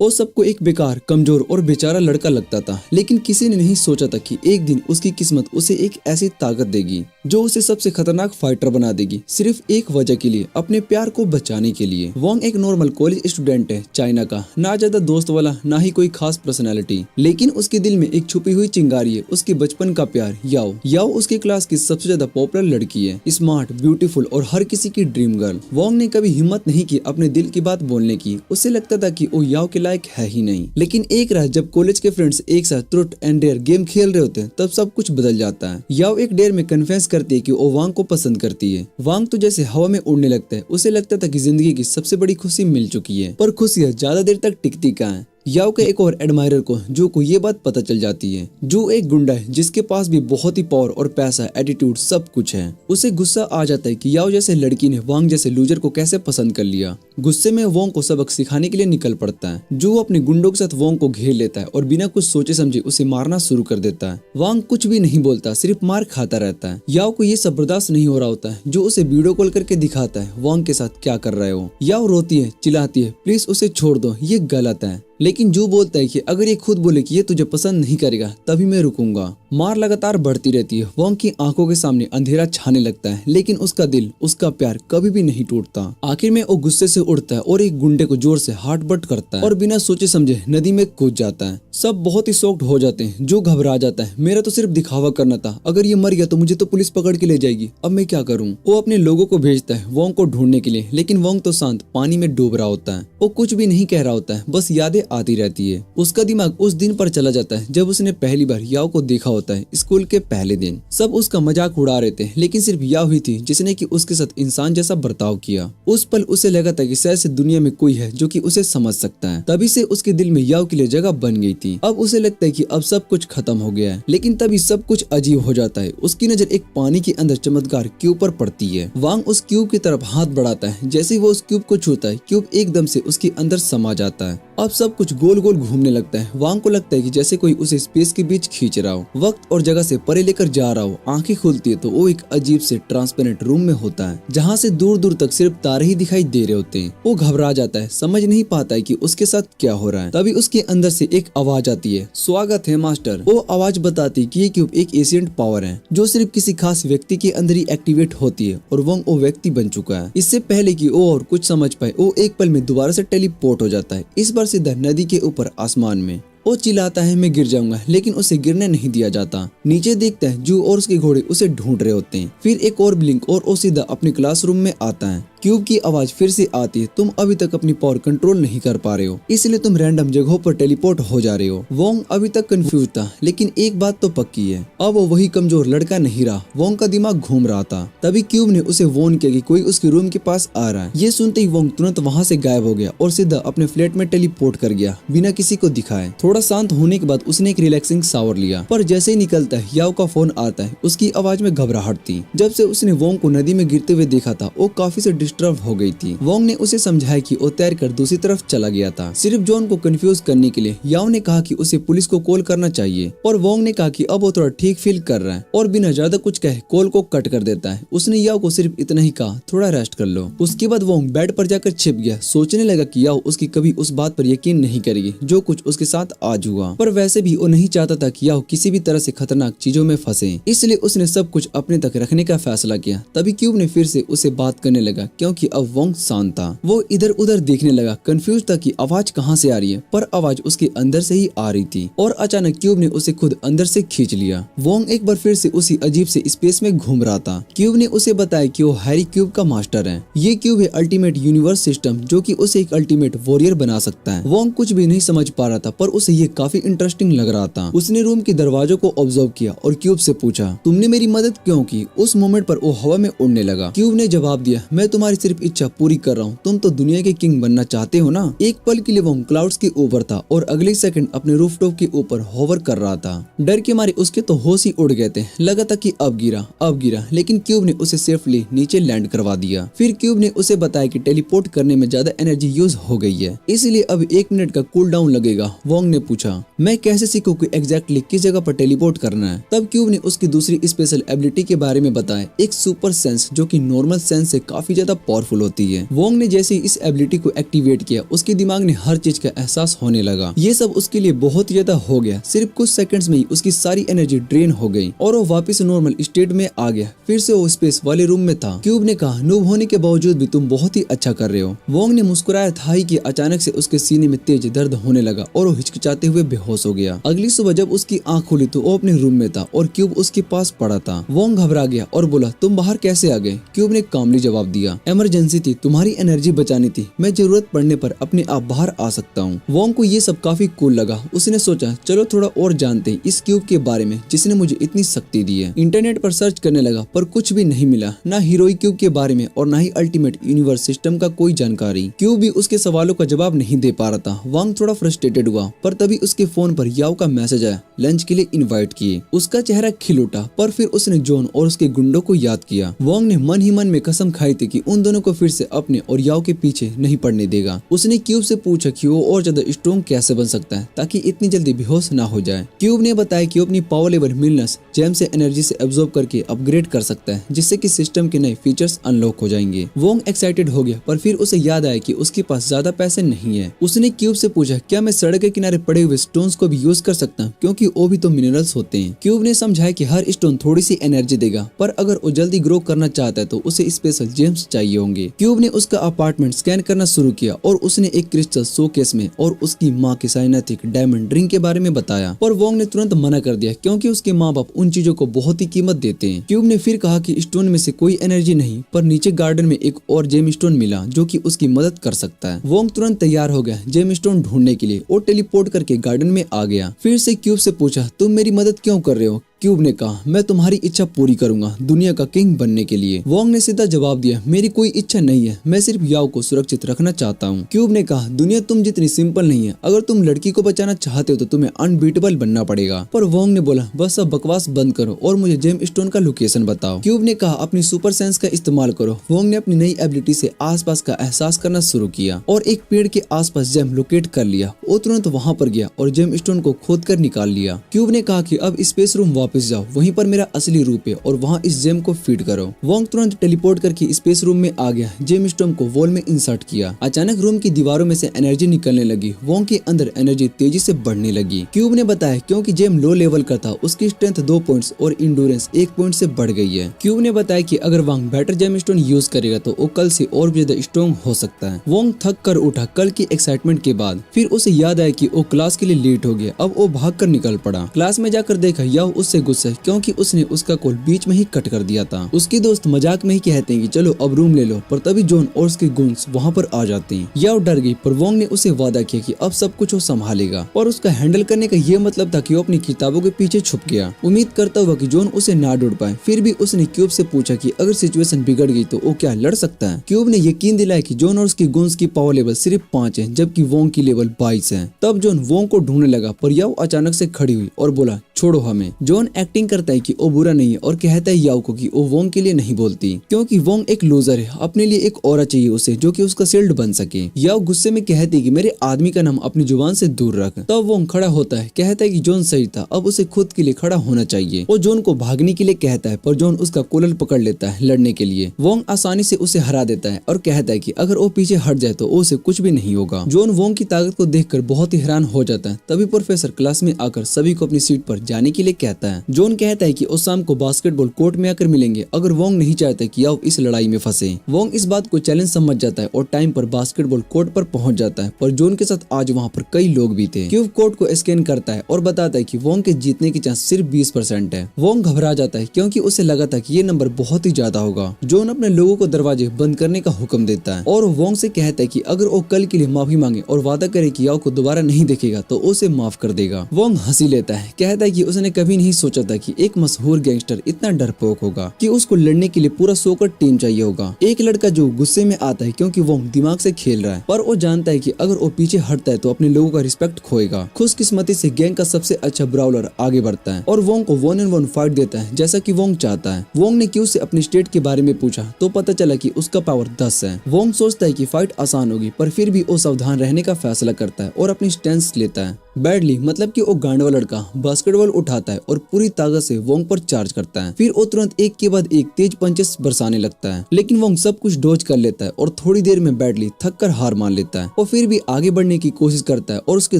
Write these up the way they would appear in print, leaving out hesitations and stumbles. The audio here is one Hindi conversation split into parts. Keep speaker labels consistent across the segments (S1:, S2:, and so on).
S1: वो सबको एक बेकार, कमजोर और बेचारा लड़का लगता था, लेकिन किसी ने नहीं सोचा था कि एक दिन उसकी किस्मत उसे एक ऐसी ताकत देगी जो उसे सबसे खतरनाक फाइटर बना देगी, सिर्फ एक वजह के लिए, अपने प्यार को बचाने के लिए। वोंग एक नॉर्मल कॉलेज स्टूडेंट है, चाइना का, ना ज्यादा दोस्त वाला, ना ही कोई खास पर्सनैलिटी, लेकिन उसके दिल में एक छुपी हुई चिंगारी है, उसके बचपन का प्यार याओ। याओ उसकी क्लास की सबसे ज्यादा पॉपुलर लड़की है, स्मार्ट, ब्यूटीफुल और हर किसी की ड्रीम गर्ल। वोंग ने कभी हिम्मत नहीं की अपने दिल की बात बोलने की, उसे लगता था कि वो याओ के लायक है ही नहीं। लेकिन एक रात जब कॉलेज के फ्रेंड्स एक साथ ट्रूथ एंड डेयर गेम खेल रहे होते हैं, तब सब कुछ बदल जाता है। याओ एक डेयर में कन्फेस करती है कि वो वांग को पसंद करती है। वांग तो जैसे हवा में उड़ने लगता है, उसे लगता था कि जिंदगी की सबसे बड़ी खुशी मिल चुकी है, पर खुशियां ज्यादा देर तक टिकती कहाँ है। याओ के एक और एडमायरर को जो को ये बात पता चल जाती है। जो एक गुंडा है जिसके पास भी बहुत ही पावर और पैसा, एटीट्यूड सब कुछ है। उसे गुस्सा आ जाता है कि याओ जैसे लड़की ने वांग जैसे लूजर को कैसे पसंद कर लिया। गुस्से में वोंग को सबक सिखाने के लिए निकल पड़ता है। जो अपने गुंडों के साथ वोंग को घेर लेता है और बिना कुछ सोचे समझे उसे मारना शुरू कर देता है। वांग कुछ भी नहीं बोलता, सिर्फ मार खाता रहता है। याओ को ये सब बर्दाश्त नहीं हो रहा होता है, जो उसे वीडियो कॉल करके दिखाता है वांग के साथ क्या कर रहे हो। याओ रोती है, चिल्लाती है, प्लीज उसे छोड़ दो, ये गलत है। लेकिन जो बोलता है कि अगर ये खुद बोले कि ये तुझे पसंद नहीं करेगा तभी मैं रुकूंगा। मार लगातार बढ़ती रहती है। वोंग की आंखों के सामने अंधेरा छाने लगता है, लेकिन उसका दिल, उसका प्यार कभी भी नहीं टूटता। आखिर में वो गुस्से से उठता है और एक गुंडे को जोर से हार्ट बट करता है और बिना सोचे समझे नदी में कूद जाता है। सब बहुत ही शॉक्ड हो जाते हैं। जो घबरा जाता है, मेरा तो सिर्फ दिखावा करना था, अगर ये मर गया तो मुझे तो पुलिस पकड़ के ले जाएगी, अब मैं क्या करूँ। वो अपने लोगों को भेजता है वोंग को ढूंढने के लिए, लेकिन वोंग तो शांत पानी में डूब रहा होता है। वो कुछ भी नहीं कह रहा होता है, बस यादें आती रहती है। उसका दिमाग उस दिन पर चला जाता है जब उसने पहली बार याओ को देखा होता है, स्कूल के पहले दिन। सब उसका मजाक उड़ा रहे थे, लेकिन सिर्फ याओ ही थी जिसने कि उसके साथ इंसान जैसा बर्ताव किया। उस पल उसे लगा था कि शायद से दुनिया में कोई है जो कि उसे समझ सकता है। तभी से उसके दिल में याओ के लिए जगह बन गई थी। अब उसे लगता है कि अब सब कुछ खत्म हो गया है, लेकिन तभी सब कुछ अजीब हो जाता है। उसकी नजर एक पानी के अंदर चमत्कार क्यूब पर पड़ती है। वांग उस क्यूब की तरफ हाथ बढ़ाता है। जैसे ही वो उस क्यूब को छूता है, क्यूब एकदम से उसके अंदर समा जाता है। अब सब कुछ गोल गोल घूमने लगता है। वांग को लगता है कि जैसे कोई उसे स्पेस के बीच खींच रहा हो, वक्त और जगह से परे लेकर जा रहा हो। आंखें खुलती है तो वो एक अजीब से ट्रांसपेरेंट रूम में होता है, जहाँ से दूर दूर तक सिर्फ तारे ही दिखाई दे रहे होते हैं। वो घबरा जाता है, समझ नहीं पाता है कि उसके साथ क्या हो रहा है। तभी उसके अंदर से एक आवाज आती है, स्वागत है मास्टर। वो आवाज बताती है कि ये क्यूब एक एशियंट पावर है जो सिर्फ किसी खास व्यक्ति के अंदर ही एक्टिवेट होती है, और वो व्यक्ति बन चुका है। इससे पहले कि वो और कुछ समझ पाए, वो एक पल में दोबारा से टेलीपोर्ट हो जाता है, इस बार सीधा नदी के ऊपर आसमान में। वो चिल्लाता है मैं गिर जाऊंगा, लेकिन उसे गिरने नहीं दिया जाता। नीचे देखता है जू और उसके घोड़े उसे ढूंढ रहे होते हैं। फिर एक और ब्लिंक और वो सीधा अपने क्लासरूम में आता है। क्यूब की आवाज फिर से आती है, तुम अभी तक अपनी पावर कंट्रोल नहीं कर पा रहे हो, इसलिए तुम रैंडम जगहों पर टेलीपोर्ट हो जा रहे हो। वोंग अभी तक कंफ्यूज था, लेकिन एक बात तो पक्की है, अब वो वही कमजोर लड़का नहीं रहा। वोंग का दिमाग घूम रहा था। तभी क्यूब ने उसे वॉर्न किया कि कोई उसके रूम के पास आ रहा है। ये सुनते ही वोंग तुरंत वहाँ से गायब हो गया और सीधा अपने फ्लैट में टेलीपोर्ट कर गया, बिना किसी को दिखाए। थोड़ा शांत होने के बाद उसने एक रिलैक्सिंग शावर लिया, पर जैसे ही निकलता है याओ का फोन आता है। उसकी आवाज में घबराहट थी। जब से उसने वोंग को नदी में गिरते हुए देखा था, वो काफी से डिस्टर्ब हो गई थी। वोंग ने उसे समझाया कि वो तैर कर दूसरी तरफ चला गया था, सिर्फ जॉन को कंफ्यूज करने के लिए। याओ ने कहा कि उसे पुलिस को कॉल करना चाहिए, और वोंग ने कहा कि अब वो थोड़ा ठीक फील कर रहा है, और बिना ज्यादा कुछ कहे कॉल को कट कर देता है। उसने याओ को सिर्फ इतना ही कहा, थोड़ा रेस्ट कर लो। उसके बाद वोंग बेड पर जाकर छिप गया, सोचने लगा कि याओ उसकी कभी उस बात पर यकीन नहीं करेगी जो कुछ उसके साथ आज हुआ। पर वैसे भी वो नहीं चाहता था कि याओ किसी भी तरह से खतरनाक चीजों में फंसे, इसलिए उसने सब कुछ अपने तक रखने का फैसला किया। तभी क्यूब ने फिर से उसे बात करने लगा, क्योंकि अब वोंग शांत था। वो इधर उधर देखने लगा, कंफ्यूज था कि आवाज कहाँ से आ रही है, पर आवाज उसके अंदर से ही आ रही थी। और अचानक क्यूब ने उसे खुद अंदर से खींच लिया। वोंग एक बार फिर से उसी अजीब से स्पेस में घूम रहा था। क्यूब ने उसे बताया कि वो हैरी क्यूब का मास्टर है। ये क्यूब है अल्टीमेट यूनिवर्स सिस्टम, जो कि उसे एक अल्टीमेट वॉरियर बना सकता है। वोंग कुछ भी नहीं समझ पा रहा था, पर उसे ये काफी इंटरेस्टिंग लग रहा था। उसने रूम के दरवाजों को ऑब्जर्व किया और क्यूब से पूछा, तुमने मेरी मदद क्यों की? उस मोमेंट पर वो हवा में उड़ने लगा। क्यूब ने जवाब दिया, मैं तुम्हारी सिर्फ इच्छा पूरी कर रहा हूँ, तुम तो दुनिया के किंग बनना चाहते हो ना। एक पल के लिए वो क्लाउड्स के ऊपर था और अगले सेकंड अपने रूफटॉप के ऊपर होवर कर रहा था। डर के मारे उसके तो होश ही उड़ गए थे। लगा था कि अब गिरा, लेकिन क्यूब ने उसे सेफली नीचे लैंड करवा दिया। फिर क्यूब ने उसे बताया कि टेलीपोर्ट करने में ज्यादा एनर्जी यूज हो गई है, इसलिए अब 1 मिनट का कूल डाउन लगेगा। वोंग ने पूछा, मैं कैसे सीखूं कि एग्जैक्टली किस जगह पर टेलीपोर्ट करना है? तब क्यूब ने उसकी दूसरी स्पेशल एबिलिटी के बारे में बताया, एक सुपर सेंस जो कि नॉर्मल सेंस से काफी ज्यादा ज्यादा पावरफुल होती है। वोंग ने जैसे ही इस एबिलिटी को एक्टिवेट किया, उसके दिमाग ने हर चीज का एहसास होने लगा। ये सब उसके लिए बहुत ही ज्यादा हो गया। सिर्फ कुछ सेकंड्स में ही उसकी सारी एनर्जी ड्रेन हो गई और वो वापस नॉर्मल स्टेट में आ गया। फिर से वो स्पेस वाले रूम में था। क्यूब ने कहा, नूब होने के बावजूद भी तुम बहुत ही अच्छा कर रहे हो। वोंग ने मुस्कुराया था ही कि अचानक से उसके सीने में तेज दर्द होने लगा और वो हिचकिचाते हुए बेहोश हो गया। अगली सुबह जब उसकी आंख खुली तो वो अपने रूम में था और क्यूब उसके पास पड़ा था। वोंग घबरा गया और बोला, तुम बाहर कैसे आ गए? क्यूब ने कामली जवाब दिया, इमरजेंसी थी, तुम्हारी एनर्जी बचानी थी, मैं जरूरत पड़ने पर अपने आप बाहर आ सकता हूँ। वोंग को ये सब काफी कूल लगा। उसने सोचा, चलो थोड़ा और जानते हैं इस क्यूब के बारे में जिसने मुझे इतनी शक्ति दी है। इंटरनेट पर सर्च करने लगा पर कुछ भी नहीं मिला, ना हीरोइक क्यूब के बारे में और ना ही अल्टीमेट यूनिवर्स सिस्टम का कोई जानकारी। क्यूब भी उसके सवालों का जवाब नहीं दे पा रहा था। वांग थोड़ा फ्रस्ट्रेटेड हुआ, पर तभी उसके फोन पर याओ का मैसेज आया, लंच के लिए इनवाइट किए। उसका चेहरा खिल उठा, पर फिर उसने जॉन और उसके गुंडों को याद किया। वांग ने मन ही मन में कसम खाई थी कि उन दोनों को फिर से अपने और याओ के पीछे नहीं पड़ने देगा। उसने क्यूब से पूछा कि वो और ज्यादा स्ट्रॉन्ग कैसे बन सकता है ताकि इतनी जल्दी बेहोश ना हो जाए। क्यूब ने बताया कि वो अपनी पावर लेवल मिलनस जेम से एनर्जी से एब्जॉर्ब करके अपग्रेड कर सकता है, जिससे कि सिस्टम के नए फीचर्स अनलॉक हो जाएंगे। वोंग एक्साइटेड हो गया, पर फिर उसे याद आया कि उसके पास ज्यादा पैसे नहीं है। उसने क्यूब से पूछा, क्या मैं सड़क के किनारे पड़े हुए स्टोन्स को भी यूज कर सकता हूँ, क्योंकि वो भी तो मिनरल्स होते हैं। क्यूब ने समझाया कि हर स्टोन थोड़ी सी एनर्जी देगा, पर अगर वो जल्दी ग्रो करना चाहता है तो उसे स्पेशल जेम्स चाहिए होंगे। क्यूब ने उसका अपार्टमेंट स्कैन करना शुरू किया और उसने एक क्रिस्टल शोकेस में और उसकी माँ के साइनेटिक डायमंड रिंग के बारे में बताया, पर वोंग ने तुरंत मना कर दिया क्योंकि उसके माँ बाप उन चीजों को बहुत ही कीमत देते हैं। क्यूब ने फिर कहा कि स्टोन में से कोई एनर्जी नहीं, पर नीचे गार्डन में एक और जेम स्टोन मिला जो कि उसकी मदद कर सकता है। वोंग तुरंत तैयार हो गया जेम स्टोन ढूंढने के लिए और टेलीपोर्ट करके गार्डन में आ गया। फिर से क्यूब से पूछा, तुम मेरी मदद क्यों कर रहे हो? क्यूब ने कहा, मैं तुम्हारी इच्छा पूरी करूंगा दुनिया का किंग बनने के लिए। वोंग ने सीधा जवाब दिया, मेरी कोई इच्छा नहीं है, मैं सिर्फ याओ को सुरक्षित रखना चाहता हूँ। क्यूब ने कहा, दुनिया तुम जितनी सिंपल नहीं है, अगर तुम लड़की को बचाना चाहते हो तो तुम्हें अनबीटेबल बनना पड़ेगा। पर वोंग ने बोला, बस अब बकवास बंद करो और मुझे जेम स्टोन का लोकेशन बताओ। क्यूब ने कहा, अपनी सुपर सेंस का इस्तेमाल करो। वोंग ने अपनी नई एबिलिटी से आसपास का एहसास करना शुरू किया और एक पेड़ के आसपास जेम लोकेट कर लिया। वो तुरंत वहाँ पर गया और जेम स्टोन को खोद कर निकाल लिया। क्यूब ने कहा कि अब स्पेस रूम वापस जाओ, वहीं पर मेरा असली रूप है और वहाँ इस जेम को फीड करो। वोंग तुरंत टेलीपोर्ट करके स्पेस रूम में आ गया, जेम स्टोन को वॉल में इंसर्ट किया। अचानक रूम की दीवारों में से एनर्जी निकलने लगी। वोंग के अंदर एनर्जी तेजी से बढ़ने लगी। क्यूब ने बताया, क्योंकि जेम लो लेवल का था, उसकी स्ट्रेंथ 2 पॉइंट्स और इंडोरेंस 1 पॉइंट से बढ़ गई है। क्यूब ने बताया कि अगर Wong better gem stone use करेगा तो वो कल से और भी ज्यादा स्ट्रॉन्ग हो सकता है। वोंग थक कर उठा कल की एक्साइटमेंट के बाद। फिर उसे याद आया कि वो क्लास के लिए लेट हो गया। अब वो भाग कर निकल पड़ा। क्लास में जाकर देखा याओ उससे गुस्सा है क्योंकि उसने उसका कॉल बीच में ही कट कर दिया था। उसके दोस्त मजाक में ही कहते हैं कि चलो अब रूम ले लो, पर तभी जॉन और उसके गुंस वहाँ पर आ जाते हैं। याओ डर गई, पर वोंग ने उसे वादा किया कि अब सब कुछ वो संभालेगा, और उसका हैंडल करने का ये मतलब था कि वो अपनी किताबों के पीछे छुप गया, उम्मीद करता हुआ कि जॉन उसे ना ढूंढ पाए। फिर भी उसने क्यूब से पूछा कि अगर सिचुएशन बिगड़ गई तो वो क्या लड़ सकता है। क्यूब ने यकीन दिलाया कि जॉन और उसके गुंस की पावर लेवल सिर्फ 5 है, जबकि वोंग की लेवल 22 है। तब जॉन वोंग को ढूंढने लगा, पर याओ अचानक से खड़ी हुई और बोला, छोड़ो हमें। जॉन एक्टिंग करता है कि वो बुरा नहीं है और कहता है याओ को कि वो वोंग के लिए नहीं बोलती, क्योंकि वोंग एक लूजर है, अपने लिए एक औरत चाहिए उसे जो कि उसका शील्ड बन सके। याओ गुस्से में कहती है कि मेरे आदमी का नाम अपनी जुबान से दूर रख। तब वोंग खड़ा होता है, कहता है कि जॉन सही था, अब उसे खुद के लिए खड़ा होना चाहिए। वो जॉन को भागने के लिए कहता है, पर जॉन उसका कॉलर पकड़ लेता है लड़ने के लिए। वोंग आसानी से उसे हरा देता है और कहता है कि अगर वो पीछे हट जाए तो उसे कुछ भी नहीं होगा। जॉन वोंग की ताकत को देखकर बहुत ही हैरान हो जाता है। तभी प्रोफेसर क्लास में आकर सभी को अपनी सीट पर जाने के लिए कहता है। जॉन कहता है कि वो शाम को बास्केटबॉल कोर्ट में आकर मिलेंगे अगर वोंग नहीं चाहते कि याओ इस लड़ाई में फंसे। वोंग इस बात को चैलेंज समझ जाता है और टाइम पर बास्केटबॉल कोर्ट पर पहुंच जाता है, पर जॉन के साथ आज वहां पर कई लोग भी थे। क्यूब कोर्ट को स्कैन करता है और बताता है कि वोंग के जीतने की चांस सिर्फ 20% है। वोंग घबरा जाता है क्योंकि उसे लगा था कि ये नंबर बहुत ही ज्यादा होगा। जॉन अपने लोगों को दरवाजे बंद करने का हुक्म देता है और वोंग से कहता है कि अगर वो कल के लिए माफी मांगे और वादा करे कि याओ को दोबारा नहीं देखेगा तो उसे माफ कर देगा। वोंग हंसी लेता है, कहता है कि उसने कभी नहीं सोचा था कि एक मशहूर गैंगस्टर इतना डरपोक होगा कि उसको लड़ने के लिए पूरा सोकर टीम चाहिए होगा। एक लड़का जो गुस्से में आता है क्योंकि वो दिमाग से खेल रहा है, पर वो जानता है कि अगर वो पीछे हटता है तो अपने लोगों का रिस्पेक्ट खोएगा। खुशकिस्मती से गैंग का सबसे अच्छा ब्राउलर आगे बढ़ता है और वोंग को 1-on-1 फाइट देता है जैसा कि वोंग चाहता है। वोंग ने क्यू से अपने स्टेट के बारे में पूछा तो पता चला कि उसका पावर 10 है। वोंग सोचता है कि फाइट आसान होगी, पर फिर भी वो सावधान रहने का फैसला करता है और अपनी स्टैंस लेता है। बैडली मतलब कि वो गांडवा लड़का बास्केटबॉल फायरवॉल उठाता है और पूरी ताकत से वोंग पर चार्ज करता है। फिर वो तुरंत एक के बाद एक तेज पंचेस बरसाने लगता है, लेकिन वोंग सब कुछ डॉज कर लेता है और थोड़ी देर में बैडली थक कर हार मान लेता है। वो फिर भी आगे बढ़ने की कोशिश करता है और उसके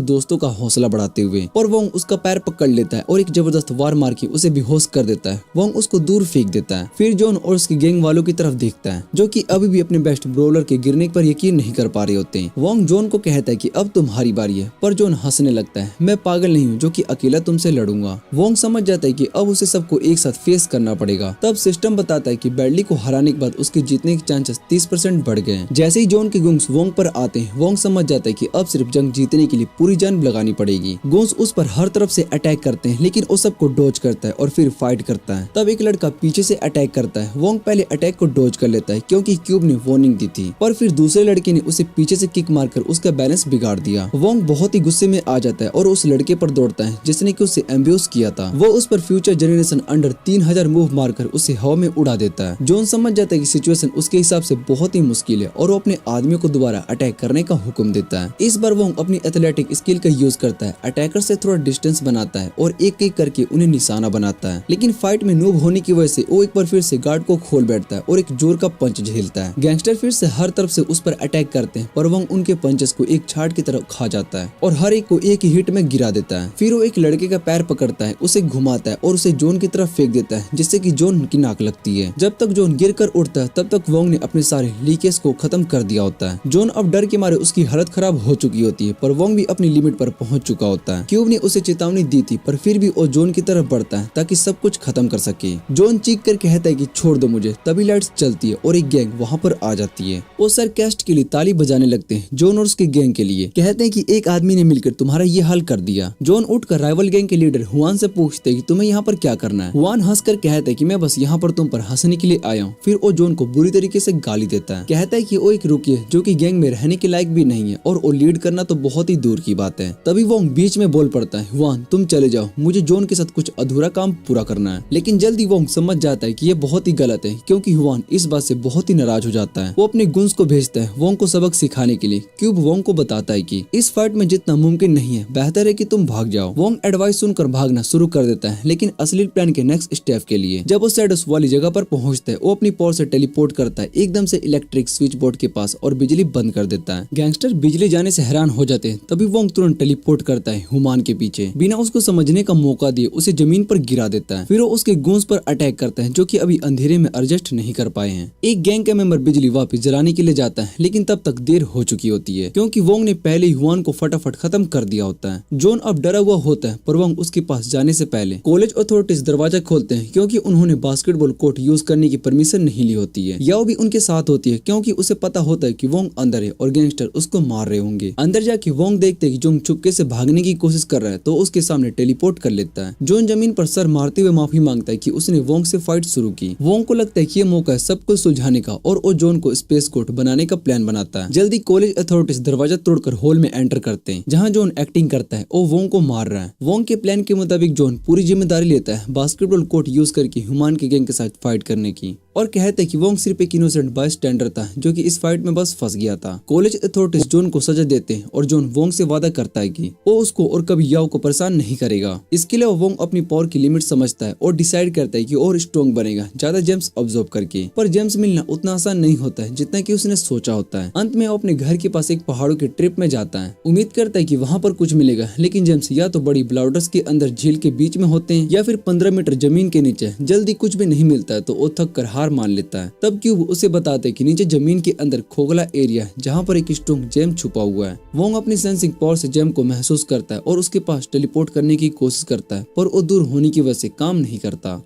S1: दोस्तों का हौसला बढ़ाते हुए, पर वोंग उसका पैर पकड़ लेता है और एक जबरदस्त वार मार के उसे बेहोश कर देता है। वोंग उसको दूर फेंक देता है। फिर जॉन और उसके गैंग वालों की तरफ देखता है, जो कि अभी भी अपने बेस्ट ब्रोलर के गिरने पर यकीन नहीं कर पा रहे होते हैं। वोंग जॉन को कहता है कि अब तुम्हारी बारी है, पर जॉन हंसने लगता है, मैं पागल नहीं हूँ जो कि अकेला तुमसे लड़ूंगा। वोंग समझ जाता है कि अब उसे सबको एक साथ फेस करना पड़ेगा। तब सिस्टम बताता है कि बैडली को हराने के बाद उसके जीतने के चांसेस 30% बढ़ गए। जैसे ही जॉन के गुंग्स वोंग पर आते हैं, वोंग समझ जाता है कि अब सिर्फ जंग जीतने के लिए पूरी जान लगानी पड़ेगी। गुंग्स उस पर हर तरफ से अटैक करते हैं, लेकिन वो सबको डॉज करता है और फिर फाइट करता है। तब एक लड़का पीछे से अटैक करता है। वोंग पहले अटैक को डॉज कर लेता है क्योंकि क्यूब ने वार्निंग दी थी, पर फिर दूसरे लड़के ने उसे पीछे से किक मारकर उसका बैलेंस बिगाड़ दिया। वोंग बहुत ही गुस्से में आ जाता है और उस लड़के पर दौड़ता है जिसने कि उसे एम्ब्यूज किया था। वो उस पर फ्यूचर जनरेशन अंडर 3000 मूव मारकर उसे हवा में उड़ा देता है। जॉन समझ जाता है कि सिचुएशन उसके हिसाब से बहुत ही मुश्किल है और वो अपने आदमियों को दोबारा अटैक करने का हुक्म देता है। इस बार वोंग अपनी एथलेटिक स्किल का यूज करता है, अटैकर से थोड़ा डिस्टेंस बनाता है और एक एक करके उन्हें निशाना बनाता है। लेकिन फाइट में नूब होने की वजह से वो एक बार फिर से गार्ड को खोल बैठता है और एक जोर का पंच झेलता है। गैंगस्टर फिर से हर तरफ से उस पर अटैक करते हैं, पर वोंग उनके पंचेस को एक छाट की तरफ खा जाता है और हर एक को एक ही हिट में गिरा देता है। फिर वो एक लड़के का पैर पकड़ता है, उसे घुमाता है और उसे जॉन की तरफ फेंक देता है, जिससे कि जॉन की नाक लगती है। जब तक जॉन गिर कर उठता है, तब तक वोंग ने अपने सारे लीकेज को खत्म कर दिया होता है। जॉन अब डर के मारे उसकी हालत खराब हो चुकी होती है, पर वोंग भी अपनी लिमिट पर पहुंच चुका होता है। क्यूब ने उसे चेतावनी दी थी, पर फिर भी वो जॉन की तरफ बढ़ता है ताकि सब कुछ खत्म कर सके। जॉन चीख कर कहता है कि छोड़ दो मुझे। तभी लाइट्स चलती है और एक गैंग वहाँ पर आ जाती है। वो सरकास्ट के लिए ताली बजाने लगते हैं जॉन और उसके गैंग के लिए। कहते हैं कि एक आदमी ने मिलकर तुम्हारा ये हाल कर दिया। जॉन उठकर राइवल गैंग के लीडर हुआन से पूछते हैं कि तुम्हें यहाँ पर क्या करना है। हुआन हंसकर कहता है कि मैं बस यहाँ पर तुम पर हंसने के लिए आया हूँ। फिर वो जॉन को बुरी तरीके से गाली देता है। कहता है कि वो एक रूकी है जो कि गैंग में रहने के लायक भी नहीं है और वो लीड करना तो बहुत ही दूर की बात है। तभी वो बीच में बोल पड़ता है, हुआन तुम चले जाओ, मुझे जॉन के साथ कुछ अधूरा काम पूरा करना है। लेकिन जल्दी वोंग समझ जाता है कि ये बहुत ही गलत है, क्योंकि हुआन इस बात से बहुत ही नाराज हो जाता है। वो अपने गुंस को भेजता है वोंग को सबक सिखाने के लिए। क्यूब वोंग को बताता है कि इस फाइट में जितना मुमकिन नहीं है, बेहतर है कि तुम भाग जाओ। वोंग एडवाइस सुनकर भागना शुरू कर देता है, लेकिन असली प्लान के नेक्स्ट स्टेप के लिए जब वो शैडोस वाली जगह पर पहुंचता है, वो अपनी पावर से टेलीपोर्ट करता है एकदम से इलेक्ट्रिक स्विच बोर्ड के पास और बिजली बंद कर देता है। गैंगस्टर बिजली जाने से हैरान हो जाते हैं। तभी वोंग तुरंत टेलीपोर्ट करता है हुमान के पीछे, बिना उसको समझने का मौका दिए उसे जमीन पर गिरा देता है। फिर वो उसके गूंज पर अटैक करता है, जो कि अभी अंधेरे में एडजस्ट नहीं कर पाए हैं। एक गैंग का मेंबर बिजली वापस जलाने के लिए जाता है, लेकिन तब तक देर हो चुकी होती है, क्योंकि वोंग ने पहले ही हुआन को फटाफट खत्म कर दिया होता है। जॉन अब डरा हुआ होता है, पर वोंग उसके पास जाने से पहले कॉलेज अथॉरिटीज दरवाजा खोलते हैं, क्योंकि उन्होंने बास्केटबॉल कोर्ट यूज करने की परमिशन नहीं ली होती है। याओ भी उनके साथ होती है, क्योंकि उसे पता होता है कि वोंग अंदर है और गैंगस्टर उसको मार रहे होंगे। अंदर जाके वोंग देखते है कि जॉन चुपके से भागने की कोशिश कर रहा है, तो उसके सामने टेलीपोर्ट कर लेता है। जॉन जमीन पर सर मारते हुए माफी मांगता है कि उसने वोंग से फाइट शुरू की। वोंग को लगता है कि ये मौका है सब कुछ सुलझाने का, और वो जॉन को स्पेस कोर्ट बनाने का प्लान बनाता है। जल्दी कॉलेज अथॉरिटीज दरवाजा तोड़कर हॉल में एंटर करते हैं, जहां जॉन एक्टिंग करता है और वोंग को मार रहा है। वोंग के प्लान के मुताबिक जॉन पूरी जिम्मेदारी लेता है बास्केटबॉल कोर्ट यूज करके ह्यूमन के गैंग के साथ फाइट करने की, और कहते हैं कि वोंग सिर्फ एक इनोसेंट बायस्टैंडर था जो कि इस फाइट में बस फंस गया था। कॉलेज अथॉरिटीज जॉन को सजा देते हैं और जॉन वोंग से वादा करता है कि वो उसको और कभी याओ को परेशान नहीं करेगा। इसके लिए वोंग अपनी पावर की लिमिट समझता है और डिसाइड करता है कि और स्ट्रॉन्ग बनेगा ज्यादा जेम्स ऑब्जर्व करके। पर जेम्स मिलना उतना आसान नहीं होता है जितना कि उसने सोचा होता है। अंत में वो अपने घर के पास एक पहाड़ों की ट्रिप में जाता है, उम्मीद करता है कि वहाँ पर कुछ मिलेगा, लेकिन जेम्स या तो बड़ी ब्लाउडर्स के अंदर झील के बीच में होते हैं या फिर 15 मीटर जमीन के नीचे। जल्दी कुछ भी नहीं मिलता है तो वो थक कर हार मान लेता है। तब क्यूब उसे बताते हैं कि नीचे जमीन के अंदर खोखला एरिया है जहाँ पर एक स्ट्रॉन्ग जेम छुपा हुआ है। वोंग अपनी सेंसिंग पावर से जेम को महसूस करता है और उसके पास टेलीपोर्ट करने की कोशिश करता है, पर वो दूर होने की वजह से काम नहीं करता।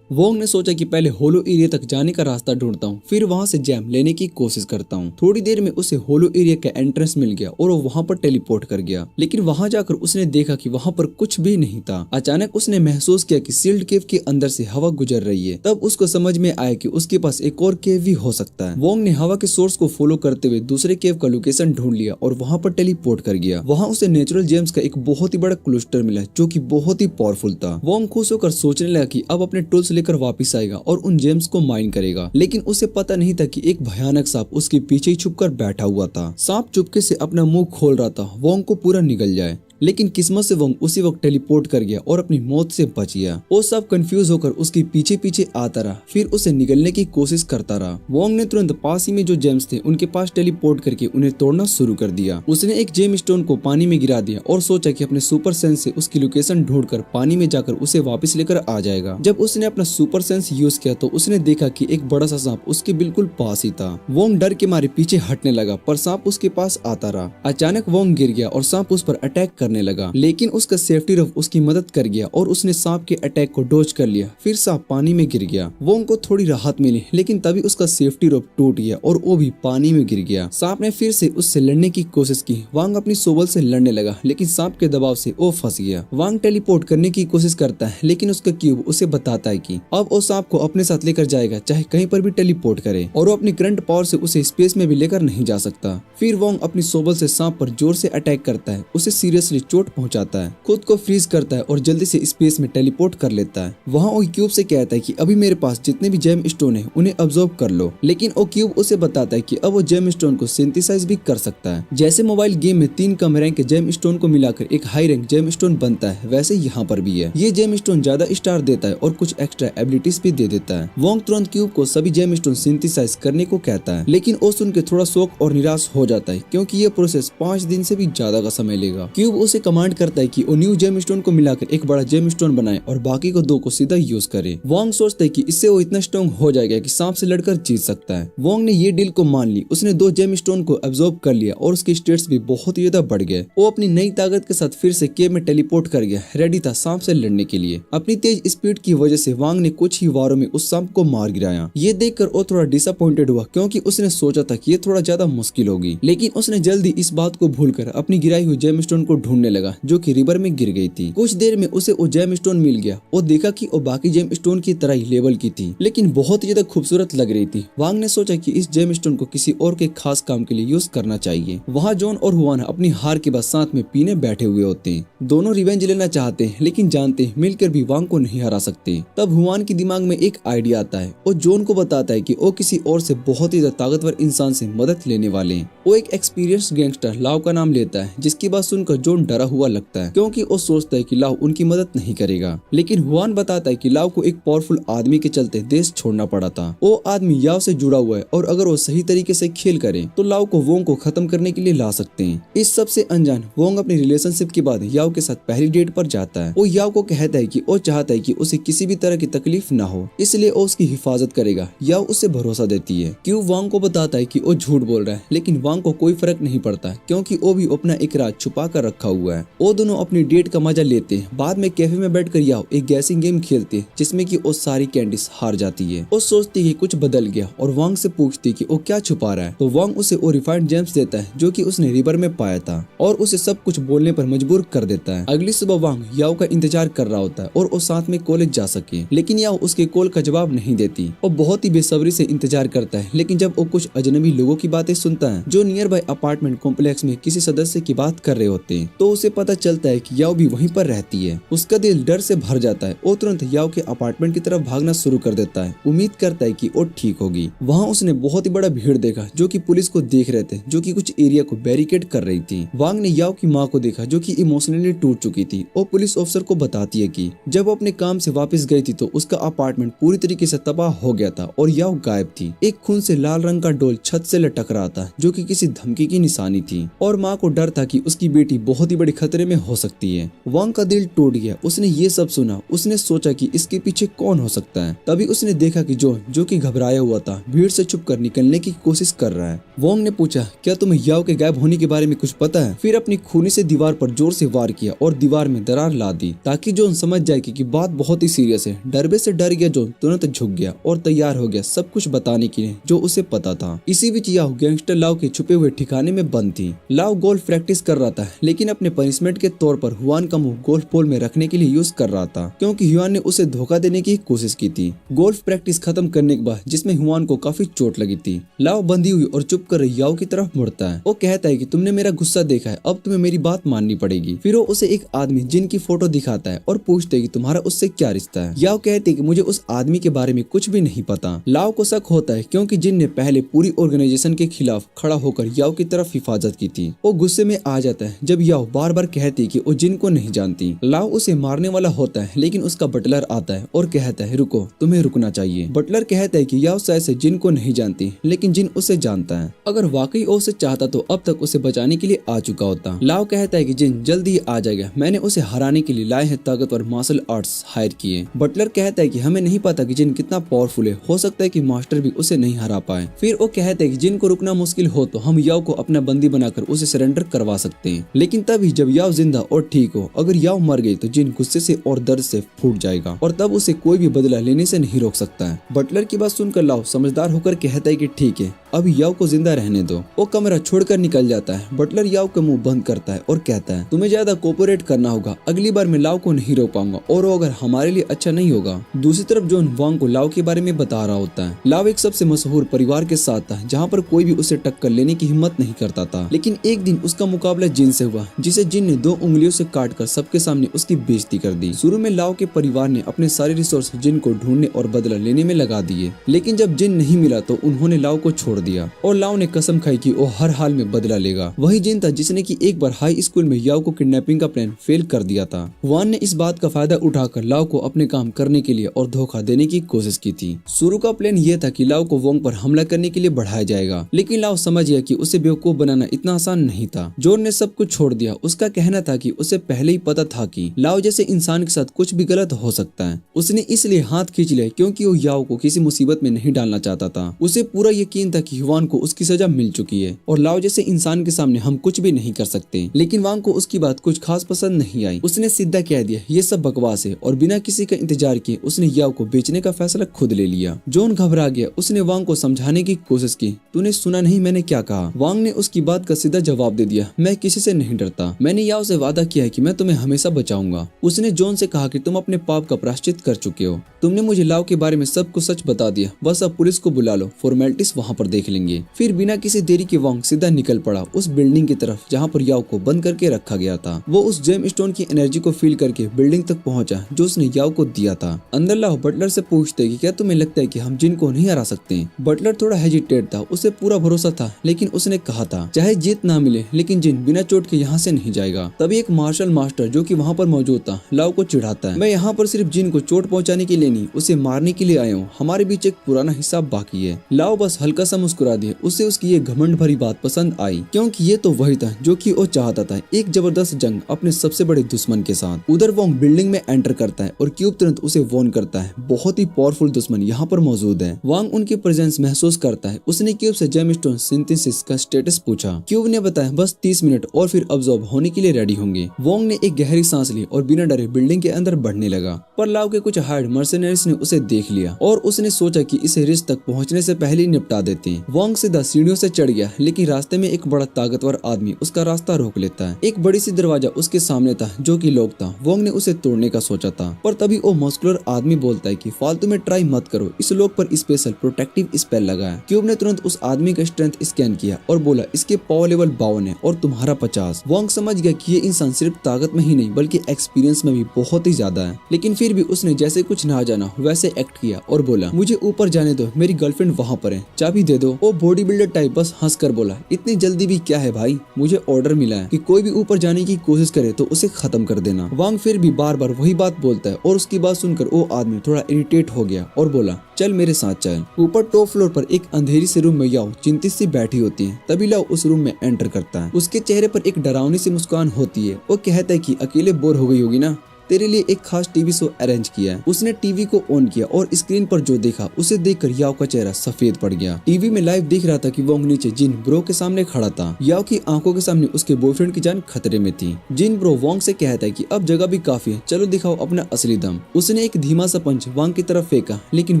S1: वोंग ने सोचा कि पहले होलो एरिया तक जाने का रास्ता ढूंढता हूँ, फिर वहाँ से जैम लेने की कोशिश करता हूँ। थोड़ी देर में उसे होलो एरिया का एंट्रेंस मिल गया और वो वहाँ पर टेलीपोर्ट कर गया, लेकिन वहाँ जाकर उसने देखा कि वहाँ पर कुछ भी नहीं था। अचानक उसने महसूस किया कि सील्ड केव के अंदर से हवा गुजर रही है। तब उसको समझ में आया कि उसके पास एक और केव भी हो सकता है। वोंग ने हवा के सोर्स को फॉलो करते हुए दूसरे केव का लोकेशन ढूंढ लिया और वहाँ पर टेलीपोर्ट कर गया। वहाँ उसे नेचुरल जेम्स का एक बहुत ही बड़ा क्लस्टर मिला जो कि बहुत ही पावरफुल था। वोंग खुश होकर सोचने लगा कि अब अपने टूल्स लेकर वापिस आएगा और उन जेम्स को माइन करेगा, लेकिन उसे पता नहीं था कि एक भयानक सांप उसके पीछे ही छुपकर बैठा हुआ था। सांप चुपके से अपना मुंह खोल रहा था वोंग को पूरा निगल जाए, लेकिन किस्मत से वोंग उसी वक्त टेलीपोर्ट कर गया और अपनी मौत से बच गया। वो सब कंफ्यूज होकर उसके पीछे पीछे आता रहा, फिर उसे निगलने की कोशिश करता रहा। वोंग ने तुरंत पास ही में जो जेम्स थे उनके पास टेलीपोर्ट करके उन्हें तोड़ना शुरू कर दिया। उसने एक जेम स्टोन को पानी में गिरा दिया और सोचा कि अपने सुपर सेंस से उसकी लोकेशन ढूंढकर पानी में जाकर उसे वापस लेकर आ जाएगा। जब उसने अपना सुपर सेंस यूज किया तो उसने देखा कि एक बड़ा सा सांप उसके बिल्कुल पास ही था। वोंग डर के मारे पीछे हटने लगा पर सांप उसके पास आता रहा। अचानक वोंग गिर गया और सांप उस पर अटैक करने लगा, लेकिन उसका सेफ्टी रोप उसकी मदद कर गया और उसने सांप के अटैक को डॉज कर लिया। फिर सांप पानी में गिर गया। वोंग को थोड़ी राहत मिली, लेकिन तभी उसका सेफ्टी रोप टूट गया और वो भी पानी में गिर गया। सांप ने फिर से उससे लड़ने की कोशिश की। वांग अपनी सोबल से लड़ने लगा, लेकिन सांप के दबाव से वो फंस गया। वांग टेलीपोर्ट करने की कोशिश करता है, लेकिन उसका क्यूब उसे बताता है कि अब वो सांप को अपने साथ लेकर जाएगा, चाहे कहीं पर भी टेलीपोर्ट करे, और वो अपनी करंट पावर से उसे स्पेस में भी लेकर नहीं जा सकता। फिर वोंग अपनी सोबल से सांप पर जोर से अटैक करता है, उसे सीरियसली चोट पहुंचाता है, खुद को फ्रीज करता है और जल्दी से स्पेस में टेलीपोर्ट कर लेता है। वहाँ वो क्यूब से कहता है कि अभी मेरे पास जितने भी जेम स्टोन है उन्हें अब्सॉर्ब कर लो, लेकिन वो क्यूब उसे बताता है कि अब वो जेम स्टोन को सिंथेसाइज भी कर सकता है। जैसे मोबाइल गेम में 3 कम रैंक के जेम स्टोन को मिलाकर एक हाई रैंक जेम स्टोन बनता है, वैसे यहाँ पर भी है। ये जेम स्टोन ज्यादा स्टार देता है और कुछ एक्स्ट्रा एबिलिटीज भी दे देता है। वोंग तुरंत क्यूब को सभी जेम स्टोन सिंथेसाइज करने को कहता है, लेकिन वो सुन के थोड़ा शौक और निराश हो जाता है, क्योंकि ये प्रोसेस 5 दिन से भी ज्यादा का समय लेगा। क्यूब उसे कमांड करता है कि वो न्यू जेम स्टोन को मिलाकर एक बड़ा जेम स्टोन बनाए और बाकी को 2 को सीधा यूज करे। वोंग सोचता है कि इससे वो इतना स्ट्रॉन्ग हो जाएगा कि सांप से लड़कर जीत सकता है। वोंग ने ये डील को मान ली। उसने 2 जेम स्टोन को एब्सॉर्ब कर लिया और उसके स्टेट्स भी बहुत ही ज्यादा बढ़ गए। वो अपनी नई ताकत के साथ फिर से केव में टेलीपोर्ट कर गया, रेडी था सांप से लड़ने के लिए। अपनी तेज स्पीड की वजह से वांग ने कुछ ही वारों में उस सांप को मार गिराया। ये देखकर वो थोड़ा डिसअपॉइंटेड हुआ, क्योंकि उसने सोचा था कि ये थोड़ा ज्यादा मुश्किल होगी, लेकिन उसने जल्दी इस बात को भूलकर अपनी गिराई हुई जेम स्टोन को ढूंढने लगा, जो कि रिवर में गिर गई थी। कुछ देर में उसे वो जेम स्टोन मिल गया। वो देखा कि वो बाकी जेम स्टोन की तरह ही लेवल की थी, लेकिन बहुत ही ज्यादा खूबसूरत लग रही थी। वांग ने सोचा कि इस जेम स्टोन को किसी और के खास काम के लिए यूज करना चाहिए। वहाँ जॉन और हुआन अपनी हार के बाद साथ में पीने बैठे हुए होते हैं। दोनों रिवेंज लेना चाहते हैं, लेकिन जानते हैं मिलकर भी वांग को नहीं हरा सकते। तब हुआन के दिमाग में एक आइडिया आता है। वो जॉन को बताता है कि वो किसी और से बहुत ही ज्यादा ताकतवर इंसान से मदद लेने वाले हैं। वो एक एक्सपीरियंस्ड गैंगस्टर लाव का नाम लेता है, जिसकी बात सुनकर जॉन डरा हुआ लगता है, क्योंकि वो सोचता है कि लाव उनकी मदद नहीं करेगा। लेकिन हुआन बताता है कि लाव को एक पावरफुल आदमी के चलते देश छोड़ना पड़ा था। वो आदमी याव से जुड़ा हुआ है और अगर वो सही तरीके से खेल करे तो लाव को वोंग को खत्म करने के लिए ला सकते हैं। इस सब से अनजान वोंग अपनी रिलेशनशिप के बाद याव के साथ पहली डेट पर जाता है। वो याव को कहता है कि वो चाहता है कि उसे किसी भी तरह की तकलीफ ना हो, इसलिए वो उसकी हिफाजत करेगा। याव उसे भरोसा देती है। क्यू वांग को बताता है कि वो झूठ बोल रहा है, लेकिन वांग को कोई फर्क नहीं पड़ता, क्योंकि वो भी अपना एक राज छुपा कर रखा हुआ है। वो दोनों अपनी डेट का मजा लेते हैं। बाद में कैफे में बैठकर याव एक गैसिंग गेम खेलते हैं, जिसमें कि वो सारी कैंडीज हार जाती है। वो सोचती है कुछ बदल गया और वांग से पूछती है कि वो क्या छुपा रहा है। तो वांग उसे वो रिफाइंड जेम्स देता है, जो कि उसने रिवर में पाया था, और उसे सब कुछ बोलने पर मजबूर कर देता है। अगली सुबह वांग याव का इंतजार कर रहा होता है और वो साथ में कॉलेज जा सके, लेकिन याव उसके कॉल का जवाब नहीं देती। वो बहुत ही बेसब्री से इंतजार करता है, लेकिन जब वो कुछ अजनबी लोगों की बातें सुनता है जो नियर बाय अपार्टमेंट कॉम्प्लेक्स में किसी सदस्य की बात कर रहे होते हैं, तो उसे पता चलता है कि याव भी वहीं पर रहती है। उसका दिल डर से भर जाता है। वो तुरंत याव के अपार्टमेंट की तरफ भागना शुरू कर देता है, उम्मीद करता है कि वो ठीक होगी। वहाँ उसने बहुत ही बड़ा भीड़ देखा, जो कि पुलिस को देख रहे थे, जो कि कुछ एरिया को बैरिकेड कर रही थी। वांग ने याव की माँ को देखा, जो कि इमोशनली टूट चुकी थी। वो पुलिस ऑफिसर को बताती है कि जब वो अपने काम से वापस गई थी तो उसका अपार्टमेंट पूरी तरीके से तबाह हो गया था और याव गायब थी। एक खून से लाल रंग का डोल छत से लटक रहा था, जो कि किसी धमकी की निशानी थी, और माँ को डर था कि उसकी बेटी बहुत ही बड़े खतरे में हो सकती है। वांग का दिल टूट गया। उसने ये सब सुना। उसने सोचा कि इसके पीछे कौन हो सकता है। तभी उसने देखा कि जो कि घबराया हुआ था, भीड़ से छुपकर निकलने की कोशिश कर रहा है। वांग ने पूछा, क्या तुम्हें याव के गायब होने के बारे में कुछ पता है? फिर अपनी खूनी से दीवार पर जोर से वार किया और दीवार में दरार ला दी, ताकि जॉन समझ जाए कि बात बहुत ही सीरियस है। डरबे से डर गया जॉन तुरंत झुक गया और तैयार हो गया सब कुछ बताने के लिए जो उसे पता था। इसी बीच याव गैंगस्टर लाव के छुपे हुए ठिकाने में बंद थी। लाव गोल्फ प्रैक्टिस कर रहा था, लेकिन अपने पनिशमेंट के तौर पर हुआन का मुंह गोल्फ पोल में रखने के लिए यूज कर रहा था, क्योंकि हुआन ने उसे धोखा देने की कोशिश की थी। गोल्फ प्रैक्टिस खत्म करने के बाद, जिसमें हुआन को काफी चोट लगी थी, लाव बंधी हुई और चुप कर याव की तरफ मुड़ता है। वो कहता है कि तुमने मेरा गुस्सा देखा है, अब तुम्हें मेरी बात माननी पड़ेगी। फिर वो उसे एक आदमी जिन की फोटो दिखाता है और पूछते है कि तुम्हारा उससे क्या रिश्ता है। याव कहते है कि मुझे उस आदमी के बारे में कुछ भी नहीं पता। लाव को शक होता है, क्योंकि जिन ने पहले पूरी ऑर्गेनाइजेशन के खिलाफ खड़ा होकर याव की तरफ हिफाजत की थी। वो गुस्से में आ जाता है जब याव लाओ बार बार कहती कि वो जिन को नहीं जानती। लाओ उसे मारने वाला होता है लेकिन उसका बटलर आता है और कहता है रुको, तुम्हें रुकना चाहिए। बटलर कहता है कि याओ शायद से जिन को नहीं जानती लेकिन जिन उसे जानता है। अगर वाकई वो उसे चाहता तो अब तक उसे बचाने के लिए आ चुका होता। लाओ कहता है कि जिन जल्दी ही आ जाएगा, मैंने उसे हराने के लिए लाए हैं ताकतवर मार्शल आर्ट्स हायर किए। बटलर कहता है कि हमें नहीं पता कि जिन कितना पावरफुल है, हो सकता है कि मास्टर भी उसे नहीं हरा पाए। फिर वो कहते हैं कि जिन को रुकना मुश्किल हो तो हम याओ को अपना बंदी बनाकर उसे सरेंडर करवा सकते हैं। लेकिन तभी जब याओ जिंदा और ठीक हो, अगर याओ मर गई तो जिन गुस्से से और दर्द से फूट जाएगा और तब उसे कोई भी बदला लेने से नहीं रोक सकता है। बटलर की बात सुनकर लाओ समझदार होकर कहता है कि ठीक है, अब याओ को जिंदा रहने दो। वो कमरा छोड़कर निकल जाता है। बटलर याओ का मुंह बंद करता है और कहता है तुम्हें ज्यादा कोऑपरेट करना होगा, अगली बार मैं लाओ को नहीं रोक पाऊंगा और वो अगर हमारे लिए अच्छा नहीं होगा। दूसरी तरफ जॉन वांग को लाओ के बारे में बता रहा होता है। लाओ एक सबसे मशहूर परिवार के साथ था जहाँ पर कोई भी उसे टक्कर लेने की हिम्मत नहीं करता था। लेकिन एक दिन उसका मुकाबला जिन से हुआ, जिसे जिन ने 2 उंगलियों से काटकर सबके सामने उसकी बेइज्जती कर दी। शुरू में लाओ के परिवार ने अपने सारे रिसोर्स जिन को ढूंढने और बदला लेने में लगा दिए, लेकिन जब जिन नहीं मिला तो उन्होंने लाओ को छोड़ दिया और लाओ ने कसम खाई कि वो हर हाल में बदला लेगा। वही जिन था जिसने कि एक बार हाई स्कूल में याओ को किडनैपिंग का प्लान फेल कर दिया था। वान ने इस बात का फायदा उठाकर लाओ को अपने काम करने के लिए और धोखा देने की कोशिश की थी। शुरू का प्लान यह था कि लाओ को वोंग पर हमला करने के लिए बढ़ाया जाएगा, लेकिन लाओ समझ गया कि उसे बेवकूफ बनाना इतना आसान नहीं था। जॉन ने सब कुछ छोड़ दिया। उसका कहना था कि उसे पहले ही पता था कि लाओ जैसे इंसान के साथ कुछ भी गलत हो सकता है। उसने इसलिए हाथ खींच लिया क्योंकि वो याओ को किसी मुसीबत में नहीं डालना चाहता था। उसे पूरा यकीन था कि वान को उसकी सजा मिल चुकी है और लाओ जैसे इंसान के सामने हम कुछ भी नहीं कर सकते। लेकिन वांग को उसकी बात कुछ खास पसंद नहीं आई। उसने सीधा कह दिया ये सब बकवास है और बिना किसी का इंतजार किए उसने याओ को बेचने का फैसला खुद ले लिया। जॉन घबरा गया। उसने वांग को समझाने की कोशिश की। तूने सुना नहीं मैंने क्या कहा? वांग ने उसकी बात का सीधा जवाब दे दिया, मैं किसी से नहीं डरता। मैंने याओ से वादा किया है कि मैं तुम्हें हमेशा बचाऊंगा। उसने जॉन से कहा कि तुम अपने पाप का प्रायश्चित कर चुके हो। तुमने मुझे लाओ के बारे में सब कुछ सच बता दिया। बस अब पुलिस को बुला लो, फॉर्मेलिटीज वहाँ पर देख लेंगे। फिर बिना किसी देरी के वांग सीधा निकल पड़ा उस बिल्डिंग की तरफ जहाँ पर याओ को बंद करके रखा गया था। वो उस जेम स्टोन की एनर्जी को फील करके बिल्डिंग तक पहुंचा जो उसने याओ को दिया था। अंदर लाओ बटलर से पूछते कि क्या तुम्हें लगता है कि हम जिन को नहीं हरा सकते? बटलर थोड़ा हेजिटेट था। उसे पूरा भरोसा था, लेकिन उसने कहा था चाहे जीत ना मिले लेकिन जिन बिना चोट के यहाँ से नहीं जाएगा। तभी एक मार्शल मास्टर जो कि वहाँ पर मौजूद था लाओ को चिढ़ाता है, मैं यहाँ पर सिर्फ जिन को चोट पहुँचाने के लिए नहीं, उसे मारने के लिए आया हूँ। हमारे बीच एक पुराना हिसाब बाकी है। लाओ बस हल्का सा मुस्कुरा दिया। उसे उसकी ये घमंड भरी बात पसंद आई क्योंकि ये तो वही था जो कि वो चाहता था, एक जबरदस्त जंग अपने सबसे बड़े दुश्मन के साथ। उधर वोंग बिल्डिंग में एंटर करता है और क्यूब तुरंत उसे वॉर्न करता है, बहुत ही पावरफुल दुश्मन यहाँ पर मौजूद है। वांग उनकी प्रेजेंस महसूस करता है। उसने क्यूब से जेम स्टोन सिंथेसिस का स्टेटस पूछा। क्यूब ने बताया बस 30 मिनट और फिर अब्सॉर्ब होने के लिए रेडी होंगे। वोंग ने एक गहरी सांस ली और बिना डरे बिल्डिंग के अंदर बढ़ने लगा, पर लाओ के कुछ हार्ड मर्सनरीज ने उसे देख लिया और उसने सोचा कि इसे रिज तक पहुंचने से पहले ही निपटा देते हैं। वोंग सीधा सीढ़ियों से चढ़ गया, लेकिन रास्ते में एक बड़ा ताकतवर आदमी उसका रास्ता रोक लेता है। एक बड़ी सी दरवाजा उसके सामने था जो कि लॉक था। वोंग ने उसे तोड़ने का सोचा था, पर तभी वो मस्कुलर आदमी बोलता है कि फालतू में ट्राई मत करो, इस लॉक पर स्पेशल प्रोटेक्टिव स्पेल लगा है। क्यूब ने तुरंत उस आदमी का स्ट्रेंथ स्कैन किया और बोला इसके पावर लेवल 52 है और तुम्हारा 50। वोंग समझ गया कि ये इंसान सिर्फ ताकत में ही नहीं बल्कि एक्सपीरियंस में भी बहुत ही ज्यादा है, लेकिन फिर भी उसने जैसे कुछ ना जाना वैसे एक्ट किया और बोला मुझे ऊपर जाने दो, मेरी गर्लफ्रेंड वहाँ पर है, चाबी दे दो। वो बॉडी बिल्डर टाइप बस हंसकर बोला इतनी जल्दी भी क्या है भाई, मुझे ऑर्डर मिला है कि कोई भी ऊपर जाने की कोशिश करे तो उसे खत्म कर देना। वांग फिर भी बार बार वही बात बोलता है और उसकी बात सुनकर वो आदमी थोड़ा इरिटेट हो गया और बोला चल मेरे साथ चल। ऊपर टॉप फ्लोर पर एक अंधेरी से रूम में याओ चिंतित सी बैठी होती है। तभी लाओ उस रूम में एंटर करता है। उसके चेहरे पर एक डरावनी सी मुस्कान होती है। वो कहता है कि अकेले बोर हो गई होगी ना, तेरे लिए एक खास टीवी शो अरेंज किया है। उसने टीवी को ऑन किया और स्क्रीन पर जो देखा उसे देखकर याओ का चेहरा सफेद पड़ गया। टीवी में लाइव दिख रहा था कि वोंग नीचे जिन ब्रो के सामने खड़ा था। याओ की आंखों के सामने उसके बॉयफ्रेंड की जान खतरे में थी। जिन ब्रो वोंग से कहता है कि अब जगह भी काफी है, चलो दिखाओ अपना असली दम। उसने एक धीमा सा पंच वांग की तरफ फेंका, लेकिन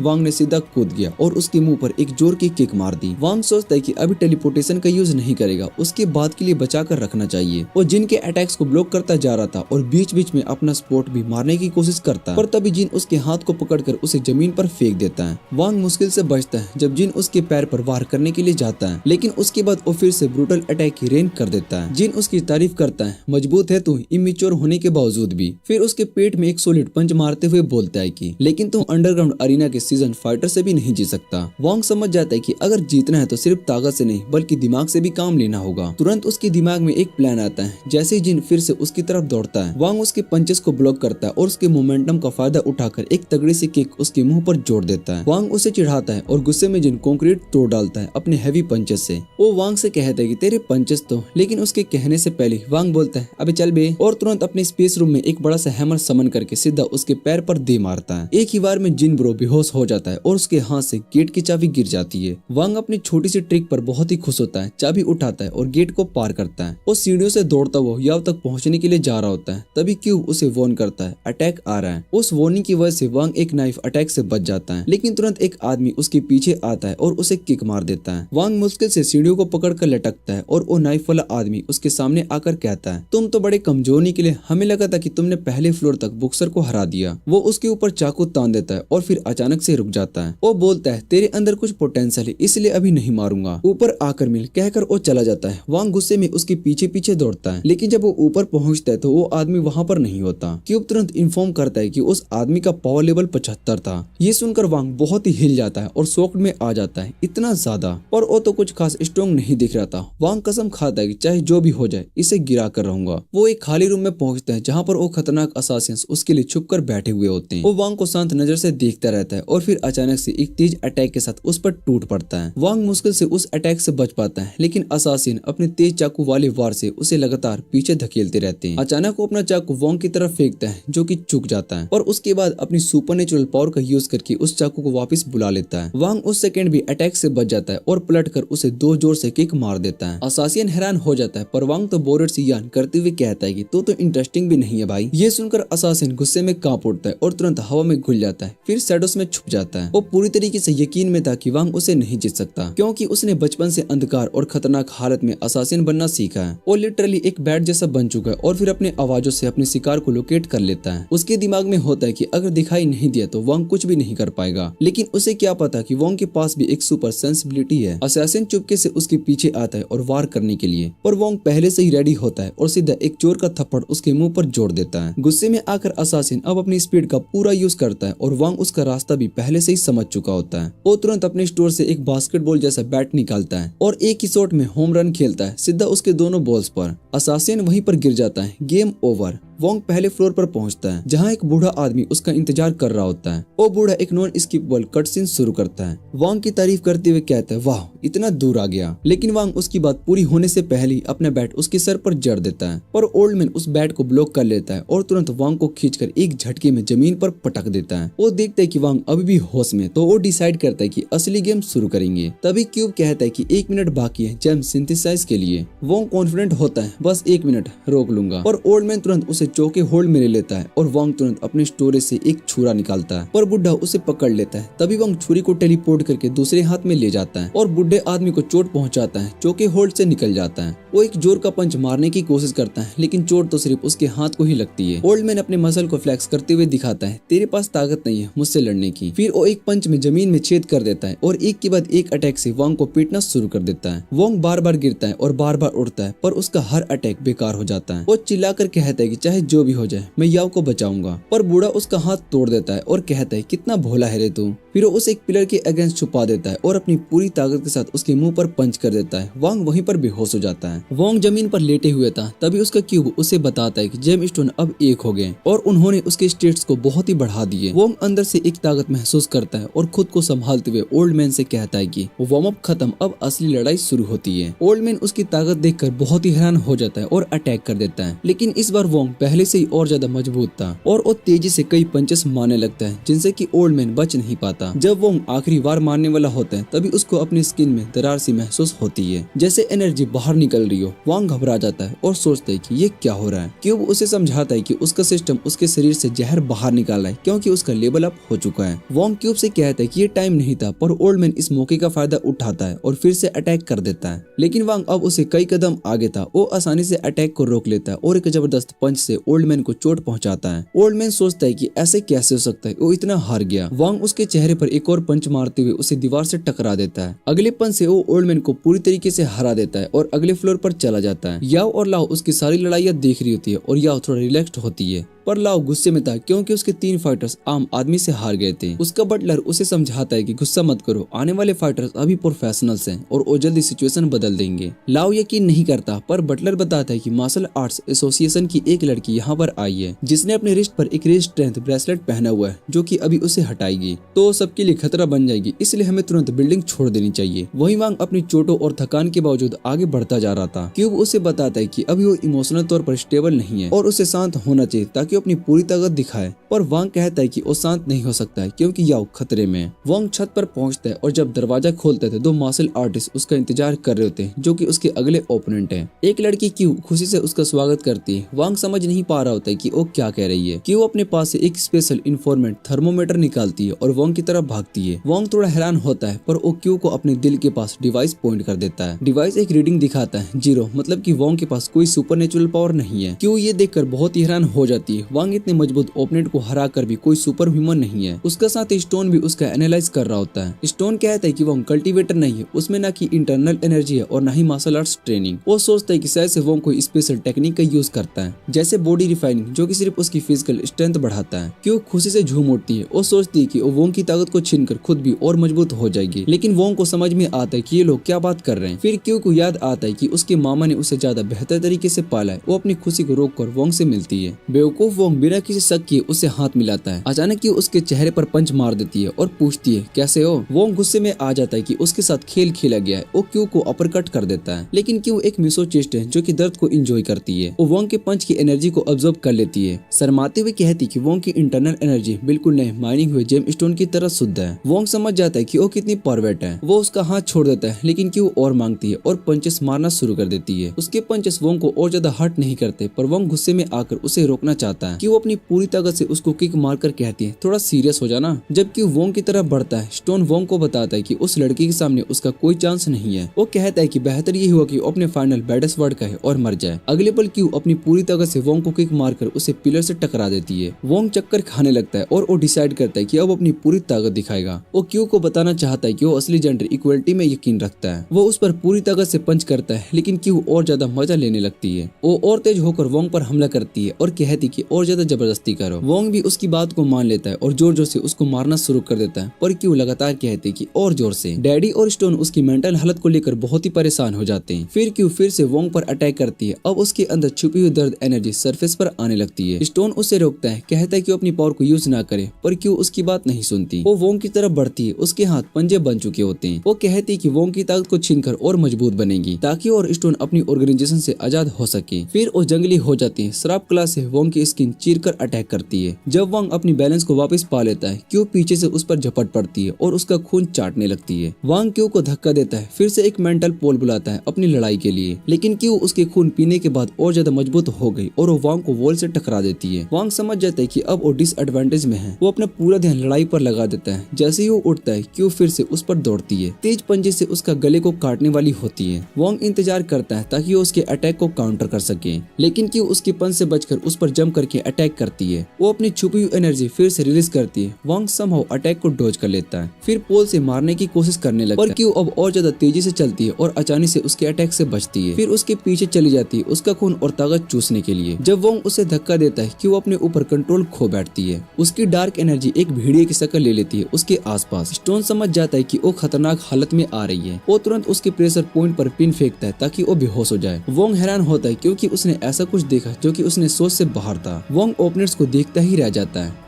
S1: वांग ने सीधा कूद गया और उसके मुंह पर एक जोर की किक मार दी। वांग सोचता है कि अभी टेलीपोर्टेशन का यूज नहीं करेगा, उसके बाद के लिए बचा कर रखना चाहिए। वो जिन के अटैक्स को ब्लॉक करता जा रहा था और बीच बीच में अपना कोट भी मारने की कोशिश करता है, पर तभी जिन उसके हाथ को पकड़कर उसे जमीन पर फेंक देता है। वांग मुश्किल से बचता है जब जिन उसके पैर पर वार करने के लिए जाता है, लेकिन उसके बाद वो फिर से ब्रूटल अटैक की रेंज कर देता है। जिन उसकी तारीफ करता है, मजबूत है तू इमेच्योर होने के बावजूद भी। फिर उसके पेट में एक सॉलिड पंच मारते हुए बोलता है कि लेकिन तुम अंडरग्राउंड अरीना के सीजन फाइटर से भी नहीं जीत सकता। वांग समझ जाता है कि अगर जीतना है तो सिर्फ ताकत से नहीं बल्कि दिमाग से भी काम लेना होगा। तुरंत उसके दिमाग में एक प्लान आता है। जैसे ही जिन फिर से उसकी तरफ दौड़ता है, वांग उसके पंचेस को ब्लॉक करता है और उसके मोमेंटम का फायदा उठाकर एक तगड़ी सी किक उसके मुंह पर जोड़ देता है। वांग उसे चिढ़ाता है और गुस्से में जिन कंक्रीट तोड़ डालता है अपने हैवी पंचेस से। वो वांग से कहता है कि तेरे पंचेस तो, लेकिन उसके कहने से पहले वांग बोलता है अबे चल बे, और तुरंत अपने स्पेस रूम में एक बड़ा सा हैमर समन करके सीधा उसके पैर पर दे मारता है। एक ही बार में जिन ब्रो बेहोश हो जाता है और उसके हाथ से गेट की चाबी गिर जाती है। वांग अपनी छोटी सी ट्रिक पर बहुत ही खुश होता है, चाबी उठाता है और गेट को पार करता है। वो सीढ़ियों से दौड़ता हुआ याव तक पहुंचने के लिए जा रहा होता है, तभी क्यूब उसे वार्न करता है अटैक आ रहा है। उस वार्निंग की वजह से वांग एक नाइफ अटैक से बच जाता है, लेकिन तुरंत एक आदमी उसके पीछे आता है और उसे किक मार देता है। वांग मुश्किल से सीढ़ियों को पकड़कर लटकता है और वो नाइफ वाला आदमी उसके सामने आकर कहता है तुम तो बड़े कमजोर निकले, हमें लगा था कि तुमने पहले फ्लोर तक बॉक्सर को हरा दिया। वो उसके ऊपर चाकू तान देता है और फिर अचानक से रुक जाता है। वो बोलता है तेरे अंदर कुछ पोटेंशियल है, इसलिए अभी नहीं मारूंगा, ऊपर आकर मिल, कहकर वो चला जाता है। वांग गुस्से में उसके पीछे पीछे दौड़ता है, लेकिन जब वो ऊपर पहुंचता है तो वो आदमी वहां पर नहीं होता। क्यूब तुरंत इन्फॉर्म करता है कि उस आदमी का पावर लेवल 75 था। ये सुनकर वांग बहुत ही हिल जाता है और शॉक में आ जाता है, इतना ज्यादा। और वो तो कुछ खास स्ट्रॉन्ग नहीं दिख रहा था। वांग कसम खाता है कि चाहे जो भी हो जाए इसे गिरा कर रहूंगा। वो एक खाली रूम में पहुंचता है जहाँ पर वो खतरनाक असासिन्स उसके लिए छुप कर बैठे हुए होते हैं। वो वांग को शांत नजर से देखता रहता है और फिर अचानक से एक तेज अटैक के साथ उस पर टूट पड़ता है। वांग मुश्किल से उस अटैक से बच पाता है, लेकिन असासिन अपने तेज चाकू वाले वार से उसे लगातार पीछे धकेलते रहते हैं। अचानक वो अपना चाकू वांग की तरफ फेंकता है जो कि चूक जाता है और उसके बाद अपनी सुपरनेचुरल पावर का यूज करके उस चाकू को वापस बुला लेता है। वांग उस सेकंड भी अटैक से बच जाता है और पलट कर उसे दो जोर से किक मार देता है। असासिन हैरान हो जाता है, पर वांग तो बोरेट से यान करते हुए कहता है कि तू तो इंटरेस्टिंग भी नहीं है भाई। ये सुनकर असासिन गुस्से में कांप उठता है और तुरंत हवा में घुल जाता है, फिर शैडोस में छुप जाता है। वो पूरी तरीके से यकीन में था कि वांग उसे नहीं जीत सकता, क्योंकि उसने बचपन से अंधकार और खतरनाक हालत में असासिन बनना सीखा है। वो लिटरली एक बैट जैसा बन चुका है और फिर अपने आवाजों से अपने शिकार को लोकेट कर लेता है। उसके दिमाग में होता है कि अगर दिखाई नहीं दिया तो वांग कुछ भी नहीं कर पाएगा, लेकिन उसे क्या पता कि वांग के पास भी एक सुपर सेंसिबिलिटी है। असासिन चुपके से उसके पीछे आता है और वार करने के लिए, पर वांग पहले से ही रेडी होता है और सीधा एक चोर का थप्पड़ उसके मुंह पर जोड़ देता है। गुस्से में आकर असासिन अब अपनी स्पीड का पूरा यूज करता है और वांग उसका रास्ता भी पहले से ही समझ चुका होता है। वो तुरंत अपने स्टोर से एक बास्केटबॉल जैसा बैट निकालता है और एक ही शॉट में होम रन खेलता है सीधा उसके दोनों बॉल्स पर। असासिन वहीं पर गिर जाता है। Game over. वांग पहले फ्लोर पर पहुंचता है जहां एक बूढ़ा आदमी उसका इंतजार कर रहा होता है। वो बूढ़ा एक नॉन स्किपेबल कट सीन शुरू करता है। वांग की तारीफ करते हुए कहता है वाह इतना दूर आ गया, लेकिन वांग उसकी बात पूरी होने से पहले ही अपना बैट उसके सर पर जड़ देता है, पर ओल्ड मैन उस बैट को ब्लॉक कर लेता है और तुरंत वांग को खींचकर एक झटके में जमीन पर पटक देता है। वो देखता है कि वांग अभी भी होश में, तो वो डिसाइड करता है कि असली गेम शुरू करेंगे। तभी क्यूब कहता है कि 1 मिनट बाकी है जेम सिंथेसाइज के लिए। वांग कॉन्फिडेंट होता है बस 1 मिनट रोक लूंगा, और ओल्ड मैन तुरंत उसे चौके होल्ड में ले लेता है और वांग तुरंत अपने स्टोरेज से एक छुरा निकालता है, पर बुढ़ा उसे पकड़ लेता है। तभी वांग छुरी को टेलीपोर्ट करके दूसरे हाथ में ले जाता है और बुढ़े आदमी को चोट पहुंचाता है। चौके होल्ड से निकल जाता है। वो एक जोर का पंच मारने की कोशिश करता है, लेकिन चोट तो सिर्फ उसके हाथ को ही लगती है। ओल्ड मैन अपने मसल को फ्लेक्स करते हुए दिखाता है तेरे पास ताकत नहीं है मुझसे लड़ने की। फिर वो एक पंच में जमीन में छेद कर देता है और एक के बाद एक अटैक से वांग को पीटना शुरू कर देता है। वांग बार बार गिरता है और बार बार उड़ता है, पर उसका हर अटैक बेकार हो जाता है। वो चिल्लाकर कहता है कि चाहे जो भी हो जाए मैं याव को बचाऊंगा, पर बूढ़ा उसका हाथ तोड़ देता है और कहता है कितना भोला है रे तू। फिर वो उसे एक पिलर के अगेंस्ट छुपा देता है और अपनी पूरी ताकत के साथ उसके मुंह पर पंच कर देता है। वांग वहीं पर बेहोश हो जाता है। वांग जमीन पर लेटे हुए था, तभी उसका क्यूब उसे बताता है कि जेम स्टोन अब एक हो गए और उन्होंने उसके स्टेट्स को बहुत ही बढ़ा दिए। वांग अंदर से एक ताकत महसूस करता है और खुद को संभालते हुए ओल्ड मैन से कहता है कि वार्म अप खत्म, अब असली लड़ाई शुरू होती है। ओल्ड मैन उसकी ताकत देखकर बहुत ही हैरान हो जाता है और अटैक कर देता है, लेकिन इस बार वांग पहले से ही और ज्यादा मजबूत था और वो तेजी से कई पंचेस मारने लगता है जिनसे कि ओल्ड मैन बच नहीं पाता। था। जब वो आखिरी वार मारने वाला होता है तभी उसको अपनी स्किन में दरार सी महसूस होती है, जैसे एनर्जी बाहर निकल रही हो। वांग घबरा जाता है और सोचता है कि ये क्या हो रहा है। क्यूब उसे समझाता है कि उसका सिस्टम उसके शरीर से जहर बाहर निकाला है क्योंकि उसका लेवल अप हो चुका है। वांग क्यूब से कहता है कि ये टाइम नहीं था, पर ओल्ड मैन इस मौके का फायदा उठाता है और फिर से अटैक कर देता है। लेकिन वांग अब उसे कई कदम आगे था। वो आसानी से अटैक को रोक लेता है और एक जबरदस्त पंच से ओल्ड मैन को चोट पहुंचाता है। ओल्ड मैन सोचता है कि ऐसे कैसे हो सकता है, वो इतना हार गया। वांग उसके चेहरे पर एक और पंच मारते हुए उसे दीवार से टकरा देता है। अगले पंच से वो ओल्ड मैन को पूरी तरीके से हरा देता है और अगले फ्लोर पर चला जाता है। याओ और लाओ उसकी सारी लड़ाइयाँ देख रही होती है और याओ थोड़ा रिलैक्स्ड होती है, पर लाओ गुस्से में था क्योंकि उसके 3 फाइटर्स आम आदमी से हार गए थे। उसका बटलर उसे समझाता है कि गुस्सा मत करो, आने वाले फाइटर्स अभी प्रोफेशनल्स हैं और वो जल्दी सिचुएशन बदल देंगे। लाओ यकीन नहीं करता, पर बटलर बताता है कि मार्शल आर्ट्स एसोसिएशन की एक लड़की यहाँ पर आई है जिसने अपने रिस्ट पर एक रिस्ट स्ट्रेंथ ब्रेसलेट पहना हुआ है जो कि अभी उसे हटाएगी तो सबके लिए खतरा बन जाएगी, इसलिए हमें तुरंत बिल्डिंग छोड़ देनी चाहिए। वही वांग अपनी चोटों और थकान के बावजूद आगे बढ़ता जा रहा था। क्यूब उसे बताता है कि अभी वो इमोशनल तौर पर स्टेबल नहीं है और उसे शांत होना चाहिए ताकि अपनी पूरी ताकत दिखाए, पर वांग कहता है कि वो शांत नहीं हो सकता है क्योंकि याओ खतरे में है। वांग छत पर पहुंचता है और जब दरवाजा खोलता है तो 2 मार्शल आर्टिस्ट उसका इंतजार कर रहे होते हैं जो कि उसके अगले ओपोनेंट है। एक लड़की क्यू खुशी से उसका स्वागत करती है। वांग समझ नहीं पा रहा होता है कि वो क्या कह रही है। क्यू अपने पास से एक स्पेशल इन्फॉर्मेंट थर्मोमीटर निकालती है और वांग की तरफ भागती है। वांग थोड़ा हैरान होता है, पर वो क्यू को अपने दिल के पास डिवाइस पॉइंट कर देता है। डिवाइस एक रीडिंग दिखाता है 0, मतलब कि वांग के पास कोई सुपरनेचुरल पावर नहीं है। क्यू ये देखकर बहुत ही हैरान हो जाती है। वांग इतने मजबूत ओपोनेंट को हरा कर भी कोई सुपर ह्यूमन नहीं है। उसका साथ स्टोन भी उसका एनालाइज कर रहा होता है। स्टोन कहता है कि वो कल्टीवेटर नहीं है, उसमें ना कि इंटरनल एनर्जी है और ना ही मार्शल आर्ट्स ट्रेनिंग। वो सोचता है कि शायद से वो कोई स्पेशल टेक्निक का यूज करता है, जैसे बॉडी रिफाइनिंग, जो कि सिर्फ उसकी फिजिकल स्ट्रेंथ बढ़ाता है। क्यों खुशी से झूम उठती है। वो सोचती है कि वो वोंग की ताकत को छीनकर खुद भी और मजबूत हो जाएगी, लेकिन वोंग को समझ में आता है कि ये लोग क्या बात कर रहे हैं। फिर क्यों को याद आता है कि उसके मामा ने उसे ज्यादा बेहतर तरीके से पाला है। वो अपनी खुशी को रोककर वोंग से मिलती है। बेवकूफ वोंग बिना किसी शक किए उसे हाथ मिलाता है। अचानक क्यों उसके चेहरे पर पंच मार देती है और पूछती है कैसे हो। वोंग गुस्से में आ जाता है कि उसके साथ खेल खेला गया है। वो क्यों को अपरकट कर देता है, लेकिन क्यों एक मिसोचिस्ट है जो कि दर्द को एंजॉय करती है। वो वोंग के पंच की एनर्जी को ऑब्जर्व कर लेती है। शर्माते हुए कहती कि वोंग की इंटरनल एनर्जी बिल्कुल नए माइनिंग हुए जेम स्टोन की तरह शुद्ध है। वोंग समझ जाता है कि वो कितनी परवेट है। वो उसका हाथ छोड़ देता है, लेकिन क्यों और मांगती है और पंचेस मारना शुरू कर देती है। उसके पंचेस वोंग को और ज्यादा हर्ट नहीं करते, पर वोंग गुस्से में आकर उसे रोकना चाहता है कि वो अपनी पूरी ताकत से उसको किक मारकर कहती है थोड़ा सीरियस हो जाना। जबकि वोंग की तरफ बढ़ता है, स्टोन वोंग को बताता है कि उस लड़की के सामने उसका कोई चांस नहीं है। वो कहता है कि बेहतर ये हुआ कि वो अपने फाइनल बैडेस्ट वर्ड कहे और मर जाए। अगले पल क्यू अपनी पूरी ताकत से वोंग को किक मारकर उसे पिलर से टकरा देती है। वोंग चक्कर खाने लगता है और वो डिसाइड करता है कि अब अपनी पूरी ताकत दिखाएगा। वो क्यू को बताना चाहता है कि वो असली जेंडर इक्वलिटी में यकीन रखता है। वो उस पर पूरी ताकत से पंच करता है, लेकिन क्यू और ज्यादा मजा लेने लगती है। वो और तेज होकर वोंग पर हमला करती है और कहती कि और ज्यादा जबरदस्ती करो। वोंग भी उसकी बात को मान लेता है और जोर जोर से उसको मारना शुरू कर देता है, पर क्यू लगातार कहते कि और जोर से। डैडी और स्टोन उसकी मेंटल हालत को लेकर बहुत ही परेशान हो जाते हैं। फिर क्यू फिर से वोंग पर अटैक करती है। अब उसके अंदर छुपी हुई दर्द एनर्जी सरफेस पर आने लगती है। स्टोन उसे रोकता है, कहता है कि वो अपनी पावर को यूज ना करे, पर क्यू उसकी बात नहीं सुनती। वो वोंग की तरफ बढ़ती है। उसके हाथ पंजे बन चुके होते हैं। वो कहती है कि वोंग की ताकत को छीनकर और मजबूत बनेगी ताकि और स्टोन अपनी ऑर्गेनाइजेशन से आजाद हो सके। फिर वो जंगली हो जाती है। श्राप क्लास से वोंग की स्किन चीरकर अटैक करती है। जब वोंग अपनी बैलेंस को वापस पा लेता है, क्यू पीछे से उस पर झपट पड़ती है और उसका खून चाटने लगती है। वांग क्यू को धक्का देता है। फिर से एक मेंटल पोल बुलाता है अपनी लड़ाई के लिए, लेकिन क्यू उसके खून पीने के बाद और ज्यादा मजबूत हो गई और वो वांग को वॉल से टकरा देती है। वांग समझ जाता है कि अब वो डिसएडवांटेज में है। वो अपना पूरा ध्यान लड़ाई पर लगा देता है। जैसे ही वो उठता है, क्यू फिर से उस पर दौड़ती है। तेज पंजे से उसका गले को काटने वाली होती है। वांग इंतजार करता है ताकि वो उसके अटैक को काउंटर कर सके, लेकिन क्यू उसके पंच से बचकर उस पर जंप करके अटैक करती है। वो अपनी छुपी हुई एनर्जी फिर से रिलीज करती है। वांग समहाउ अटैक को डॉज कर लेता है, फिर पोल से मारने की कोशिश करने लगता है, पर क्यू अब और ज्यादा तेजी से चलती है और अचानक से उसके अटैक से बचती है। फिर उसके पीछे चली जाती है उसका खून और ताकत चूसने के लिए। जब वांग उसे धक्का देता है, क्यू अपने ऊपर कंट्रोल खो बैठती है। उसकी डार्क एनर्जी एक भेड़िए की शक्ल ले लेती है उसके आसपास। स्टोन समझ जाता है कि वो खतरनाक हालत में आ रही है। वो तुरंत उसके प्रेशर पॉइंट पर पिन फेंकता है ताकि वो बेहोश हो जाए। वांग हैरान होता है क्योंकि उसने ऐसा कुछ देखा जो कि उसने सोच से बाहर था। वांग ओपोनेंट्स को देखता ही रह जाता है।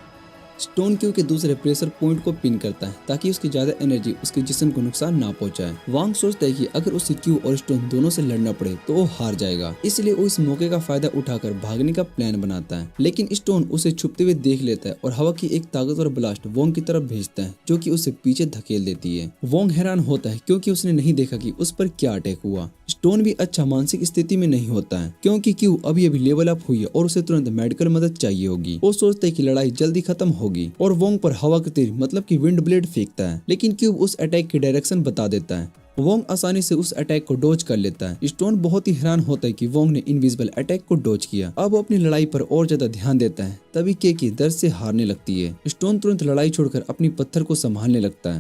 S1: स्टोन क्यू के दूसरे प्रेशर पॉइंट को पिन करता है ताकि उसकी ज्यादा एनर्जी उसके जिस्म को नुकसान ना पहुंचाए। वांग सोचता है कि अगर उसे क्यू और स्टोन दोनों से लड़ना पड़े तो वो हार जाएगा, इसलिए वो इस मौके का फायदा उठाकर भागने का प्लान बनाता है। लेकिन स्टोन उसे छुपते हुए देख लेता है और हवा की एक ताकतवर ब्लास्ट वोंग की तरफ भेजता है जो कि उसे पीछे धकेल देती है। वोंग हैरान होता है क्योंकि उसने नहीं देखा कि उस पर क्या अटैक हुआ। स्टोन भी अच्छा मानसिक स्थिति में नहीं होता है क्योंकि क्यू अभी अभी लेवल अप हुई है और उसे तुरंत मेडिकल मदद चाहिए होगी। वो सोचता है कि लड़ाई जल्दी खत्म होगी और वोंग पर हवा का तीर मतलब कि विंड ब्लेड फेंकता है, लेकिन क्यूब उस अटैक की डायरेक्शन बता देता है। वोंग आसानी से उस अटैक को डोज कर लेता है। स्टोन बहुत ही हैरान होता है कि वोंग ने इनविजिबल अटैक को डोज किया। अब वो अपनी लड़ाई पर और ज्यादा ध्यान देता है। तभी के की दर्द से हारने लगती है। स्टोन तुरंत लड़ाई छोड़कर अपनी पत्थर को संभालने लगता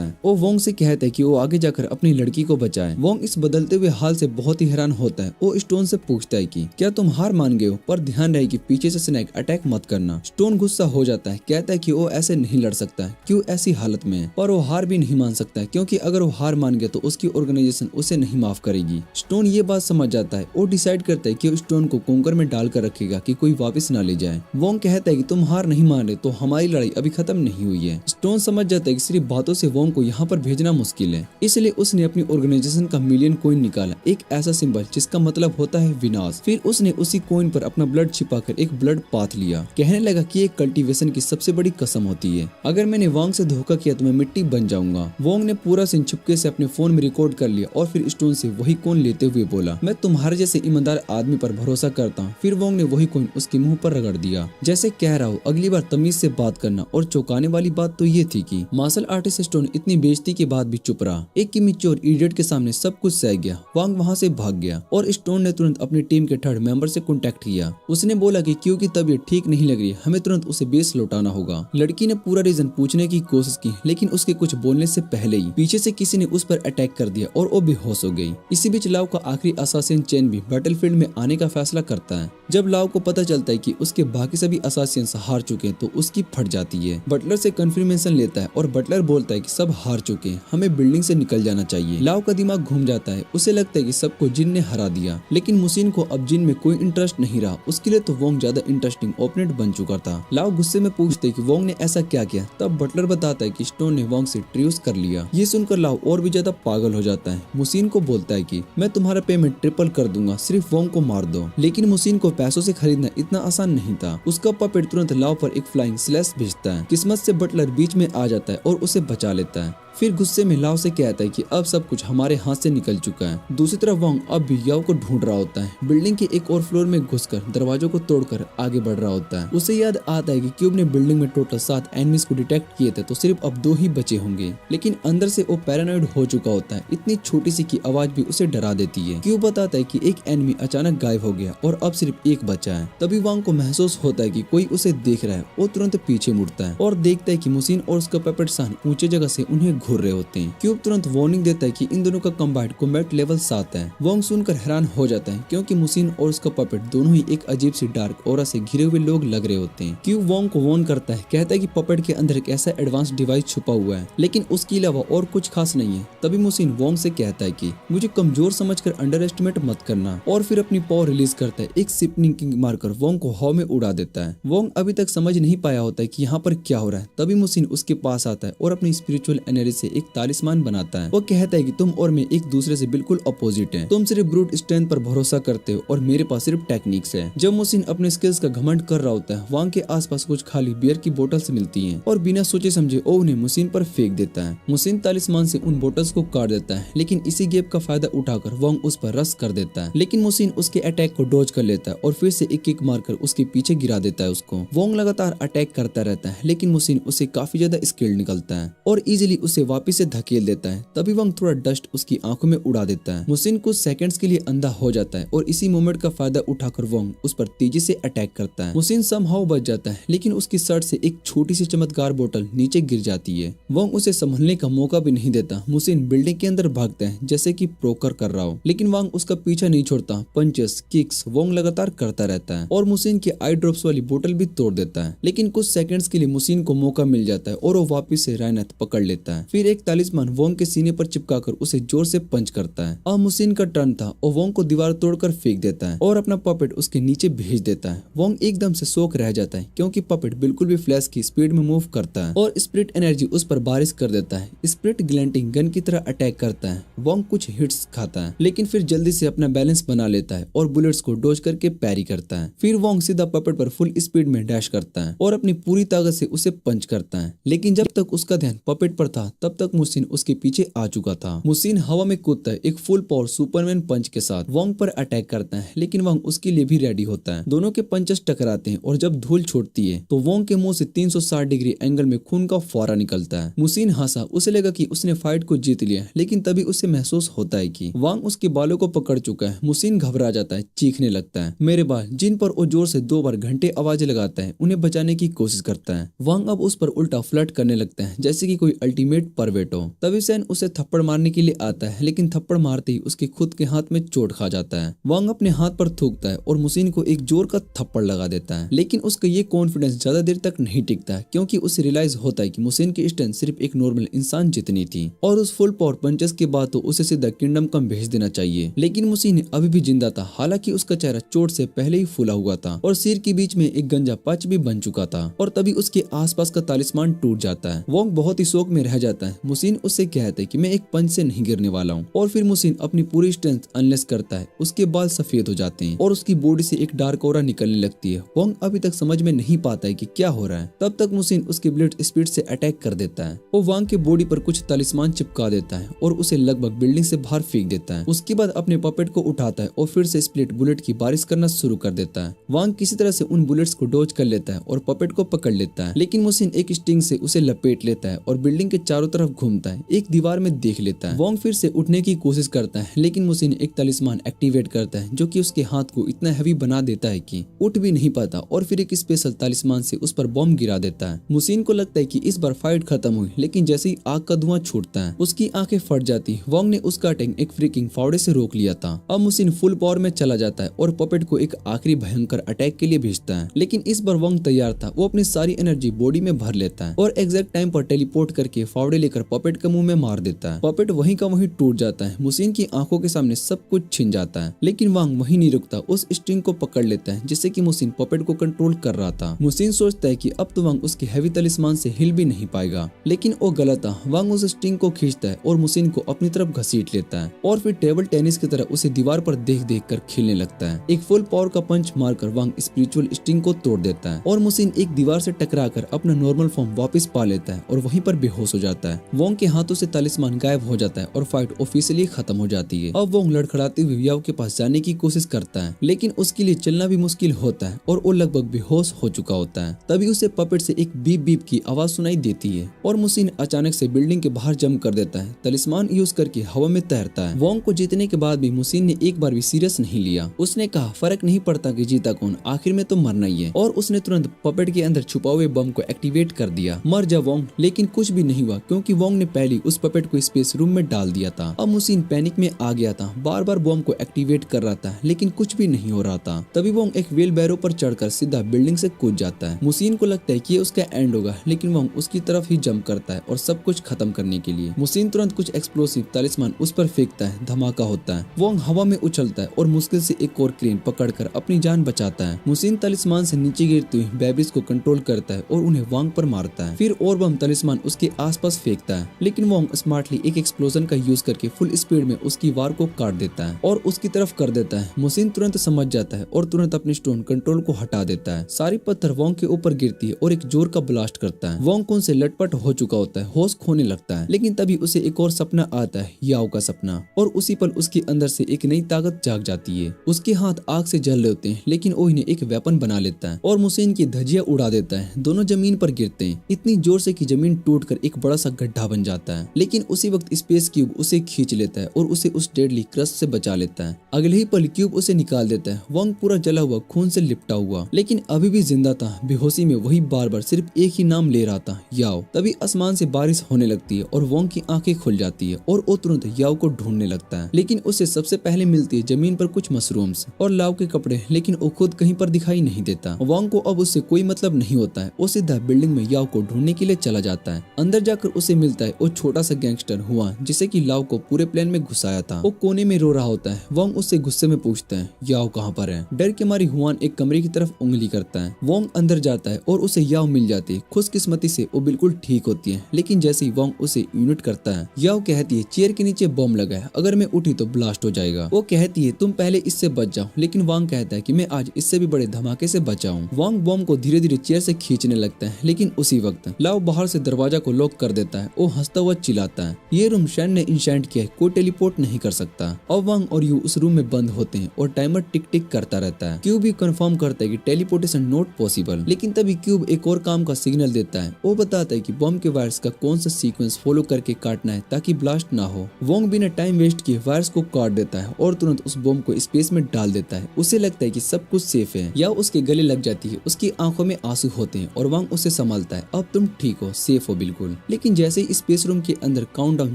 S1: है। वो वोंग से कहता है कि वो आगे जाकर अपनी लड़की को बचाए। वोंग इस बदलते हुए हाल से बहुत ही हैरान होता है। वो स्टोन से पूछता है कि क्या तुम हार मान गए हो, पर ध्यान रहे कि पीछे से स्नेक अटैक मत करना। स्टोन गुस्सा हो जाता है, कहता है कि वो ऐसे नहीं लड़ सकता है, क्यों ऐसी हालत में है, पर वो हार भी नहीं मान सकता है क्योंकि अगर वो हार मान गया तो उसकी ऑर्गेनाइजेशन उसे नहीं माफ करेगी। स्टोन ये बात समझ जाता है। वो डिसाइड करता है कि वो स्टोन को कोंकर में डालकर रखेगा कि कोई वापस ना ले जाए। वोंग कहता है कि तुम हार नहीं मान रहे तो हमारी लड़ाई अभी खत्म नहीं हुई है। स्टोन समझ जाता है कि सिर्फ बातों से वोंग को यहाँ पर भेजना मुश्किल है, इसलिए उसने अपनी ऑर्गेनाइजेशन का मिलियन कॉइन निकाला, एक ऐसा सिंबल जिसका मतलब होता है विनाश। फिर उसने उसी कॉइन पर अपना ब्लड छिपाकर एक ब्लड पाथ लिया। कहने लगा कि एक कल्टीवेशन की सबसे बड़ी कसम होती है, अगर मैंने वोंग से धोखा किया तो मैं मिट्टी बन जाऊंगा। वोंग ने पूरा सीन चुपके से अपने फोन में रिकॉर्ड कर लिया और फिर स्टोन से वही कॉइन लेते हुए बोला, मैं तुम्हारे जैसे ईमानदार आदमी पर भरोसा करता हूँ। फिर वोंग ने वही कॉइन उसके मुंह पर रगड़ दिया, जैसे कह रहा हूँ अगली बार तमीज से बात करना। और चौंकाने वाली बात तो ये थी कि मार्शल आर्टिस्ट स्टोन इतनी बेइज्जती के बाद भी चुप रहा। एक इमेच्योर इडियट के सामने सब कुछ सह गया। वांग वहाँ से भाग गया और स्टोन ने तुरंत अपनी टीम के थर्ड मेंबर से कांटेक्ट किया। उसने बोला कि क्यों की तबीयत ठीक नहीं लग रही, हमें तुरंत उसे बेस लौटाना होगा। लड़की ने पूरा रीजन पूछने की कोशिश की, लेकिन उसके कुछ बोलने से पहले ही पीछे से किसी ने उस पर अटैक कर दिया और वो बेहोश हो गई। इसी बीच लाओ का आखिरी असासिन चेन भी बैटलफील्ड में आने का फैसला करता है। जब लाओ को पता चलता है कि उसके बाकी सभी असासियंस हार चुके हैं तो उसकी फट जाती है। बटलर से कंफर्मेशन लेता है और बटलर बोलता है कि सब हार चुके हैं, हमें बिल्डिंग से निकल जाना चाहिए। लाओ का दिमाग घूम जाता है, उसे लगता है कि सबको जिन ने हरा दिया, लेकिन मुसीन को अब जिन में कोई इंटरेस्ट नहीं रहा। उसके लिए तो वोंग ज्यादा इंटरेस्टिंग ओपोनेंट बन चुका था। लाओ गुस्से में पूछते कि वोंग ने ऐसा क्या किया। तब बटलर बताता है कि स्टोन ने वोंग से ट्रियूस कर लिया। ये सुनकर लाओ और भी ज्यादा पागल हो जाता है। मुसीन को बोलता है कि मैं तुम्हारा पेमेंट ट्रिपल कर दूंगा, सिर्फ वोंग को मार दो। लेकिन मुसीन को पैसों से खरीदना इतना आसान नहीं था। उसका पपेट तुरंत लाओ पर एक फ्लाइंग स्लैश भेजता है। किस्मत से बटलर बीच में आ जाता है और उसे बचा लेता है। फिर गुस्से में लाओ से कहता है कि अब सब कुछ हमारे हाथ से निकल चुका है। दूसरी तरफ वोंग अब भी याओ को ढूंढ रहा होता है। बिल्डिंग के एक और फ्लोर में घुसकर दरवाजों को तोड़कर आगे बढ़ रहा होता है। उसे याद आता है कि क्यूब ने बिल्डिंग में टोटल 7 एनिमीज को डिटेक्ट किए थे तो सिर्फ अब 2 ही बचे होंगे। लेकिन अंदर से वो पैरानॉइड हो चुका होता है। इतनी छोटी सी की आवाज भी उसे डरा देती है। क्यूब बताता है कि एक एनिमी अचानक गायब हो गया और अब सिर्फ एक बचा है। तभी वोंग को महसूस होता है कि कोई उसे देख रहा है। वो तुरंत पीछे मुड़ता है और देखता है कि मुसीन और उसका पपेट सान ऊंचे जगह से उन्हें घूर रहे होते हैं। क्यूब तुरंत वार्निंग देता है कि इन दोनों का कंबाइंड कॉम्बैट लेवल 7 है। वोंग सुनकर हैरान हो जाता है क्योंकि मुसीन और उसका पपेट दोनों ही एक अजीब सी डार्क ऑरा से घिरे हुए लोग लग रहे होते हैं। क्यूब वोंग को वार्न करता है, कहता है कि पपेट के अंदर एक ऐसा एडवांस डिवाइस छुपा हुआ है, लेकिन उसके अलावा और कुछ खास नहीं है। तभी मुसीन वोंग से कहता है कि मुझे कमजोर समझकर अंडर एस्टिमेट मत करना, और फिर अपनी पावर रिलीज करता है। एक सिपनिंग किंग मारकर वोंग को हवा में उड़ा देता है। वोंग अभी तक समझ नहीं पाया होता है कि यहाँ पर क्या हो रहा है। तभी मुसीन उसके पास आता है और अपनी स्पिरिचुअल एनर्जी से एक तालिस्मान बनाता है। वो कहता है कि तुम और मैं एक दूसरे से बिल्कुल अपोजिट हैं। तुम सिर्फ ब्रूट स्ट्रेंथ पर भरोसा करते हो और मेरे पास सिर्फ टेक्निक्स है। जब मुसीन अपने स्किल्स का घमंड कर रहा होता है, वोंग के आसपास कुछ खाली बियर की बोतल्स मिलती हैं और बिना सोचे समझे वो उन्हें मुसीन पर फेंक देता है। मुसीन तालिस्मान से उन बोतल्स को काट देता है, लेकिन इसी गैप का फायदा उठाकर वोंग उस पर रश कर देता है। लेकिन मुसीन उसके अटैक को डॉज कर लेता है और फिर से एक किक मारकर उसके पीछे गिरा देता है उसको। वोंग लगातार अटैक करता रहता है, लेकिन मुसीन उसे काफी ज्यादा स्किल्ड निकलता है और इजीली उसे वापस से धकेल देता है। तभी वोंग थोड़ा डस्ट उसकी आंखों में उड़ा देता है। मुसीन कुछ सेकंड्स के लिए अंधा हो जाता है और इसी मोमेंट का फायदा उठाकर वोंग उस पर तेजी से अटैक करता है। मुसीन समहाउ बच जाता है, लेकिन उसकी शर्ट से एक छोटी सी चमत्कार बोतल नीचे गिर जाती है। वोंग उसे संभलने का मौका भी नहीं देता। मुसीन बिल्डिंग के अंदर भागता है जैसे कि प्रोकर कर रहा हो, लेकिन वोंग उसका पीछा नहीं छोड़ता। पंचेस, किक्स वोंग लगातार करता रहता है और मुसीन की आई ड्रॉप्स वाली बोतल भी तोड़ देता है। लेकिन कुछ सेकंड्स के लिए मुसीन को मौका मिल जाता है और वो वापिस से रायनथ पकड़ लेता है। फिर एक तालिस्मान वोंग के सीने पर चिपकाकर उसे जोर से पंच करता है। अब मुसिन का टर्न था और वोंग को दीवार तोड़कर फेंक देता है और अपना पपेट उसके नीचे भेज देता है। वोंग एकदम से शॉक रह जाता है क्योंकि पपेट बिल्कुल भी फ्लैश की स्पीड में मूव करता है और स्पिरिट एनर्जी उस पर बारिश कर देता है। स्पिरिट ग्लिंटिंग गन की तरह अटैक करता है। वोंग कुछ हिट्स खाता है लेकिन फिर जल्दी से अपना बैलेंस बना लेता है और बुलेट्स को डॉज करके पैरी करता है। फिर वोंग सीधा पपेट पर फुल स्पीड में डैश करता है और अपनी पूरी ताकत से उसे पंच करता है। लेकिन जब तक उसका ध्यान पपेट पर था तब तक मुसिन उसके पीछे आ चुका था। मुसिन हवा में कूदता है एक फुल पावर सुपरमैन पंच के साथ वोंग पर अटैक करता है, लेकिन वोंग उसके लिए भी रेडी होता है। दोनों के पंचेस टकराते हैं और जब धूल छोड़ती है तो वोंग के मुंह से 360 डिग्री एंगल में खून का फौरा निकलता है। मुसिन हंसा, उसे लगा कि उसने फाइट को जीत लिया, लेकिन तभी उसे महसूस होता है कि वांग उसके बालों को पकड़ चुका है। मुसिन घबरा जाता है, चीखने लगता है। मेरे बाल, जिन पर वो जोर से 2 बार घंटे आवाजें लगाता है, उन्हें बचाने की कोशिश करता है। वांग अब उस पर उल्टा फ्लर्ट करने लगता है जैसे कि कोई अल्टीमेट परवेट हो। तभी सैन उसे थप्पड़ मारने के लिए आता है, लेकिन थप्पड़ मारते ही उसके खुद के हाथ में चोट खा जाता है। वांग अपने हाथ पर थूकता है और मुसिन को एक जोर का थप्पड़ लगा देता है, लेकिन उसका ये कॉन्फिडेंस ज्यादा देर तक नहीं टिकता है क्योंकि उसे रियलाइज होता है कि मुसिन की स्ट्रेंथ सिर्फ एक नॉर्मल इंसान जितनी थी और उस फुल पावर पंचेस के बाद तो उसे सीधा किंगडम कम भेज देना चाहिए। लेकिन मुसिन अभी भी जिंदा था, हालांकि उसका चेहरा चोट से पहले ही फूला हुआ था और सिर के बीच में एक गंजा पच भी बन चुका था। और तभी उसके आसपास का तालिस्मान टूट जाता है। वोंग बहुत ही शोक में रह जाता है। मुसिन उससे कहता है कि मैं एक पंच से नहीं गिरने वाला हूँ और फिर मुसिन अपनी पूरी स्ट्रेंथ अनलेस करता है। उसके बाल सफेद हो जाते हैं और उसकी बॉडी से एक डार्क ऑरा निकलने लगती है। वोंग अभी तक समझ में नहीं पाता है कि क्या हो रहा है। तब तक मुसिन उसके ब्लेड स्पीड से अटैक कर देता है। वो वांग के बॉडी पर कुछ तालिस्मान चिपका देता है और उसे लगभग बिल्डिंग से बाहर फेंक देता है। उसके बाद अपने पपेट को उठाता है और फिर से स्प्लिट बुलेट की बारिश करना शुरू कर देता है। वांग किसी तरह से उन बुलेट्स को डॉज कर लेता है और पपेट को पकड़ लेता है, लेकिन मुसिन एक स्टिंग से उसे लपेट लेता है और बिल्डिंग के चारों तरफ घूमता है, एक दीवार में देख लेता है। वांग फिर से उठने की कोशिश करता है, लेकिन मुसिन एक तालिस्मान एक्टिवेट करता है जो कि उसके हाथ को इतना हैवी बना देता है कि उठ भी नहीं पाता और फिर एक स्पेशल तालिस्मान से उस पर बॉम्ब गिरा देता है। मुसिन को लगता है कि इस बार फाइट खत्म हुई, लेकिन जैसे ही आग का धुआं छूटता है उसकी आंखें फट जाती। वांग ने उसका अटैक एक फ्रीकिंग फावड़े से रोक लिया था। अब मुसिन फुल पावर में चला जाता है और पपेट को एक आखिरी भयंकर अटैक के लिए भेजता है, लेकिन इस बार वांग तैयार था। वो अपनी सारी एनर्जी बॉडी में भर लेता है और एग्जैक्ट टाइम पर टेलीपोर्ट करके फावड़े लेकर पपेट के मुंह में मार देता है। पपेट वहीं का वहीं टूट जाता है। मुसिन की आंखों के सामने सब कुछ छिन जाता है, लेकिन वांग वहीं नहीं रुकता, उस स्ट्रिंग को पकड़ लेता है जिससे कि मुसिन पपेट को कंट्रोल कर रहा था। मुसिन सोचता है कि अब तो वांग उसके हैवी तलिस्मान से हिल भी नहीं पाएगा, लेकिन वो गलत था। वांग उस स्ट्रिंग को खींचता है और मुसिन को अपनी तरफ घसीट लेता है और फिर टेबल टेनिस की तरह उसे दीवार पर देख देख कर खेलने लगता है। एक फुल पावर का पंच मारकर वांग स्पिरिचुअल स्ट्रिंग को तोड़ देता है और मुसिन एक दीवार से टकराकर अपना नॉर्मल फॉर्म वापस पा लेता है और वहीं पर बेहोश हो जाता है। वोंग के हाथों से तालिस्मान गायब हो जाता है और फाइट ऑफिशियली खत्म हो जाती है। अब वोंग लड़खड़ाते हुए याओ के पास जाने की कोशिश करता है, लेकिन उसके लिए चलना भी मुश्किल होता है और वो लगभग बेहोश हो चुका होता है। तभी उसे पपेट से एक बीप बीप की आवाज सुनाई देती है और मुसिन अचानक से बिल्डिंग के बाहर जंप कर देता है। तालिस्मान यूज करके हवा में तैरता है। वोंग को जीतने के बाद भी मुसिन ने एक बार भी सीरियस नहीं लिया। उसने कहा फर्क नहीं पड़ता कि जीता कौन, आखिर में तो मरना ही है, और उसने तुरंत पपेट के अंदर छुपा हुए बम को एक्टिवेट कर दिया। मर जा वोंग। लेकिन कुछ भी नहीं हुआ क्योंकि वोंग ने पहले उस पपेट को स्पेस रूम में डाल दिया था। अब मुसिन पैनिक में आ गया था, बार बार बम को एक्टिवेट कर रहा था, लेकिन कुछ भी नहीं हो रहा था। तभी वोंग एक व्हील बैरो पर चढ़कर सीधा बिल्डिंग से कूद जाता है। मुसिन को लगता है कि ये उसका एंड होगा, लेकिन वोंग उसकी तरफ ही जंप करता है और सब कुछ खत्म करने के लिए। मुसिन तुरंत कुछ एक्सप्लोसिव तालिस्मान उस पर फेंकता है, धमाका होता है। वोंग हवा में उछलता है और मुश्किल से एक और क्रेन पकड़कर अपनी जान बचाता है। मुसिन तालिस्मान से नीचे गिरते हुए बेबीज को कंट्रोल करता है और उन्हें वांग पर मारता है। फिर और बम तालिस्मान उसके आसपास फेंकता है, लेकिन वोंग स्मार्टली एक एक्सप्लोजन का यूज करके फुल स्पीड में उसकी वार को काट देता है और उसकी तरफ कर देता है। मुसिन तुरंत समझ जाता है और तुरंत अपने स्टोन कंट्रोल को हटा देता है। सारी पत्थर वोंग के ऊपर गिरती है और एक जोर का ब्लास्ट करता है। वोंग खून से लटपट हो चुका होता है, होश खोने लगता है, लेकिन तभी उसे एक और सपना आता है, याओ का सपना, और उसी पल उसके अंदर से एक नई ताकत जाग जाती है। उसके हाथ आग से जल रहे होते हैं, लेकिन वो इन्हें एक वेपन बना लेता है और मुसिन की धज्जियां उड़ा देता है। दोनों जमीन पर गिरते हैं इतनी जोर से कि जमीन टूटकर एक बड़ा सा गड्ढा बन जाता है, लेकिन उसी वक्त स्पेस क्यूब उसे खींच लेता है और उसे उस डेडली क्रस्ट से बचा लेता है। अगले ही पल क्यूब उसे निकाल देता है। वोंग पूरा जला हुआ, खून से लिपटा हुआ, लेकिन अभी भी जिंदा था। बेहोशी में वही बार बार सिर्फ एक ही नाम ले रहा था, याओ। तभी आसमान से बारिश होने लगती है और वोंग की आंखें खुल जाती है और वो तुरंत याओ को ढूंढने लगता है, लेकिन उसे सबसे पहले मिलती है जमीन पर कुछ मशरूम्स और लाव के कपड़े, लेकिन वो खुद कहीं पर दिखाई नहीं देता। वोंग को अब उससे कोई मतलब नहीं होता है। वो सीधा बिल्डिंग में याओ को ढूंढने के लिए चला जाता है। अंदर जाकर उसे मिलता है वो छोटा सा गैंगस्टर हुआ जिसे कि लाओ को पूरे प्लान में घुसाया था। वो कोने में रो रहा होता है। वोंग उससे गुस्से में पूछता है याओ कहाँ पर है। डर के मारी हुआन एक कमरे की तरफ उंगली करता है। वोंग अंदर जाता है और उसे याओ मिल जाती है। खुशकिस्मती से वो बिल्कुल ठीक होती है, लेकिन जैसे ही वोंग उसे यूनिट करता है, याओ कहती है चेयर के नीचे बम लगा है, अगर मैं उठी तो ब्लास्ट हो जाएगा। वो कहती है तुम पहले इससे बच जाओ, लेकिन वांग कहता है कि मैं आज इससे भी बड़े धमाके से बचाऊं। वांग बम को धीरे धीरे चेयर से खींचने लगता है, लेकिन उसी वक्त लाओ बाहर से दरवाजा को लॉक कर देता है। वो हंसता हुआ चिल्लाता है ये रूम शैन ने इंशेंट किया है, कोई टेलीपोर्ट नहीं कर सकता। अब वांग और यू उस रूम में बंद होते हैं और टाइमर टिक टिक करता रहता है। क्यूब भी कंफर्म करता है कि टेलीपोर्टेशन नॉट पॉसिबल, लेकिन तभी क्यूब एक और काम का सिग्नल देता है। वो बताता है कि बम के वायर्स का कौन सा सीक्वेंस फॉलो करके काटना है ताकि ब्लास्ट ना हो। वोंग बिना टाइम वेस्ट किए वायर्स को काट देता है और तुरंत उस बम को स्पेस में डाल देता है। उसे लगता है कि सब कुछ सेफ है। या उसके गले लग जाती है, उसकी आंखों में आंसू होते हैं और वांग उसे संभालता है अब तुम ठीक हो, सेफ हो बिल्कुल। लेकिन जैसे ही स्पेस रूम के अंदर काउंटडाउन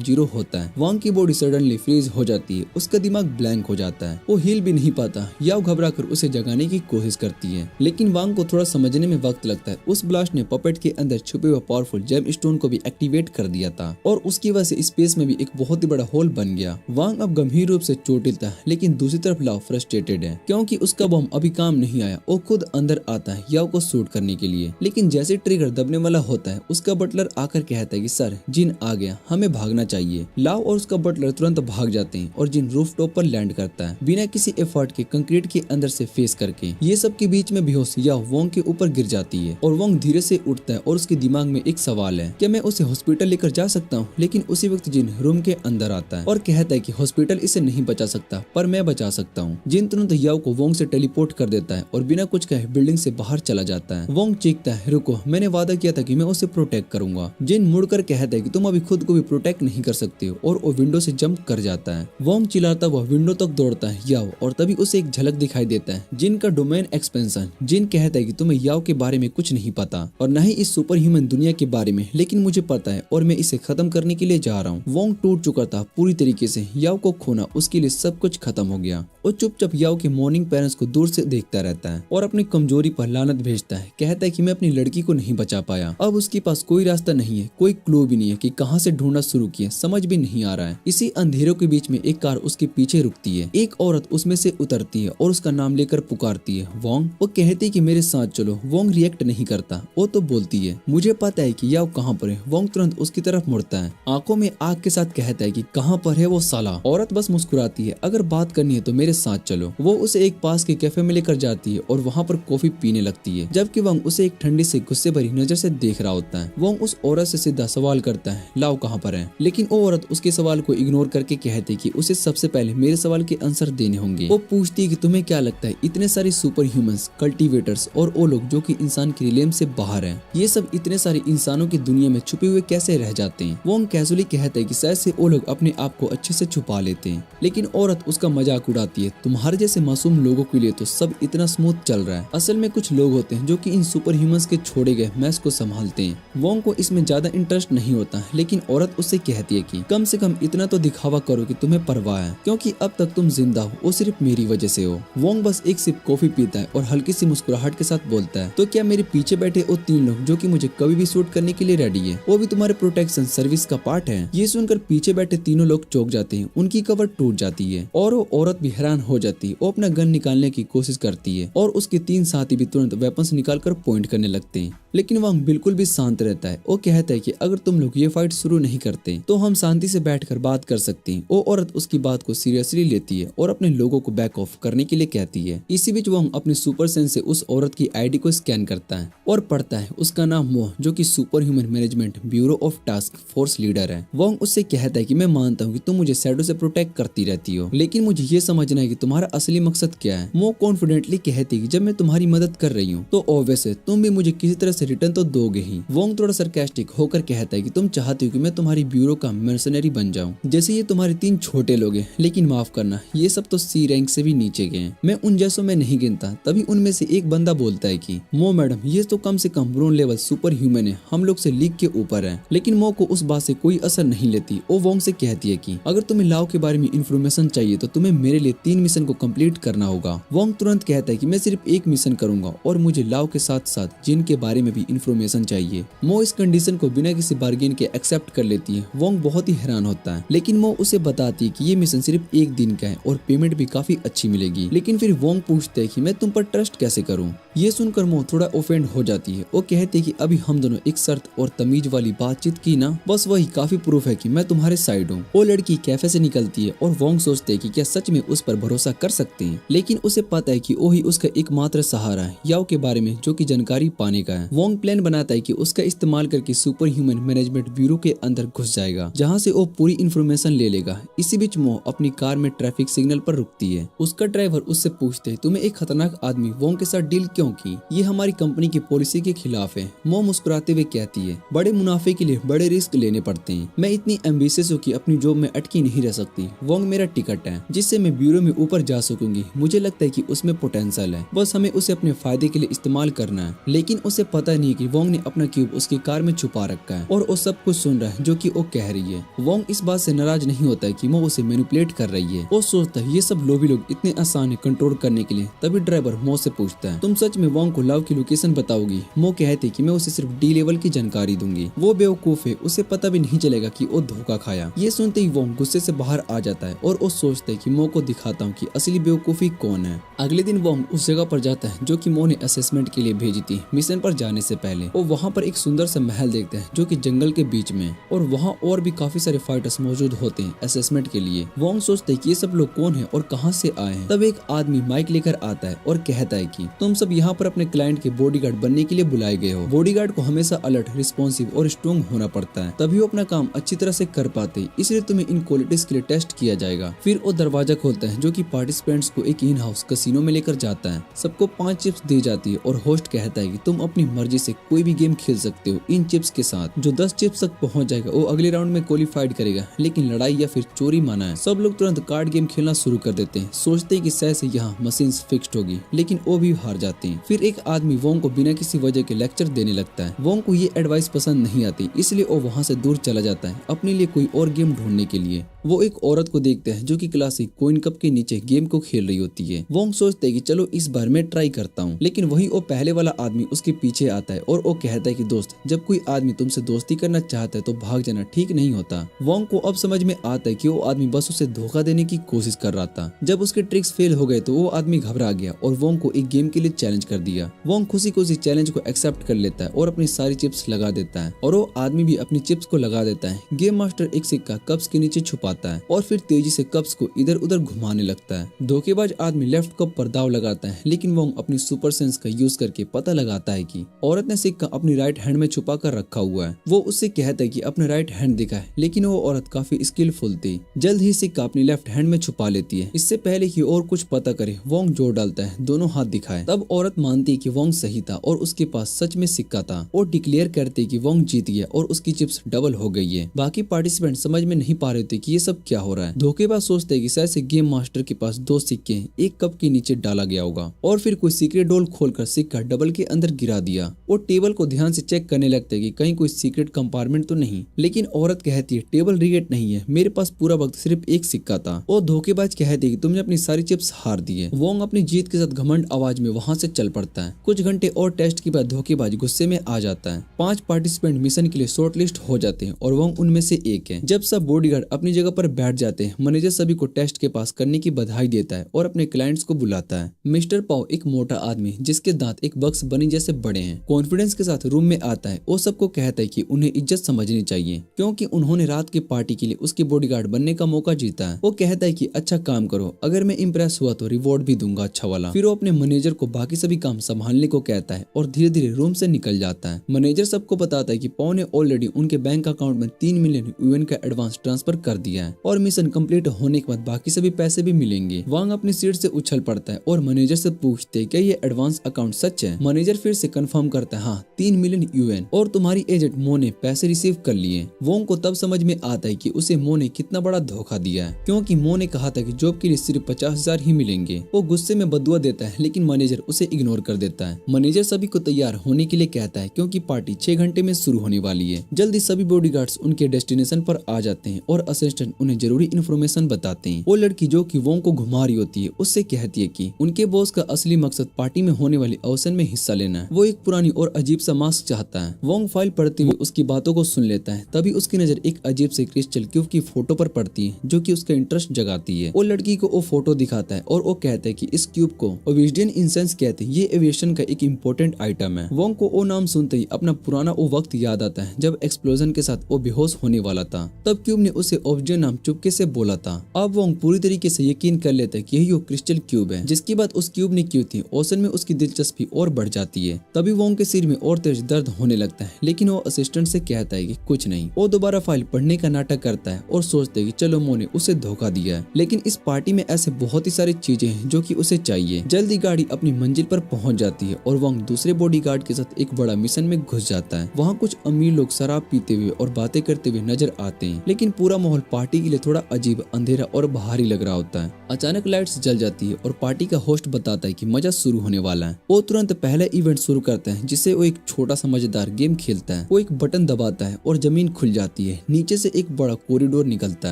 S1: 0 होता है, वांग की बॉडी सडनली फ्रीज हो जाती है। उसका दिमाग ब्लैंक हो जाता है। वो हिल भी नहीं पाता। याओ घबरा कर उसे जगाने की कोशिश करती है, लेकिन वांग को थोड़ा समझने में वक्त लगता है। उस ब्लास्ट ने पपेट के अंदर छुपे हुए पावरफुल जेम स्टोन को भी एक्टिवेट कर दिया था और उसकी वजह से स्पेस में भी एक बहुत ही बड़ा होल बन गया। वांग अब गंभीर रूप से चोटिल था, लेकिन दूसरी तरफ लाओ फ्रस्ट्रेटेड है क्योंकि उसका बम अभी काम नहीं आया। वो खुद अंदर आता है याओ को शूट करने के लिए, लेकिन जैसे ट्रिगर दबने वाला होता है, उसका बटलर आकर कहता है कि सर जिन आ गया, हमें भागना चाहिए। लाओ और उसका बटलर तुरंत भाग जाते हैं और जिन रूफटॉप पर लैंड करता है बिना किसी एफर्ट के कंक्रीट के अंदर से फेस करके। ये सब के बीच में बेहोश याओ वोंग के ऊपर गिर जाती है और वोंग धीरे से उठता है और उसके दिमाग में एक सवाल है, क्या मैं उसे हॉस्पिटल लेकर जा सकता हूँ? लेकिन उसी वक्त जिन रूम के अंदर आता है और कहता है कि हॉस्पिटल इसे नहीं बचा सकता, पर मैं बचा सकता हूँ। जिन तुरंत याओ को वोंग से टेलीपोर्ट कर देता है और बिना कुछ कहे बिल्डिंग से बाहर चला जाता है। वोंग चीखता है रुको, मैंने वादा किया था कि मैं उसे प्रोटेक्ट करूंगा। जिन मुड़कर कहता है कि तुम अभी खुद को भी प्रोटेक्ट नहीं कर सकते हो और वो विंडो से जंप कर जाता है। वोंग चिल्लाता हुआ विंडो तक दौड़ता है याओ और तभी उसे एक झलक दिखाई देता है जिन का डोमेन एक्सपेंशन। जिन कहता है कि तुम्हें याओ के बारे में कुछ नहीं पता और न ही इस सुपर ह्यूमन दुनिया के बारे में, लेकिन मुझे पता है और मैं इसे खत्म करने के लिए जा रहा हूँ। वोंग टूट चुका था पूरी तरीके से। याओ को खोना उसके लिए सब कुछ खत्म हो गया। वो चुपचाप याओ के मॉर्निंग पेरेंट्स को दूर से देखता रहता है और अपनी कमजोरी पर लानत भेजता है। कहता है कि मैं अपनी लड़की को नहीं बचा पाया। अब उसके पास कोई रास्ता नहीं है, कोई क्लू भी नहीं है कि कहां से ढूंढना शुरू किया, समझ भी नहीं आ रहा है। इसी अंधेरों के बीच में एक कार उसके पीछे रुकती है। एक औरत उसमें से उतरती है और उसका नाम लेकर पुकारती है वोंग। वो कहती है कि मेरे साथ चलो। वोंग रिएक्ट नहीं करता। वो तो बोलती है मुझे पता है कि याओ कहाँ पर है। वोंग तुरंत उसकी तरफ मुड़ता है, आंखों में आग के साथ कहता है कि कहाँ पर है वो साला। औरत बस मुस्कुराती है, अगर बात करनी है तो मेरे साथ चलो। वो उसे एक पास के कैफे में लेकर जाती है और वहाँ पर कॉफी पीने लगती है, जबकि वोंग उसे एक ठंडी से गुस्से भरी नजर से देख रहा होता है। वोंग उस औरत से सीधा सवाल करता है लाओ कहाँ पर है, लेकिन वो औरत उसके सवाल को इग्नोर करके कहती कि उसे सबसे पहले मेरे सवाल के आंसर देने होंगे। वो पूछती है कि तुम्हें क्या लगता है इतने सारे सुपर ह्यूमंस, कल्टीवेटर्स और वो लोग जो कि इंसान की रिलेम से बाहर हैं, ये सब इतने सारे इंसानों की दुनिया में छुपे हुए कैसे रह जाते हैं? वोंग कैजुअली कहता है कि शायद से वो लोग अपने आप को अच्छे से छुपा लेते हैं, लेकिन औरत उसका मजाक उड़ाती है तुम्हारे जैसे मासूम लोगों के लिए तो सब इतना स्मूथ चल रहा है। असल में कुछ लोग होते हैं जो कि इन सुपर ह्यूमंस के छोड़े गए मैस को संभालते हैं। वोंग को इसमें ज्यादा इंटरेस्ट नहीं होता, लेकिन औरत उससे कहती है कि कम से कम इतना तो दिखावा करो कि तुम्हें परवाह है, क्योंकि अब तक तुम जिंदा हो वो सिर्फ मेरी वजह से हो। वोंग बस एक सिप कॉफी पीता है और हल्की सी मुस्कुराहट के साथ बोलता है तो क्या मेरे पीछे बैठे वो 3 लोग जो कि मुझे कभी भी शूट करने के लिए रेडी है, वो भी तुम्हारे प्रोटेक्शन सर्विस का पार्ट है? ये सुनकर पीछे बैठे तीनों लोग चौंक जाते हैं, उनकी कवर टूट जाती है और वो औरत भी हैरान हो जाती है। वो अपना गन निकालने की कोशिश करती है और उसके 3 साथी भी तुरंत वेपन्स निकालकर पॉइंट करने लगते हैं, लेकिन वोंग बिल्कुल भी शांत रहता है। वो कहता है कि अगर तुम लोग ये फाइट शुरू नहीं करते तो हम शांति से बैठकर बात कर सकते हैं। वो औरत उसकी बात को सीरियसली लेती है और अपने लोगों को बैक ऑफ करने के लिए कहती है। इसी बीच वोंग अपने सुपर सेंस से उस औरत की आईडी को स्कैन करता है और पढ़ता है उसका नाम मोह, जो कि super human management bureau of task force leader है। वोंग उससे कहता है कि मैं मानता हूँ कि तुम मुझे शैडो से प्रोटेक्ट करती रहती हो, लेकिन मुझे ये समझना है कि तुम्हारा असली मकसद क्या है। मोह कॉन्फिडेंटली कहती है कि जब मैं तुम्हारी मदद कर रही हूँ तो ऑब्वियस है तुम भी मुझे किसी तरह से रिटर्न तो दोगे ही। वोंग थोड़ा सरकास्टिक होकर कहता है कि तुम चाहती हो कि मैं तुम्हारी ब्यूरो का मर्सनरी बन जाऊं, जैसे ये तुम्हारे 3 छोटे लोग हैं, लेकिन माफ करना ये सब तो सी रैंक से भी नीचे गए हैं, मैं उन जैसों में नहीं गिनता। तभी उनमें से एक बंदा बोलता है कि मो मैडम ये तो कम से कम ब्रोन लेवल सुपर ह्यूमन है, हम लोग से लीग के ऊपर है। लेकिन मो को उस बात से कोई असर नहीं लेती। वो वोंग से कहती है कि अगर तुम्हें लाओ के बारे में इंफॉर्मेशन चाहिए तो तुम्हें मेरे लिए 3 मिशन को कंप्लीट करना होगा। वोंग तुरंत कहता है कि मैं सिर्फ एक मिशन करूंगा और मुझे लाओ के साथ साथ जिन के बारे में भी इंफॉर्मेशन चाहिए। मो इस कंडीशन को बिना किसी से बार्गेन के एक्सेप्ट कर लेती है। वोंग बहुत ही हैरान होता है, लेकिन मो उसे बताती है कि ये मिशन सिर्फ एक दिन का है और पेमेंट भी काफी अच्छी मिलेगी। लेकिन फिर वोंग पूछता है कि मैं तुम पर ट्रस्ट कैसे करूं। ये सुनकर मो थोड़ा ऑफेंड हो जाती है। वो कहती है कि अभी हम दोनों एक शर्त और तमीज वाली बातचीत की ना, बस वही काफी प्रूफ है कि मैं तुम्हारे साइड हूँ। वो लड़की कैफे से निकलती है और वोंग सोचते है कि क्या सच में उस पर भरोसा कर सकते हैं, लेकिन उसे पता है कि वही उसका एकमात्र सहारा है याओ के बारे में जो की जानकारी पाने का है। वोंग प्लान बनाता है कि उसका इस्तेमाल करके सुपर ह्यूमन मैनेजमेंट ब्यूरो के अंदर घुस जाएगा, जहाँ से वो पूरी इन्फॉर्मेशन ले लेगा। इसी बीच मो अपनी कार में ट्रैफिक सिग्नल पर रुकती है। उसका ड्राइवर उससे पूछते है तुम्हें एक खतरनाक आदमी वोंग के साथ डील क्यों की, ये हमारी कंपनी की पॉलिसी के खिलाफ है। मो मुस्कुराते हुए कहती है बड़े मुनाफे के लिए बड़े रिस्क लेने पड़ते हैं। मैं इतनी एम्बिशियस हूँ कि अपनी जॉब में अटकी नहीं रह सकती। वोंग मेरा टिकट है जिससे मैं ब्यूरो में ऊपर जा सकूंगी। मुझे लगता है कि उसमें पोटेंशियल है, बस हमें उसे अपने फायदे के लिए इस्तेमाल करना है। लेकिन उसे पता नहीं कि वोंग ने अपना क्यूब उसकी कार में छुपा रखा है और वो सब कुछ सुन रहा है जो कि वो कह रही है। वोंग इस बात से नाराज नहीं होता है कि वो उसे मैनिपुलेट कर रही है। वो सोचता है ये सब लोभी लोग इतने आसान है कंट्रोल करने के लिए। तभी ड्राइवर मो से पूछता है तुम सच में वोंग को लव की लोकेशन बताओगी। मो कहते कि मैं उसे सिर्फ डी लेवल की जानकारी दूंगी। वो बेवकूफ है, उसे पता भी नहीं चलेगा कि वो धोखा खाया। ये सुनते ही वोंग गुस्से से बाहर आ जाता है और वो सोचता है कि मो को दिखाता हूँ कि असली बेवकूफी कौन है। अगले दिन वोंग उस जगह पर जाता है जो कि मो ने असेसमेंट के लिए भेजी थी। मिशन पर जाने से पहले वो वहाँ पर एक सुंदर सा महल देखते हैं जो कि जंगल के बीच में, और वहाँ और भी काफी सारे फाइटर्स मौजूद होते हैं असेसमेंट के लिए। वोंग सोचते हैं कि ये सब लोग कौन है और कहाँ से आए हैं। तब एक आदमी माइक लेकर आता है और कहता है कि तुम सब यहाँ पर अपने क्लाइंट के बॉडीगार्ड बनने के लिए बुलाए गए हो। बॉडीगार्ड को हमेशा अलर्ट, रिस्पॉन्सिव और स्ट्रॉन्ग होना पड़ता है, तभी वो अपना काम अच्छी तरह से कर पाते, इसलिए तुम्हें इन क्वालिटीज के लिए टेस्ट किया जाएगा। फिर वो दरवाजा खोलता है जो कि पार्टिसिपेंट्स को एक इन हाउस कैसीनो में लेकर जाता है। सबको 5 चिप्स दी जाती है और होस्ट कहता है कि तुम अपनी मर्जी से कोई भी गेम खेल सकते हो इन चिप्स के साथ। जो 10 चिप्स तक पहुंच जाएगा वो अगले राउंड में क्वालिफाइड करेगा, लेकिन लड़ाई या फिर चोरी माना है। सब लोग तुरंत कार्ड गेम खेलना शुरू कर देते हैं, सोचते हैं कि शायद से यहाँ मशीन फिक्स्ड होगी, लेकिन वो भी हार जाते हैं। फिर एक आदमी वोंग को बिना किसी वजह के लेक्चर देने लगता है। वोंग को ये एडवाइस पसंद नहीं आती, इसलिए वो वहाँ से दूर चला जाता है अपने लिए कोई और गेम ढूंढने के लिए। वो एक औरत को देखते हैं जो कि क्लासिक कोइन कप के नीचे गेम को खेल रही होती है। वोंग सोचते है कि चलो इस बार मैं ट्राई करता हूँ, लेकिन वही वो पहले वाला आदमी उसके पीछे आता है और वो कहता है कि दोस्त, जब कोई आदमी तुमसे दोस्ती करना चाहता है तो भाग जाना ठीक नहीं होता। वोंग को अब समझ में आता है कि वो आदमी बस उसे धोखा देने की कोशिश कर रहा था। जब उसके ट्रिक्स फेल हो गए तो वो आदमी घबरा गया और वोंग को एक गेम के लिए चैलेंज कर दिया। वोंग खुशी खुशी चैलेंज को एक्सेप्ट कर लेता है और अपनी सारी चिप्स लगा देता है, और वो आदमी भी अपनी चिप्स को लगा देता है। गेम मास्टर एक सिक्का कप्स के नीचे छुपाता है और फिर तेजी से कप्स को इधर उधर घुमाने लगता है। धोखेबाज आदमी लेफ्ट कप पर दाव लगाता है, लेकिन वोंग अपनी सुपर सेंस का यूज करके पता लगाता है कि औरत ने सिक्का अपनी राइट हैंड में छुपा कर रखा हुआ है। वो उससे कहता है कि अपना राइट हैंड दिखाए, लेकिन वो औरत काफी स्किलफुल थी। जल्द ही सिक्का अपनी लेफ्ट हैंड में छुपा लेती है। इससे पहले कि और कुछ पता करे वोंग जोर डालता है, दोनों हाथ दिखाए। तब औरत मानती है कि वोंग सही था और उसके पास सच में सिक्का था। और डिक्लेयर करते कि वोंग जीत गया और उसकी चिप्स डबल हो गई है। बाकी पार्टिसिपेंट समझ में नहीं पा रहे थे कि ये सब क्या हो रहा है। धोखेबाज सोचते हैं कि शायद से गेम मास्टर के पास 2 सिक्के हैं, एक कप के नीचे डाला गया होगा, और फिर कोई सीक्रेट डोल खोलकर सिक्का डबल के अंदर गिरा दिया। वो टेबल को ध्यान से चेक करने लगते हैं कि कहीं कोई सीक्रेट कंपार्टमेंट तो नहीं, लेकिन औरत कहती है टेबल रिगेट नहीं है, मेरे पास पूरा वक्त सिर्फ एक सिक्का था। और धोखेबाज कहते हैं कि तुमने अपनी सारी चिप्स हार दी है। वोंग अपनी जीत के साथ घमंड आवाज में वहाँ से चल पड़ता है। कुछ घंटे और टेस्ट के बाद धोखेबाज गुस्से में आ जाता है। 5 पार्टिसिपेंट मिशन के लिए शॉर्ट लिस्ट हो जाते हैं और वोंग उनमें से एक है। जब सब बॉडीगार्ड अपनी जगह पर बैठ जाते हैं, मैनेजर सभी को टेस्ट के पास करने की बधाई देता है और अपने क्लाइंट्स को बुलाता है। मिस्टर पाओ एक मोटा आदमी जिसके दांत एक बक्स बनी जैसे बड़े हैं, कॉन्फिडेंस के साथ रूम में आता है। वो सबको कहता है कि उन्हें इज्जत समझनी चाहिए क्योंकि उन्होंने रात की पार्टी के लिए उसके बॉडीगार्ड बनने का मौका जीता है। वो कहता है कि अच्छा काम करो, अगर मैं इम्प्रेस हुआ तो रिवॉर्ड भी दूंगा अच्छा वाला। फिर वो अपने मैनेजर को बाकी सभी काम संभालने को कहता है और धीरे धीरे रूम से निकल जाता है। मैनेजर सबको बताता है कि पाओ ने ऑलरेडी उनके बैंक अकाउंट में 3 मिलियन यूएन का एडवांस ट्रांसफर कर दिया है और मिशन कंप्लीट होने के बाद बाकी सभी पैसे भी मिलेंगे। वांग अपनी सीट से उछल पड़ता है और मैनेजर से पूछते क्या ये एडवांस अकाउंट सच है। मैनेजर फिर से कंफर्म करता है हाँ 3 मिलियन यूएन और तुम्हारी एजेंट मो ने पैसे रिसीव कर लिए। वोंग को तब समझ में आता है कि उसे मो ने कितना बड़ा धोखा दिया है क्योंकि मो ने कहा था कि जॉब के लिए सिर्फ 50,000 ही मिलेंगे। वो गुस्से में बदुआ देता है लेकिन मैनेजर उसे इग्नोर कर देता है। मैनेजर सभी को तैयार होने के लिए कहता है क्योंकि पार्टी 6 घंटे में शुरू होने वाली है। जल्दी सभी बॉडीगार्ड्स उनके डेस्टिनेशन पर आ जाते हैं और असिस्टेंट उन्हें जरूरी इन्फॉर्मेशन बताते हैं। वो लड़की जो कि वोंग को घुमा रही होती है उससे कहती है कि उनके बॉस का असली मकसद पार्टी में होने वाले अवसर में हिस्सा लेना है। वो एक पुरानी और अजीब सा मास्क चाहता है। वोंग फाइल पढ़ते हुए उसकी बातों को सुन लेता है। तभी उसकी नजर एक अजीब से क्रिस्टल क्यूब की फोटो पर पड़ती है जो कि उसका इंटरेस्ट जगाती है। वो लड़की को वो फोटो दिखाता है और वो कहता है कि इस क्यूब को ओविडियन इंसेंस कहते हैं। ये एविएशन का एक इम्पोर्टेंट आइटम है। वोंग को वो नाम सुनते ही अपना पुराना वो वक्त याद आता है जब एक्सप्लोजन के साथ वो बेहोश होने वाला था। तब क्यूब ने उसे ओविडियन नाम चुपके से बोला था। अब वोंग पूरी तरीके से यकीन कर लेता है कि यही वो क्रिस्टल क्यूब है जिसकी बात उस क्यूब ने की थी। ओशन में उसकी दिलचस्पी और बढ़ जाती है। तभी वोंग के सिर में और तेज दर्द होने लगता है, लेकिन वो असिस्टेंट से कहता है कि कुछ नहीं। वो दोबारा फाइल पढ़ने का नाटक करता है और सोचते कि चलो मो ने उसे धोखा दिया है। लेकिन इस पार्टी में ऐसे बहुत ही सारी चीजें हैं जो कि उसे चाहिए। जल्दी गाड़ी अपनी मंजिल पर पहुंच जाती है और वोंग दूसरे बॉडीगार्ड के साथ एक बड़ा मिशन में घुस जाता है। वहाँ कुछ अमीर लोग शराब पीते हुए और बातें करते हुए नजर आते हैं, लेकिन पूरा माहौल पार्टी के लिए थोड़ा अजीब, अंधेरा और भारी लग रहा होता है। अचानक लाइट्स जल जाती है और पार्टी का होस्ट बताता है कि मजा शुरू होने वाला है। वो तुरंत पहला इवेंट शुरू करता है जिससे वो एक छोटा सा मजेदार गेम खेलता है। वो एक बटन दबाता है और जमीन खुल जाती है। नीचे से एक बड़ा कॉरिडोर निकलता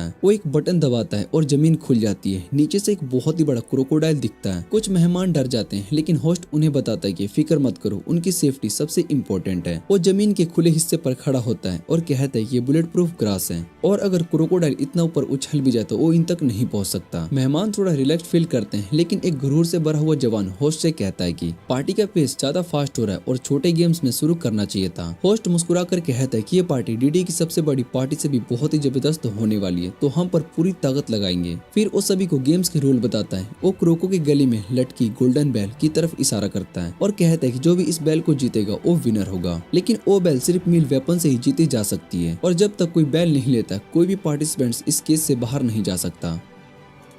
S1: है। वो एक बटन दबाता है और जमीन खुल जाती है। नीचे से एक बहुत ही बड़ा क्रोकोडाइल दिखता है। कुछ मेहमान डर जाते हैं, लेकिन होस्ट उन्हें बताता है कि फिक्र मत करो, उनकी सेफ्टी सबसे इम्पोर्टेंट है। वो जमीन के खुले हिस्से पर खड़ा होता है और कहता है कि ये बुलेट प्रूफ ग्रास है और अगर क्रोकोडाइल इतना ऊपर उछल भी जाए तो वो इन तक नहीं पहुंच सकता। मेहमान थोड़ा रिलैक्स फील करते हैं, लेकिन एक गुरूर से भरा हुआ जवान होस्ट से कहता है कि पार्टी का पेस ज्यादा फास्ट हो रहा है और छोटे गेम्स में शुरू करना चाहिए था। होस्ट मुस्कुराकर कहता है कि ये पार्टी डीडी की सबसे बड़ी पार्टी से भी बहुत ही जबरदस्त होने वाली है, तो हम पर पूरी ताकत लगाएंगे। फिर वो सभी को गेम्स के रूल बताता है। वो क्रोको के गले में लटकी गोल्डन बैल की तरफ इशारा करता है और कहता है कि जो भी इस बैल को जीतेगा वो विनर होगा, लेकिन वो बैल सिर्फ मील वेपन से ही जीती जा सकती है और जब तक कोई बैल नहीं लेता कोई भी पार्टिसिपेंट्स इस केस से बाहर नहीं जा सकता।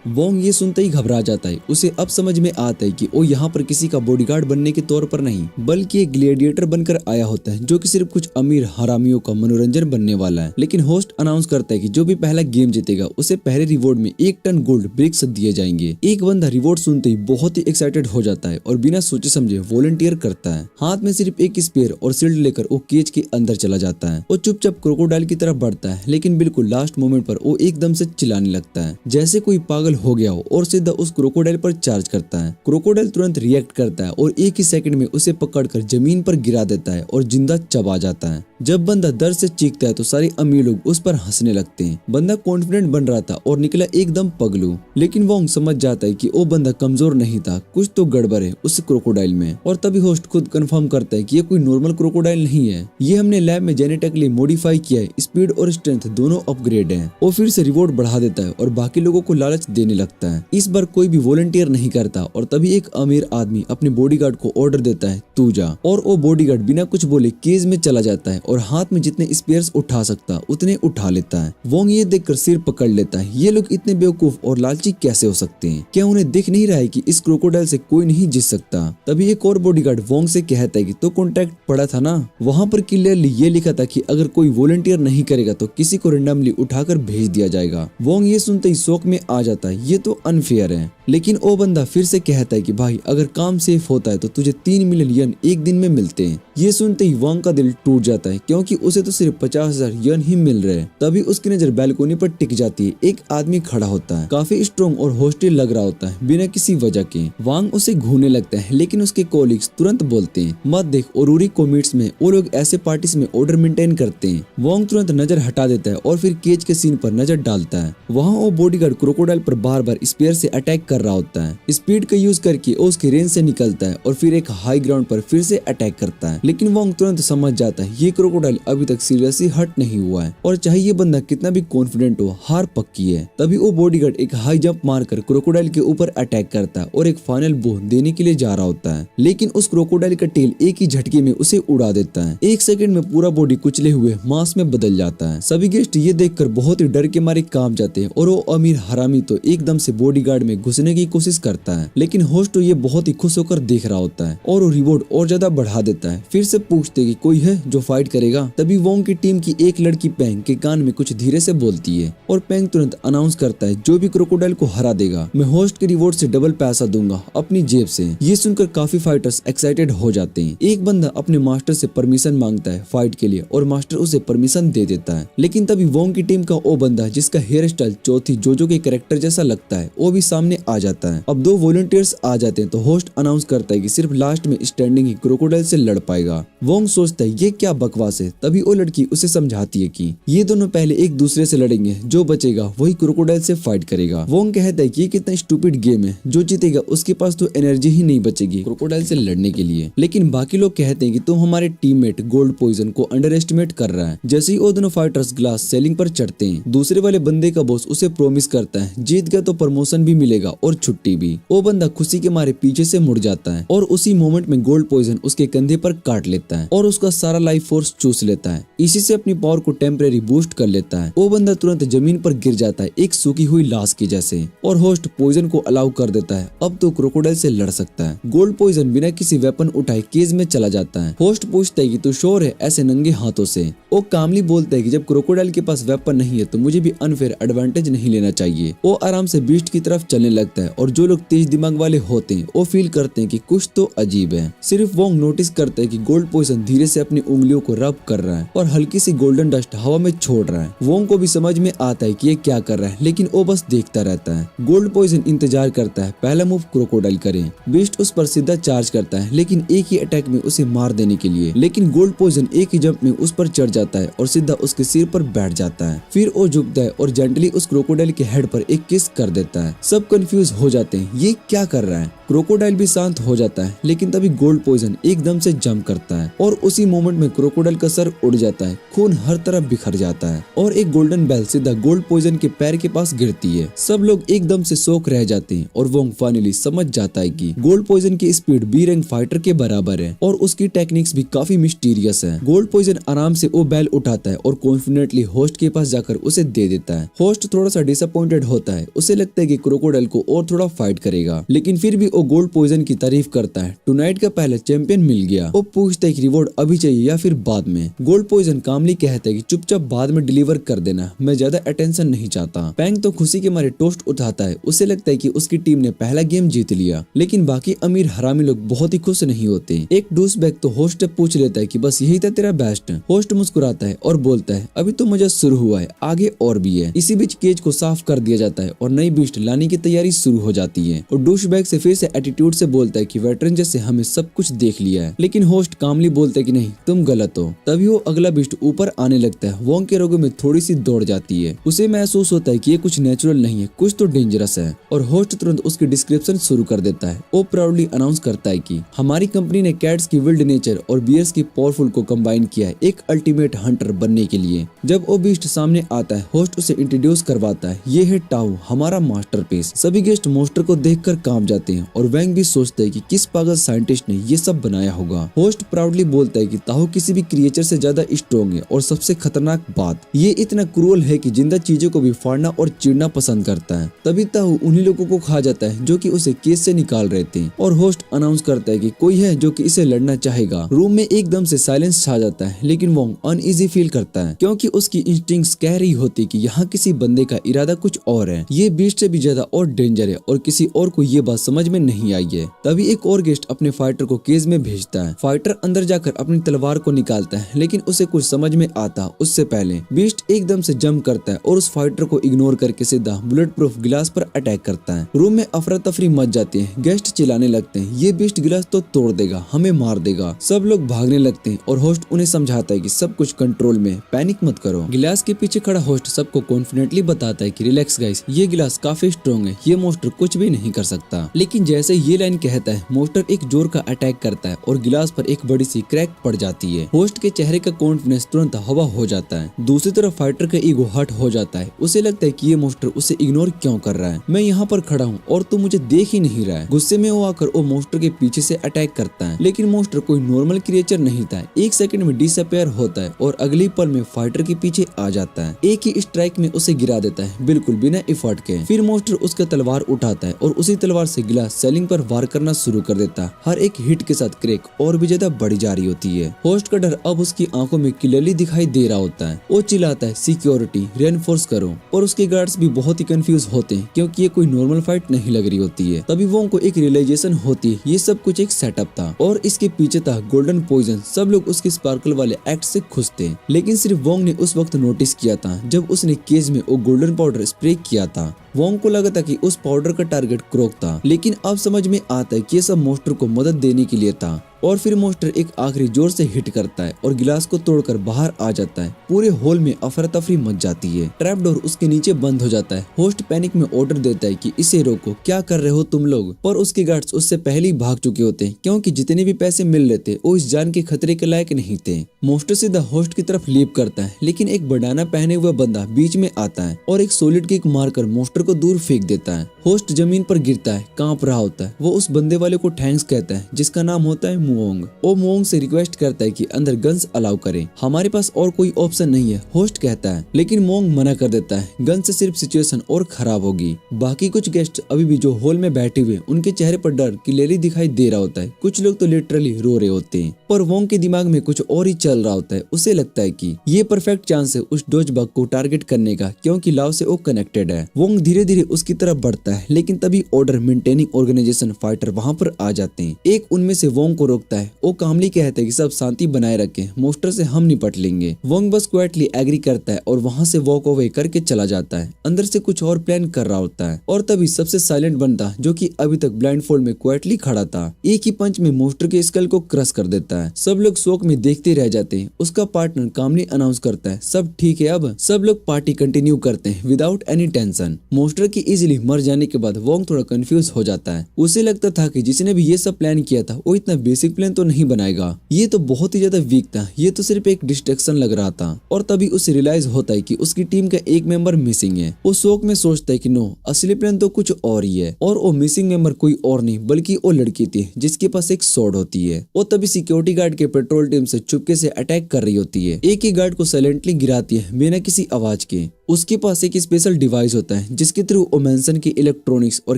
S1: वोंग ये सुनते ही घबरा जाता है। उसे अब समझ में आता है कि वो यहाँ पर किसी का बॉडीगार्ड बनने के तौर पर नहीं, बल्कि एक ग्लैडिएटर बनकर आया होता है जो कि सिर्फ कुछ अमीर हरामियों का मनोरंजन बनने वाला है। लेकिन होस्ट अनाउंस करता है कि जो भी पहला गेम जीतेगा उसे पहले रिवॉर्ड में 1 टन गोल्ड ब्रिक्स दिए जाएंगे। एक बंदा रिवॉर्ड सुनते ही बहुत ही एक्साइटेड हो जाता है और बिना सोचे समझे वॉलंटियर करता है। हाथ में सिर्फ एक स्पेयर और शील्ड लेकर वो केज के अंदर चला जाता है। वो चुपचाप क्रोकोडाइल की तरफ बढ़ता है, लेकिन बिल्कुल लास्ट मोमेंट पर वो एकदम से चिल्लाने लगता है जैसे कोई पागल हो गया हो और सीधा उस क्रोकोडाइल पर चार्ज करता है। क्रोकोडाइल तुरंत रिएक्ट करता है और एक ही सेकंड में उसे पकड़कर जमीन पर गिरा देता है और जिंदा चबा जाता है। जब बंदा दर्द से चीखता है तो सारे अमीर लोग उस पर हंसने लगते हैं। बंदा कॉन्फिडेंट बन रहा था और निकला एकदम पगलू, लेकिन वोंग समझ जाता है कि वो बंदा कमजोर नहीं था, कुछ तो गड़बड़ है उस क्रोकोडाइल में। और तभी होस्ट खुद कंफर्म करता है कि ये कोई नॉर्मल क्रोकोडाइल नहीं है, ये हमने लैब में जेनेटिकली मॉडिफाई किया है। स्पीड और स्ट्रेंथ दोनों अपग्रेड है। वो फिर से रिवॉर्ड बढ़ा देता है और बाकी लोगों को लालच देने लगता है। इस बार कोई भी वॉलंटियर नहीं करता और तभी एक अमीर आदमी अपने बॉडीगार्ड को ऑर्डर देता है तू जा, और वो बॉडीगार्ड बिना कुछ बोले केज में चला जाता है और हाथ में जितने स्पेयर्स उठा सकता उतने उठा लेता है। वोंग ये देखकर सिर पकड़ लेता है। ये लोग इतने बेवकूफ और लालची कैसे हो सकते हैं? क्या उन्हें दिख नहीं रहा है कि इस क्रोकोडाइल से कोई नहीं जीत सकता? तभी एक और बॉडीगार्ड वोंग से कहता है कि तो कॉन्ट्रैक्ट पड़ा था ना, वहाँ पर क्लियरली ये लिखा था कि अगर कोई वॉलंटियर नहीं करेगा तो किसी को रेंडमली उठाकर भेज दिया जाएगा। वोंग ये सुनते ही शौक में आ जाता है, ये तो अनफेयर है। लेकिन वो बंदा फिर से कहता है कि भाई अगर काम सेफ होता है तो तुझे 3 मिलियन यन एक दिन में मिलते हैं। ये सुनते ही वोंग का दिल टूट जाता है क्योंकि उसे तो सिर्फ 50,000 यन ही मिल रहे हैं। तभी उसकी नजर बैल्कोनी पर टिक जाती है। एक आदमी खड़ा होता है, काफी स्ट्रॉन्ग और हॉस्टिल लग रहा होता है बिना किसी वजह के। वांग उसे घूरने लगता है, लेकिन उसके कॉलीग्स तुरंत बोलते हैं मत देख, ओरूरी कॉमिट्स में वो लोग ऐसे पार्टीज में ऑर्डर मेंटेन करते हैं। वोंग तुरंत नजर हटा देता है और फिर केज के सीन पर नजर डालता है। वहाँ वो बॉडीगार्ड क्रोकोडाइल पर बार बार स्पेयर से अटैक कर रहा होता है। स्पीड का यूज करके वो उसके रेंज से निकलता है और फिर एक हाई ग्राउंड पर फिर से अटैक करता है। लेकिन वोंग तुरंत समझ जाता है ये क्रोकोडाइल अभी तक सीरियसली हट नहीं हुआ है और चाहे ये बंदा कितना भी कॉन्फिडेंट हो, हार पक्की है। तभी वो बॉडीगार्ड एक हाई जंप मारकर क्रोकोडाइल के ऊपर अटैक करता है और एक फाइनल बो देने के लिए जा रहा होता है, लेकिन उस क्रोकोडाइल का टेल एक ही झटके में उसे उड़ा देता है। 1 सेकंड में पूरा बॉडी कुचले हुए मांस में बदल जाता है। सभी गेस्ट ये देखकर बहुत ही डर के मारे कांप जाते हैं और वो अमीर हरामी तो एकदम से बॉडीगार्ड में घुसने की कोशिश करता है। लेकिन होस्ट तो ये बहुत ही खुश होकर देख रहा होता है और वो रिवॉर्ड और ज्यादा बढ़ा देता है। फिर से पूछते कि कोई है जो फाइट करेगा। तभी वोंग की टीम की एक लड़की पेंग के कान में कुछ धीरे से बोलती है और पेंग तुरंत अनाउंस करता है जो भी क्रोकोडाइल को हरा देगा मैं होस्ट के रिवॉर्ड से डबल पैसा दूंगा अपनी जेब से। ये सुनकर काफी फाइटर्स एक्साइटेड हो जाते हैं। एक बंदा अपने मास्टर से परमिशन मांगता है फाइट के लिए और मास्टर उसे परमिशन दे देता है। लेकिन तभी वोंग की टीम का वो बंदा जिसका हेयर स्टाइल चौथी जोजो के कैरेक्टर जैसा लगता है वो भी सामने आ जाता है। अब 2 वॉलंटियर्स आ जाते हैं तो होस्ट अनाउंस करता है कि सिर्फ लास्ट में स्टैंडिंग ही क्रोकोडाइल से लड़ पाएगा। वोंग सोचता है ये क्या बकवास है। तभी वो लड़की उसे समझाती है कि ये दोनों पहले एक दूसरे से लड़ेंगे, जो बचेगा वही क्रोकोडाइल से फाइट करेगा। वोंग कहता है कि ये कितना स्टूपिड गेम है, जो जीतेगा उसके पास तो एनर्जी ही नहीं बचेगी क्रोकोडाइल से लड़ने के लिए। लेकिन बाकी लोग कहते हैं कि तुम हमारे टीममेट गोल्ड पॉइजन को अंडर एस्टिमेट कर रहा है। जैसे ही वो दोनों फाइटर्स ग्लास सेलिंग पर चढ़ते हैं, दूसरे वाले बंदे का बॉस उसे प्रॉमिस करता है जीत गया तो प्रमोशन भी मिलेगा और छुट्टी भी। वो बंदा खुशी के मारे पीछे से मुड़ जाता है और उसी मोमेंट में गोल्ड पॉइजन उसके कंधे पर काट लेता है और उसका सारा लाइफ फोर्स चूस लेता है। इसी से अपनी पावर को टेम्परेरी बूस्ट कर लेता है। वो बंदा तुरंत जमीन पर गिर जाता है एक सूखी हुई लाश की जैसे और होस्ट पॉइजन को अलाउ कर देता है। अब तो क्रोकोडाइल से लड़ सकता है। गोल्ड पॉइजन बिना किसी वेपन उठाए केज में चला जाता है। होस्ट पूछता है कि तू श्योर है ऐसे नंगे हाथों से। वो कामली बोलता है कि जब क्रोकोडाइल के पास वेपन नहीं है तो मुझे भी अनफेयर एडवांटेज नहीं लेना चाहिए। वो आराम से बीस्ट की तरफ चलने लगता है और जो लोग तेज दिमाग वाले होते हैं वो फील करते हैं कि कुछ तो अजीब है। सिर्फ वोंग नोटिस करता है कि गोल्ड पॉइजन धीरे से अपनी उंगलियों को रब कर रहा है और हल्की सी गोल्डन डस्ट हवा में छोड़ रहा है। वोंग को भी समझ में आता है कि ये क्या कर रहा है, लेकिन वो बस देखता रहता है। गोल्ड पॉइजन इंतजार करता है पहला मूव क्रोकोडाइल करे। बीस्ट उस पर सीधा चार्ज करता है लेकिन एक ही अटैक में उसे मार देने के लिए, लेकिन गोल्ड पॉइजन एक ही जंप में उस पर चढ़ जाता है और सीधा उसके सिर पर बैठ जाता है। फिर वो झुकता है और जेंटली उस क्रोकोडाइल के हेड पर एक किस कर देता है। सब कंफ्यूज हो जाते हैं ये क्या कर रहा है। क्रोकोडाइल भी शांत हो जाता है लेकिन तभी गोल्ड पॉइजन एकदम से जंप करता है और उसी मोमेंट में क्रोकोडाइल का सर उड़ जाता है, खून हर तरफ बिखर जाता है और एक गोल्डन बेल सीधा गोल्ड पॉइजन के पैर के पास गिरती है। सब लोग एकदम से शॉक रह जाते हैं और वोंग फाइनली समझ जाता है कि गोल्ड पॉइजन की स्पीड बी रैंक फाइटर के बराबर है और उसकी टेक्निक्स भी काफी मिस्टीरियस है। गोल्ड पॉइजन आराम से वो बेल उठाता है और कॉन्फिडेंटली होस्ट के पास जाकर उसे दे देता है। होस्ट थोड़ा सा डिसअपॉइंटेड होता है, उसे लगता है कि क्रोकोडाइल को और थोड़ा फाइट करेगा, लेकिन फिर भी वो गोल्ड पॉइजन की तारीफ करता है। टुनाइट का पहला चैंपियन मिल गया। वो पूछता है कि रिवॉर्ड अभी चाहिए या फिर बाद में। गोल्ड पॉइजन कामली कहता है कि चुपचाप बाद में डिलीवर कर देना, मैं ज्यादा अटेंशन नहीं चाहता। पेंग तो खुशी के मारे टोस्ट उठाता है, उसे लगता है कि उसकी टीम ने पहला गेम जीत लिया, लेकिन बाकी अमीर हरामी लोग बहुत ही खुश नहीं होते। एक डूसबैग तो होस्ट से पूछ लेता है कि बस यही था तेरा बेस्ट। होस्ट मुस्कुराता है और बोलता है अभी तो मजा शुरू हुआ है, आगे और भी है। इसी बीच केज को साफ कर दिया जाता है और नई बीस्ट लाने की तैयारी शुरू हो जाती है और डूसबैग से फिर से एटीट्यूड से बोलता है कि वेटरन जैसे हमें सब कुछ देख लिया है, लेकिन होस्ट कामली बोलता है कि नहीं तुम गलत हो। तभी वो अगला बीस्ट ऊपर आने लगता है। वोंग के रोगों में थोड़ी सी दौड़ जाती है, उसे महसूस होता है कि ये कुछ नेचुरल नहीं है, कुछ तो डेंजरस है और होस्ट तुरंत उसकी डिस्क्रिप्शन शुरू कर देता है। वो प्राउडली अनाउंस करता है कि हमारी कंपनी ने कैट्स की विल्ड नेचर और बियर्स की पावरफुल को कंबाइन किया है एक अल्टीमेट हंटर बनने के लिए। जब वो बीस्ट सामने आता है होस्ट उसे इंट्रोड्यूस करवाता है, ये है टाउ हमारा मास्टरपीस। सभी गेस्ट मोस्टर को देखकर कांप जाते हैं और वैंग भी सोचता है कि किस पागल साइंटिस्ट ने ये सब बनाया होगा। होस्ट प्राउडली बोलता है कि ताहू किसी भी क्रिएचर से ज्यादा स्ट्रॉन्ग है और सबसे खतरनाक बात ये इतना क्रूअल है कि जिंदा चीजों को भी फाड़ना और चीरना पसंद करता है। तभी ताहू उन्हीं लोगों को खा जाता है जो कि उसे केस से निकाल रहे थे और होस्ट अनाउंस करता है कि कोई है जो कि इसे लड़ना चाहेगा। रूम में एकदम से साइलेंस छा जाता है, लेकिन वोंग अनईजी फील करता है क्योंकि उसकी इंस्टिंक्ट्स कह रही होती कि यहाँ किसी बंदे का इरादा कुछ और है, ये बीस्ट से भी ज्यादा और डेंजर है और किसी और को ये बात समझ में नहीं आई है। तभी एक और गेस्ट अपने फाइटर को केज में भेजता है। फाइटर अंदर जाकर अपनी तलवार को निकालता है, लेकिन उसे कुछ समझ में आता उससे पहले बीस्ट एकदम से जंप करता है और उस फाइटर को इग्नोर करके सीधा बुलेट प्रूफ गिलास पर अटैक करता है। रूम में अफरा तफरी मच जाती है, गेस्ट चिल्लाने लगते हैं ये बीस्ट गिलास तो तोड़ देगा, हमें मार देगा। सब लोग भागने लगते हैं और होस्ट उन्हें समझाता है कि सब कुछ कंट्रोल में, पैनिक मत करो। गिलास के पीछे खड़ा होस्ट सबको कॉन्फिडेंटली बताता है कि रिलैक्स गाइस, ये गिलास काफी स्ट्रॉन्ग है, ये मोस्टर कुछ भी नहीं कर सकता। लेकिन जैसे ये लाइन कहता है मोस्टर एक जोर का अटैक करता है और गिलास पर एक बड़ी सी क्रैक पड़ जाती है। होस्ट के चेहरे का कॉन्फिडेंस तुरंत हवा हो जाता है। दूसरी तरफ फाइटर का ईगो हर्ट हो जाता है, उसे लगता है कि ये मोस्टर उसे इग्नोर क्यों कर रहा है, मैं यहाँ पर खड़ा हूँ और तू मुझे देख ही नहीं रहा है। गुस्से में वो आकर वो मोस्टर के पीछे से अटैक करता है, लेकिन मोस्टर कोई नॉर्मल क्रिएचर नहीं था, एक सेकंड में डिसअपियर होता है और अगली पल में फाइटर के पीछे आ जाता है। एक ही स्ट्राइक में उसे गिरा देता है बिल्कुल बिना एफर्ट के। फिर मोस्टर उसका तलवार उठाता है और उसी तलवार से गिलास सेलिंग पर वार करना शुरू कर देता है। हर एक हिट के साथ क्रैक और भी ज्यादा बढ़ी जा रही होती है। होस्ट का डर अब उसकी आंखों में क्लियरली दिखाई दे रहा होता है। वो चिल्लाता है सिक्योरिटी रेनफोर्स करो, और उसके गार्ड्स भी बहुत ही कंफ्यूज होते हैं क्योंकि ये कोई नॉर्मल फाइट नहीं लग रही होती है। तभी वोंग को एक रियलाइजेशन होती है ये सब कुछ एक सेटअप था और इसके पीछे था गोल्डन पॉइजन। सब लोग उसके स्पार्कल वाले एक्ट से खुश थे, लेकिन सिर्फ वोंग ने उस वक्त नोटिस किया था जब उसने केज में वो गोल्डन पाउडर स्प्रे किया था। वोंग को लगा था कि उस पाउडर का टारगेट क्रोक था, लेकिन अब समझ में आता है कि ये सब मॉन्स्टर को मदद देने के लिए था। और फिर मॉन्स्टर एक आखिरी जोर से हिट करता है और गिलास को तोड़कर बाहर आ जाता है। पूरे हॉल में अफरा तफरी मच जाती है। ट्रैप डोर उसके नीचे बंद हो जाता है। होस्ट पैनिक में ऑर्डर देता है कि इसे रोको, क्या कर रहे हो तुम लोग, पर उसके गार्ड्स उससे पहले ही भाग चुके होते हैं क्योंकि जितने भी पैसे मिल रहे थे वो इस जान के खतरे के लायक नहीं थे। मॉन्स्टर सीधा होस्ट की तरफ लीप करता है, लेकिन एक बंडाना पहने हुआ बंदा बीच में आता है और एक सॉलिड किक मारकर मॉन्स्टर को दूर फेंक देता है। होस्ट जमीन पर गिरता है, कांप रहा होता है। वो उस बंदे वाले को थैंक्स कहता है जिसका नाम होता है मुओंग। वो मुओंग से रिक्वेस्ट करता है कि अंदर गन्स अलाउ करें, हमारे पास और कोई ऑप्शन नहीं है, होस्ट कहता है, लेकिन मुओंग मना कर देता है। गन से सिर्फ सिचुएशन और खराब होगी। बाकी कुछ गेस्ट अभी भी जो हॉल में बैठे हुए उनके चेहरे पर डर क्लियरली दिखाई दे रहा होता है। कुछ लोग तो लिटरली रो रहे होते हैं, पर वोंग के दिमाग में कुछ और ही चल रहा होता है। उसे लगता है कि ये परफेक्ट चांस है उस डोज बग को टारगेट करने का क्योंकि लाव से वो कनेक्टेड है। वोंग धीरे धीरे उसकी तरफ बढ़ता है, लेकिन तभी ऑर्डर मेंटेनिंग ऑर्गेनाइजेशन फाइटर वहां पर आ जाते हैं। एक उनमें से वोंग को रोकता है। वो कामली कहते हैं कि सब शांति बनाए रखें, मॉन्स्टर से हम निपट लेंगे। वोंग बस क्वाइटली एग्री करता है और वहां से वॉक अवे करके चला जाता है। अंदर से कुछ और प्लान कर रहा होता है और तभी सबसे साइलेंट बंदा जो कि अभी तक ब्लाइंड फोल्ड में क्वाइटली खड़ा था एक ही पंच में मॉन्स्टर के स्कल को क्रश कर देता है। सब लोग शोक में देखते रह जाते हैं। उसका पार्टनर कामली अनाउंस करता है सब ठीक है अब। सब लोग पार्टी कंटिन्यू करते हैं विदाउट एनी टेंशन। मॉन्स्टर की इजीली मर जाने के बाद वोंग थोड़ा कंफ्यूज हो जाता है। उसे लगता था कि जिसने भी ये सब प्लान किया था वो इतना बेसिक प्लान तो नहीं बनाएगा, ये तो बहुत ही ज्यादा वीक था, ये तो सिर्फ एक डिस्ट्रैक्शन लग रहा था। और तभी उसे रियलाइज होता है कि उसकी टीम का एक मेंबर मिसिंग है। वो शोक में सोचता है कि नो, असली प्लान तो कुछ और ही है और वो मिसिंग मेंबर कोई और नहीं बल्कि वो लड़की थी जिसके पास एक स्वॉर्ड होती है। वो तभी सिक्योरिटी गार्ड के पेट्रोल टीम से चुपके से अटैक कर रही होती है। एक ही गार्ड को साइलेंटली गिराती है बिना किसी आवाज के। उसके पास एक स्पेशल डिवाइस होता है जिसके थ्रू वो मैंसन की इलेक्ट्रॉनिक्स और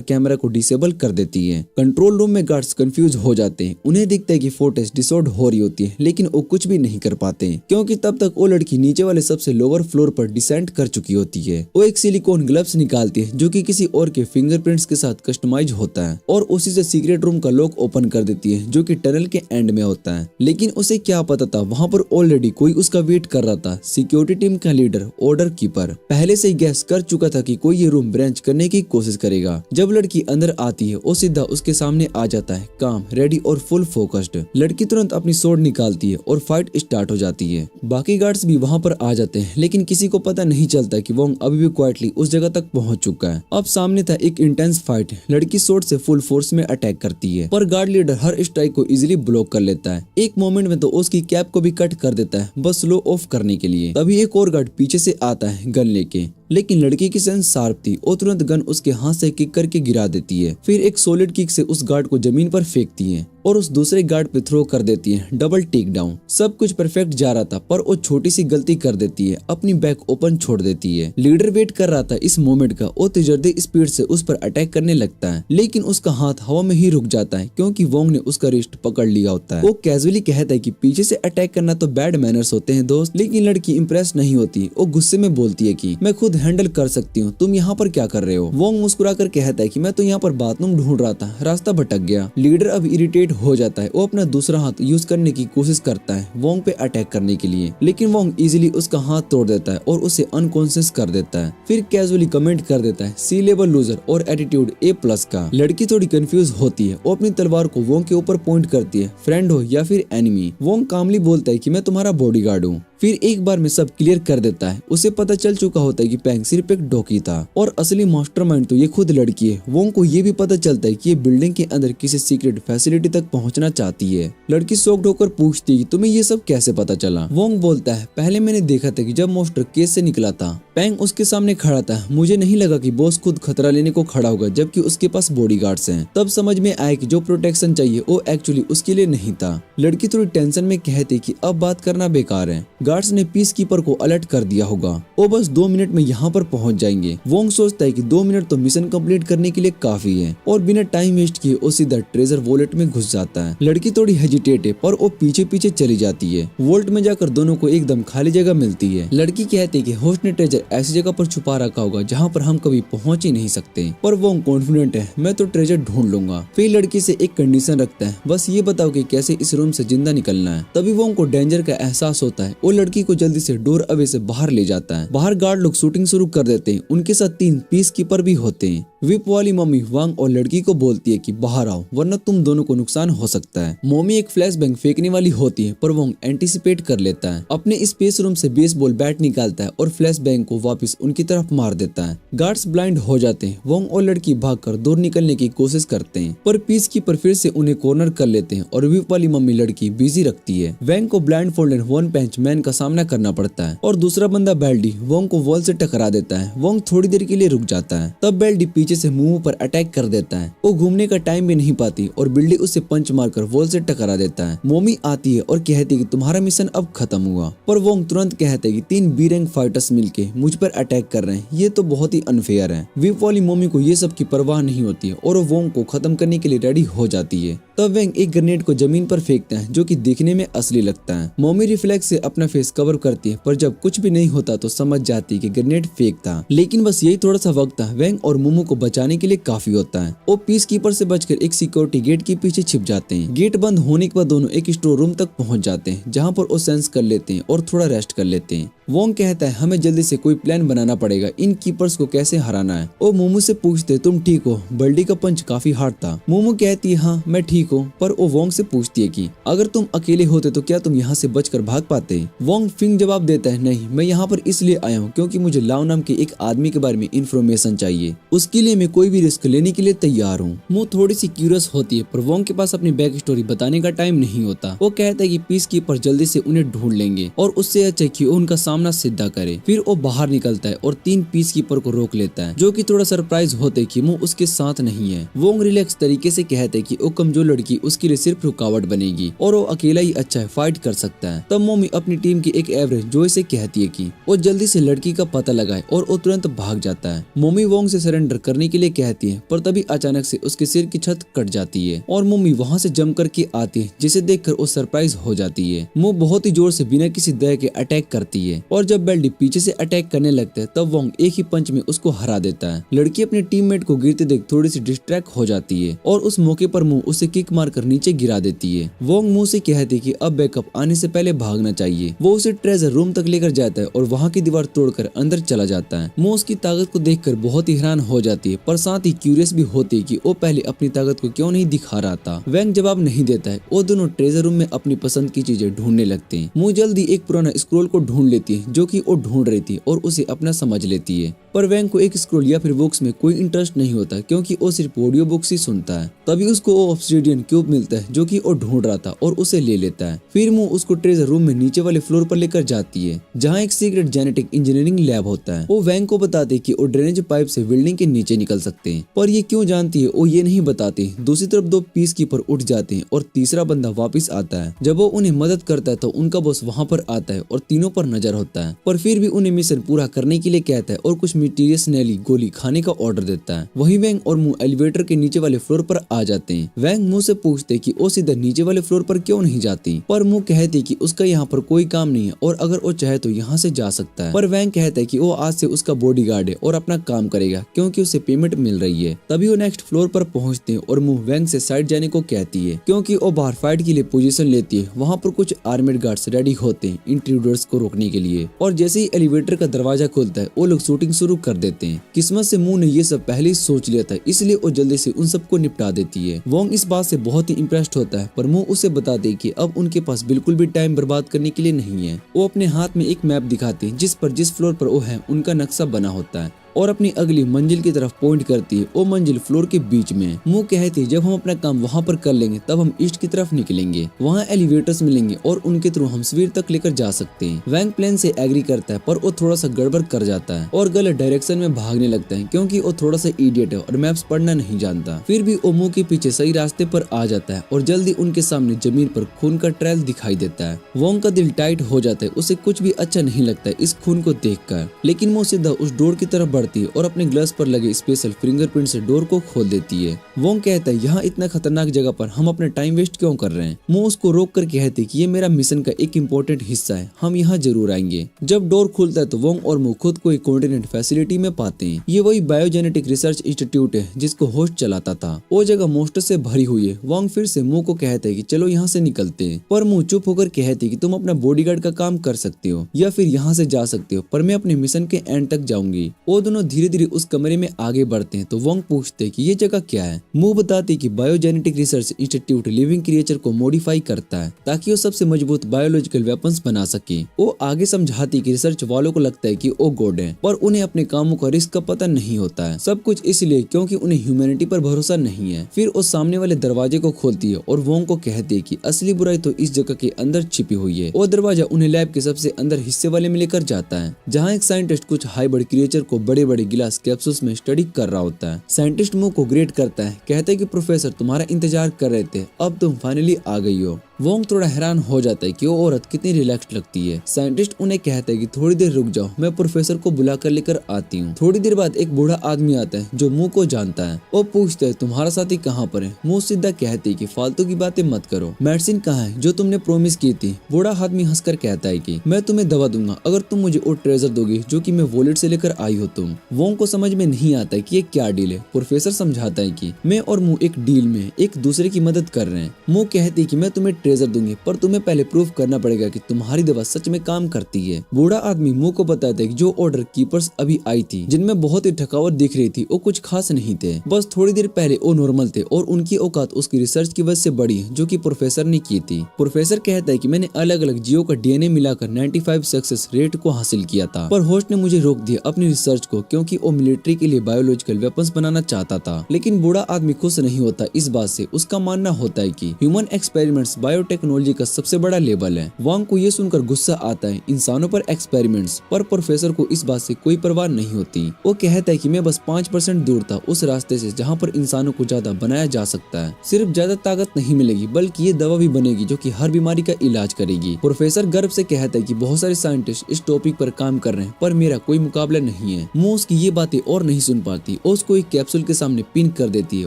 S1: कैमरा को डिसेबल कर देती है। कंट्रोल रूम में गार्ड्स कंफ्यूज हो जाते हैं। उन्हें दिखता है कि फुटेज डिसऑर्ड हो रही होती है, लेकिन वो कुछ भी नहीं कर पाते क्योंकि तब तक वो लड़की नीचे वाले सबसे लोअर फ्लोर पर डिसेंट कर चुकी होती है। वो एक सिलिकॉन ग्लव्स निकालती है जो कि किसी और के फिंगरप्रिंट्स के साथ कस्टमाइज होता है और उसी से सीक्रेट रूम का लॉक ओपन कर देती है जो कि टनल के एंड में होता है। लेकिन उसे क्या पता था वहाँ पर ऑलरेडी कोई उसका वेट कर रहा था। सिक्योरिटी टीम का लीडर ऑर्डर कीपर पहले से ही गैस कर चुका था कि कोई ये रूम ब्रेंच करने की कोशिश करेगा। जब लड़की अंदर आती है वो सीधा उसके सामने आ जाता है, काम, रेडी और फुल फोकस्ड। लड़की तुरंत अपनी स्वॉर्ड निकालती है और फाइट स्टार्ट हो जाती है। बाकी गार्ड्स भी वहां पर आ जाते हैं, लेकिन किसी को पता नहीं चलता कि वोंग अभी भी क्वाइटली उस जगह तक पहुंच चुका है। अब सामने था एक इंटेंस फाइट। लड़की स्वॉर्ड से फुल फोर्स में अटैक करती है, पर गार्ड लीडर हर स्ट्राइक को इजीली ब्लॉक कर लेता है। एक मोमेंट में तो उसकी कैप को भी कट कर देता है बस स्लो ऑफ करने के लिए। तभी एक और गार्ड पीछे से आता है गन लेके, लेकिन लड़की की सेंस शार्प थी। वो तुरंत गन उसके हाथ से किक करके गिरा देती है। फिर एक सॉलिड किक से उस गार्ड को जमीन पर फेंकती है और उस दूसरे गार्ड पे थ्रो कर देती है। Double take down. सब कुछ परफेक्ट जा रहा था, पर वो छोटी सी गलती कर देती है, अपनी बैक ओपन छोड़ देती है। लीडर वेट कर रहा था इस मोमेंट का। वो तेजर्दे स्पीड से उस पर अटैक करने लगता है, लेकिन उसका हाथ हवा में ही रुक जाता है क्योंकि वोंग ने उसका रिस्ट पकड़ लिया होता है। वो कैजुअली कहता है कि पीछे से अटैक करना तो बैड मैनर्स होते हैं दोस्त, लेकिन लड़की इंप्रेस नहीं होती। वो गुस्से में बोलती है कि मैं खुद हैंडल कर सकती हूँ, तुम यहाँ पर क्या कर रहे हो। वोंग मुस्कुराकर कहता है कि मैं तो यहाँ पर बाथरूम ढूंढ रहा था, रास्ता भटक गया। लीडर अब इरिटेट हो जाता है। वो अपना दूसरा हाथ यूज करने की कोशिश करता है वोंग पे अटैक करने के लिए, लेकिन वोंग इजीली उसका हाथ तोड़ देता है और उसे अनकॉन्शियस कर देता है। फिर कैजुअली कमेंट कर देता है सी लेवल लूजर और एटीट्यूड A+ का। लड़की थोड़ी कंफ्यूज होती है। वो अपनी तलवार को वोंग के ऊपर पॉइंट करती है, फ्रेंड हो या फिर एनिमी। वोंग कामली बोलता है कि मैं तुम्हारा बॉडीगार्ड हूँ। फिर एक बार में सब क्लियर कर देता है। उसे पता चल चुका होता है कि पैंग सिर्फ एक डोकी था और असली मास्टरमाइंड तो ये खुद लड़की है। वोंग को ये भी पता चलता है कि ये बिल्डिंग के अंदर किसी सीक्रेट फैसिलिटी तक पहुंचना चाहती है। लड़की शॉक्ड होकर पूछती है तुम्हें ये सब कैसे पता चला। वोंग बोलता है पहले मैंने देखा था कि जब मास्टर केस से निकला था पैंग उसके सामने खड़ा था। मुझे नहीं लगा कि बॉस खुद खतरा लेने को खड़ा होगा जबकि उसके पास बॉडीगार्ड्स हैं। तब समझ में आया कि जो प्रोटेक्शन चाहिए वो एक्चुअली उसके लिए नहीं था। लड़की थोड़ी टेंशन में कहती कि अब बात करना बेकार है, गार्ड्स ने पीस कीपर को अलर्ट कर दिया होगा, वो बस 2 मिनट में यहाँ पर पहुँच जाएंगे। वोंग सोचता है कि 2 मिनट तो मिशन कंप्लीट करने के लिए काफी है और बिना टाइम वेस्ट किए वो सीधा ट्रेजर वॉलेट में घुस जाता है। लड़की थोड़ी हेजिटेट है पर वो पीछे पीछे चली जाती है। वॉलेट में जाकर दोनों को एकदम खाली जगह मिलती है। लड़की कहती है कि होस्ट ने ट्रेजर ऐसी जगह पर छुपा रखा होगा जहाँ पर हम कभी पहुँच ही नहीं सकते, पर वोंग कॉन्फिडेंट है मैं तो ट्रेजर ढूंढ लूंगा। फिर लड़की से एक कंडीशन रखता है, बस ये बताओ कि कैसे इस रूम से जिंदा निकलना है। तभी वोंग को डेंजर का एहसास होता है। वो लड़की को जल्दी से डोर अवे से बाहर ले जाता है। बाहर गार्ड लोग शूटिंग शुरू कर देते हैं। उनके साथ 3 पीस कीपर भी होते हैं। विप वाली मम्मी वांग और लड़की को बोलती है कि बाहर आओ वरना तुम दोनों को नुकसान हो सकता है। मम्मी एक फ्लैश बैंग फेंकने वाली होती है पर वोंग एंटीसिपेट कर लेता है। अपने स्पेस रूम से बेसबॉल बैट निकालता है और फ्लैश बैंग को वापस उनकी तरफ मार देता है। गार्ड्स ब्लाइंड हो जाते हैं। वोंग और लड़की भागकर दूर निकलने की कोशिश करते हैं पर पीस कीपर फिर से उन्हें कॉर्नर कर लेते हैं और विप वाली मम्मी लड़की बिजी रखती है। वैंग को ब्लाइंड फोल्डेड वन पंच मैन का सामना करना पड़ता है और दूसरा बंदा बेल्डी वोंग को वॉल से टकरा देता है। वोंग थोड़ी देर के लिए रुक जाता है। तब बेल्डी पीछे से मुंह पर अटैक कर देता है। वो घूमने का टाइम भी नहीं पाती और बिल्डी उसे पंच मारकर वॉल से टकरा देता है। मोमी आती है और कहती है कि तुम्हारा मिशन अब खत्म हुआ, पर वोंग तुरंत कहते हैं कि 3 बी रैंक फाइटर्स मिलके मुझ पर अटैक कर रहे हैं, ये तो बहुत ही अनफेयर है। विप वाली मोमी को ये सब की परवाह नहीं होती है और वो वोंग को खत्म करने के लिए रेडी हो जाती है। तब वैंग एक ग्रेनेड को जमीन पर फेंकता है जो कि दिखने में असली लगता है। मोमी रिफ्लेक्स से अपना फेस कवर करती है पर जब कुछ भी नहीं होता तो समझ जाती है कि ग्रेनेड फेक था। लेकिन बस यही थोड़ा सा वक्त था। वैंग और मोमो को बचाने के लिए काफी होता है। वो पीस कीपर से बचकर एक सिक्योरिटी गेट के पीछे छिप जाते हैं। गेट बंद होने के बाद दोनों एक स्टोर रूम तक पहुंच जाते हैं जहां पर वो सेंस कर लेते हैं और थोड़ा रेस्ट कर लेते हैं। वोंग कहता है हमें जल्दी से कोई प्लान बनाना पड़ेगा, इन कीपर्स को कैसे हराना है। वो मोमो से पूछते तुम ठीक हो, बल्डी का पंच काफी हार्ड था। मोमो कहती है हाँ मैं ठीक हूँ, पर वो वोंग से पूछती है कि अगर तुम अकेले होते तो क्या तुम यहाँ से बचकर भाग पाते। वोंग फिंग जवाब देता है नहीं, मैं यहाँ पर इसलिए आया हूँ क्योंकि मुझे लाओ नाम के एक आदमी के बारे में इंफॉर्मेशन चाहिए, उसके लिए मैं कोई भी रिस्क लेने के लिए तैयार हूँ। मो थोड़ी सी क्यूरियस होती है पर वोंग के पास अपनी बैक स्टोरी बताने का टाइम नहीं होता। वो कहता है कि पीस कीपर जल्दी से उन्हें ढूंढ लेंगे और उससे अच्छा कि वो उनका सामना सीधा करे। फिर वो बाहर निकलता है और 3 पीस कीपर को रोक लेता है जो कि थोड़ा सरप्राइज होते कि वो उसके साथ नहीं है। वोंग रिलैक्स तरीके से कहते हैं कि वो कमजोर लड़की उसके लिए सिर्फ रुकावट बनेगी और वो अकेला ही अच्छा है, फाइट कर सकता है। तब मोमी अपनी टीम की एक एवरेज जो इसे कहती है कि वो जल्दी से लड़की का पता लगाए और वो तुरंत भाग जाता है। मोमी वोंग से सरेंडर करने के लिए कहती है पर तभी अचानक से उसके सिर की छत कट जाती है और मोमी वहाँ से जम करके आती है जिसे देखकर वो सरप्राइज हो जाती है। मो बहुत ही जोर से बिना किसी दया के अटैक करती है और जब बेल्डी पीछे से अटैक करने लगता है तब वोंग एक ही पंच में उसको हरा देता है। लड़की अपने टीममेट को गिरते देख थोड़ी सी डिस्ट्रैक्ट हो जाती है और उस मौके पर मुंह उसे किक मारकर नीचे गिरा देती है। वोंग मुंह से कहती है कि अब बैकअप आने से पहले भागना चाहिए। वो उसे ट्रेजर रूम तक लेकर जाता है और वहाँ की दीवार तोड़कर अंदर चला जाता है। मुंह उसकी ताकत को देखकर बहुत ही हैरान हो जाती है पर साथ ही क्यूरियस भी होती है कि वो पहले अपनी ताकत को क्यों नहीं दिखा रहा था। वैंग जवाब नहीं देता है। वो दोनों ट्रेजर रूम में अपनी पसंद की चीजें ढूंढने लगते हैं। मुंह जल्दी एक पुराना स्क्रोल को ढूंढ लेती है जो कि वो ढूंढ रही थी और उसे अपना समझ लेती है। पर वैंग को एक स्क्रोल या फिर बुक्स में कोई इंटरेस्ट नहीं होता क्योंकि वो सिर्फ ऑडियो बुक्स ही सुनता है। तभी उसको वो ऑब्सिडियन क्यूब मिलता है जो कि वो ढूंढ रहा था और उसे ले लेता है। फिर मुंह उसको ट्रेजर रूम में नीचे वाले फ्लोर पर लेकर जाती है जहाँ एक सीक्रेट जेनेटिक इंजीनियरिंग लैब होता है। वो वैंग को बताती है कि वो ड्रेनेज पाइप से बिल्डिंग के नीचे निकल सकते हैं, पर ये क्यों जानती है वो ये नहीं बताती। दूसरी तरफ 2 पीस कीपर उठ जाते हैं और तीसरा बंदा वापस आता है। जब वो उन्हें मदद करता है तो उनका बॉस वहाँ पर आता है और तीनों पर नजर होता है, पर फिर भी उन्हें मिशन पूरा करने के लिए कहता है और कुछ मिस्टीरियस नैली गोली खाने का ऑर्डर देता है। वही वैंग और मुंह एलिवेटर के नीचे वाले फ्लोर पर आ जाते हैं। वैंग मुंह से पूछते कि वो सीधा नीचे वाले फ्लोर पर क्यों नहीं जाती, पर मुंह कहती कि उसका यहाँ पर कोई काम नहीं है और अगर वो चाहे तो यहाँ से जा सकता है। पर वैंग कहता है कि वो आज से उसका बॉडीगार्ड है और अपना काम करेगा क्योंकि उसे पेमेंट मिल रही है। तभी वो नेक्स्ट फ्लोर पर पहुँचते हैं और मुंह वैंग से साइड जाने को कहती है क्योंकि वो बाहर फाइट के लिए पोजीशन लेती है। वहाँ पर कुछ आर्मेड गार्ड्स रेडी होते हैं इंट्रूडर्स को रोकने के लिए और जैसे ही एलिवेटर का दरवाजा खुलता है वो लोग शूटिंग शुरू कर देते हैं। किस्मत से मुंह ने ये सब पहले ही सोच लिया था इसलिए वो जल्दी से उन सबको निपटा देती है। वोंग इस बात से बहुत ही इम्प्रेस्ड होता है पर मुंह उसे बता दे कि अब उनके पास बिल्कुल भी टाइम बर्बाद करने के लिए नहीं है। वो अपने हाथ में एक मैप दिखाते हैं जिस पर जिस फ्लोर पर वो है उनका नक्शा बना होता है। और अपनी अगली मंजिल की तरफ पॉइंट करती है। वो मंजिल फ्लोर के बीच में। मु कहती है जब हम अपना काम वहाँ पर कर लेंगे तब हम ईस्ट की तरफ निकलेंगे, वहाँ एलिवेटर्स मिलेंगे और उनके थ्रू हम स्फीयर तक लेकर जा सकते हैं। वैंग प्लान से एग्री करता है पर वो थोड़ा सा गड़बड़ कर जाता है और गलत डायरेक्शन में भागने लगता है क्योंकि वो थोड़ा सा इडियट है और मैप्स पढ़ना नहीं जानता। फिर भी वो मु के पीछे सही रास्ते पर आ जाता है और जल्दी उनके सामने जमीन पर खून का ट्रेल दिखाई देता है। वोंग का दिल टाइट हो जाता है, उसे कुछ भी अच्छा नहीं लगता है इस खून को देखकर, लेकिन वो सीधा उस डोर की तरफ बढ़ती है और अपने ग्लव्स पर लगे स्पेशल फिंगरप्रिंट से डोर को खोल देती है। वोंग कहता है यहाँ इतना खतरनाक जगह पर हम अपना टाइम वेस्ट क्यों कर रहे हैं। मो उसको रोक कर कहती है कि ये मेरा मिशन का एक इम्पोर्टेंट हिस्सा है, हम यहाँ जरूर आएंगे। जब डोर खुलता है तो वोंग और मो खुद को एक कॉन्टिनेंट फैसिलिटी में पाते हैं। ये वही बायोजेनेटिक रिसर्च इंस्टीट्यूट है जिसको होस्ट चलाता था। वो जगह मोस्टर से भरी हुई है। वोंग फिर से मो को कहता है कि चलो यहाँ से निकलते हैं, पर मो चुप होकर कहती है कि तुम अपना बॉडीगार्ड का काम कर सकते हो या फिर यहाँ से जा सकते हो, पर मैं अपने मिशन के एंड तक जाऊंगी। वो दोनों धीरे धीरे उस कमरे में आगे बढ़ते हैं तो वोंग पूछते हैं कि ये जगह क्या है। मो बताती है कि biogenetic research institute living creature को मॉडिफाई करता है ताकि वो सबसे मजबूत बायोलॉजिकल वेपन्स बना सके। वो आगे समझाती कि रिसर्च वालों को लगता है कि वो गॉड है, पर उन्हें अपने कामों का रिस्क का पता नहीं होता है। सब कुछ इसलिए क्योंकि उन्हें ह्यूमैनिटी पर भरोसा नहीं है। फिर वो सामने वाले दरवाजे को खोलती है और वोंग को कहती है कि असली बुराई तो इस जगह के अंदर छिपी हुई है। वो दरवाजा उन्हें लैब के सबसे अंदर हिस्से वाले में लेकर जाता है जहाँ एक साइंटिस्ट कुछ हाइब्रिड क्रिएचर को बड़े बड़े गिलास कैप्सूल्स में स्टडी कर रहा होता है। साइंटिस्ट मुंह को ग्रेट करता है, कहता है कि प्रोफेसर तुम्हारा इंतजार कर रहे थे, अब तुम फाइनली आ गई हो। वोंग थोड़ा हैरान हो जाता है कि वो औरत कितनी रिलैक्स्ड लगती है। साइंटिस्ट उन्हें कहता है कि थोड़ी देर रुक जाओ, मैं प्रोफेसर को बुला कर लेकर आती हूँ। थोड़ी देर बाद एक बूढ़ा आदमी आता है जो मुंह को जानता है। वो पूछता है तुम्हारा साथी कहाँ पर है। मुंह सीधा कहती है कि फालतू की बातें मत करो, मेडिसिन कहाँ है जो तुमने प्रोमिस की थी। बूढ़ा आदमी हंसकर कहता है कि मैं तुम्हें दवा दूंगा अगर तुम मुझे वो ट्रेजर दोगे जो कि मैं वॉलेट से लेकर आई हो तुम। वोंग को समझ में नहीं आता है कि ये क्या डील है। प्रोफेसर समझाता है कि मैं और मुंह एक डील में एक दूसरे की मदद कर रहे हैं। मुंह कहती है कि मैं तुम्हें ट्रेजर दूंगी पर तुम्हें पहले प्रूफ करना पड़ेगा कि तुम्हारी दवा सच में काम करती है। बूढ़ा आदमी मुंह को बताता है कि जो ऑर्डर कीपर्स अभी आई थी जिनमें बहुत ही थकावट दिख रही थी वो कुछ खास नहीं थे, बस थोड़ी देर पहले वो नॉर्मल थे और उनकी औकात उसकी रिसर्च की वजह से बढ़ी है जो कि प्रोफेसर ने की थी। प्रोफेसर कहता है कि मैंने अलग अलग जीवों का डीएनए मिलाकर 95 सक्सेस रेट को हासिल किया था, पर होस्ट ने मुझे रोक दिया अपनी रिसर्च को क्योंकि वो मिलिट्री के लिए बायोलॉजिकल वेपन्स बनाना चाहता था। लेकिन बूढ़ा आदमी खुश नहीं होता इस बात से। उसका मानना होता है कि ह्यूमन एक्सपेरिमेंट्स बायोटेक्नोलॉजी का सबसे बड़ा लेवल है। वांग को ये सुनकर गुस्सा आता है इंसानों पर एक्सपेरिमेंट्स, पर प्रोफेसर को इस बात से कोई परवाह नहीं होती। वो कहता है कि मैं बस 5% दूर था उस रास्ते से जहाँ पर इंसानों को ज्यादा बनाया जा सकता है। सिर्फ ज्यादा ताकत नहीं मिलेगी बल्कि ये दवा भी बनेगी जो कि हर बीमारी का इलाज करेगी। प्रोफेसर गर्व से कहता है कि बहुत सारे साइंटिस्ट इस टॉपिक पर काम कर रहे हैं पर मेरा कोई मुकाबला नहीं है। मो उसकी ये बातें और नहीं सुन पाती और उसको एक कैप्सूल के सामने पिन कर देती है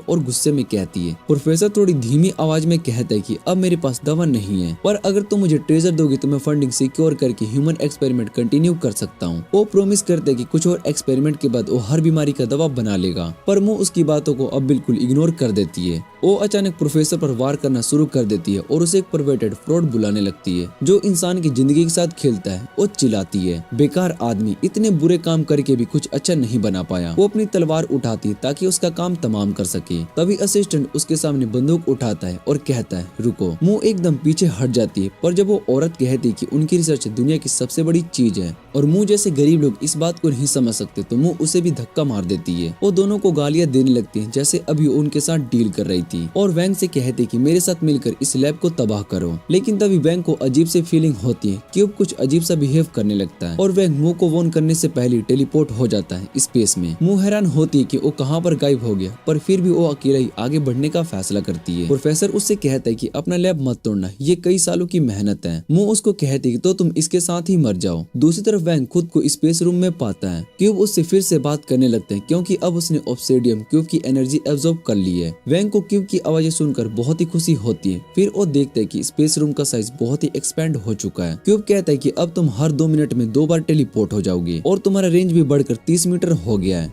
S1: और गुस्से में कहती है। प्रोफेसर थोड़ी धीमी आवाज में कहता है कि अब मेरे पास दवा नहीं है, पर अगर तुम मुझे ट्रेजर दोगे तो मैं फंडिंग सिक्योर करके ह्यूमन एक्सपेरिमेंट कंटिन्यू कर सकता हूँ। वो प्रॉमिस करते हैं कि कुछ और एक्सपेरिमेंट के बाद वो हर बीमारी का दवा बना लेगा, पर मो उसकी बातों को अब बिल्कुल इग्नोर कर देती है। वो अचानक प्रोफेसर पर वार करना शुरू कर देती है और उसे एक परवर्टेड फ्रॉड बुलाने लगती है जो इंसान की जिंदगी के साथ खेलता है। वो चिल्लाती है बेकार आदमी, इतने बुरे काम करके भी कुछ अच्छा नहीं बना पाया। वो अपनी तलवार उठाती है ताकि उसका काम तमाम कर सके। तभी असिस्टेंट उसके सामने बंदूक उठाता है और कहता है रुको। मुंह एकदम पीछे हट जाती है, पर जब वो औरत कहती है कि उनकी रिसर्च दुनिया की सबसे बड़ी चीज है और मुंह जैसे गरीब लोग इस बात को नहीं समझ सकते तो मुंह उसे भी धक्का मार देती है। वो दोनों को गालियां देने लगती है जैसे अभी वो उनके साथ डील कर रही थी और वैंग से कहती कि मेरे साथ मिलकर इस लैब को तबाह करो। लेकिन तभी वैंग को अजीब सी फीलिंग होती है कि वो कुछ अजीब सा बिहेव करने लगता है और वैंग मुंह को वॉर्न करने से पहले टेलीपोर्ट हो जाता है स्पेस में। मुंह हैरान होती है कि वो कहाँ पर गायब हो गया, पर फिर भी वो अकेला ही आगे बढ़ने का फैसला करती है। प्रोफेसर उससे कहता है कि अपना लैब मत तोड़ना, ये कई सालों की मेहनत है। मुंह उसको कहती है तो तुम इसके साथ ही मर जाओ। दूसरी तरफ वैंग खुद को स्पेस रूम में पाता है। क्यूब उससे फिर से बात करने लगते हैं क्योंकि अब उसने ऑब्सिडियम क्यूब की एनर्जी एब्जॉर्ब कर ली है। वैंग को क्यूब की आवाजें सुनकर बहुत ही खुशी होती है। फिर वो देखते हैं कि स्पेस रूम का साइज बहुत ही एक्सपेंड हो चुका है। क्यूब कहता है कि अब तुम हर 2 मिनट में 2 बार टेलीपोर्ट हो जाओगे और तुम्हारा रेंज भी बढ़कर 30 मीटर हो गया है।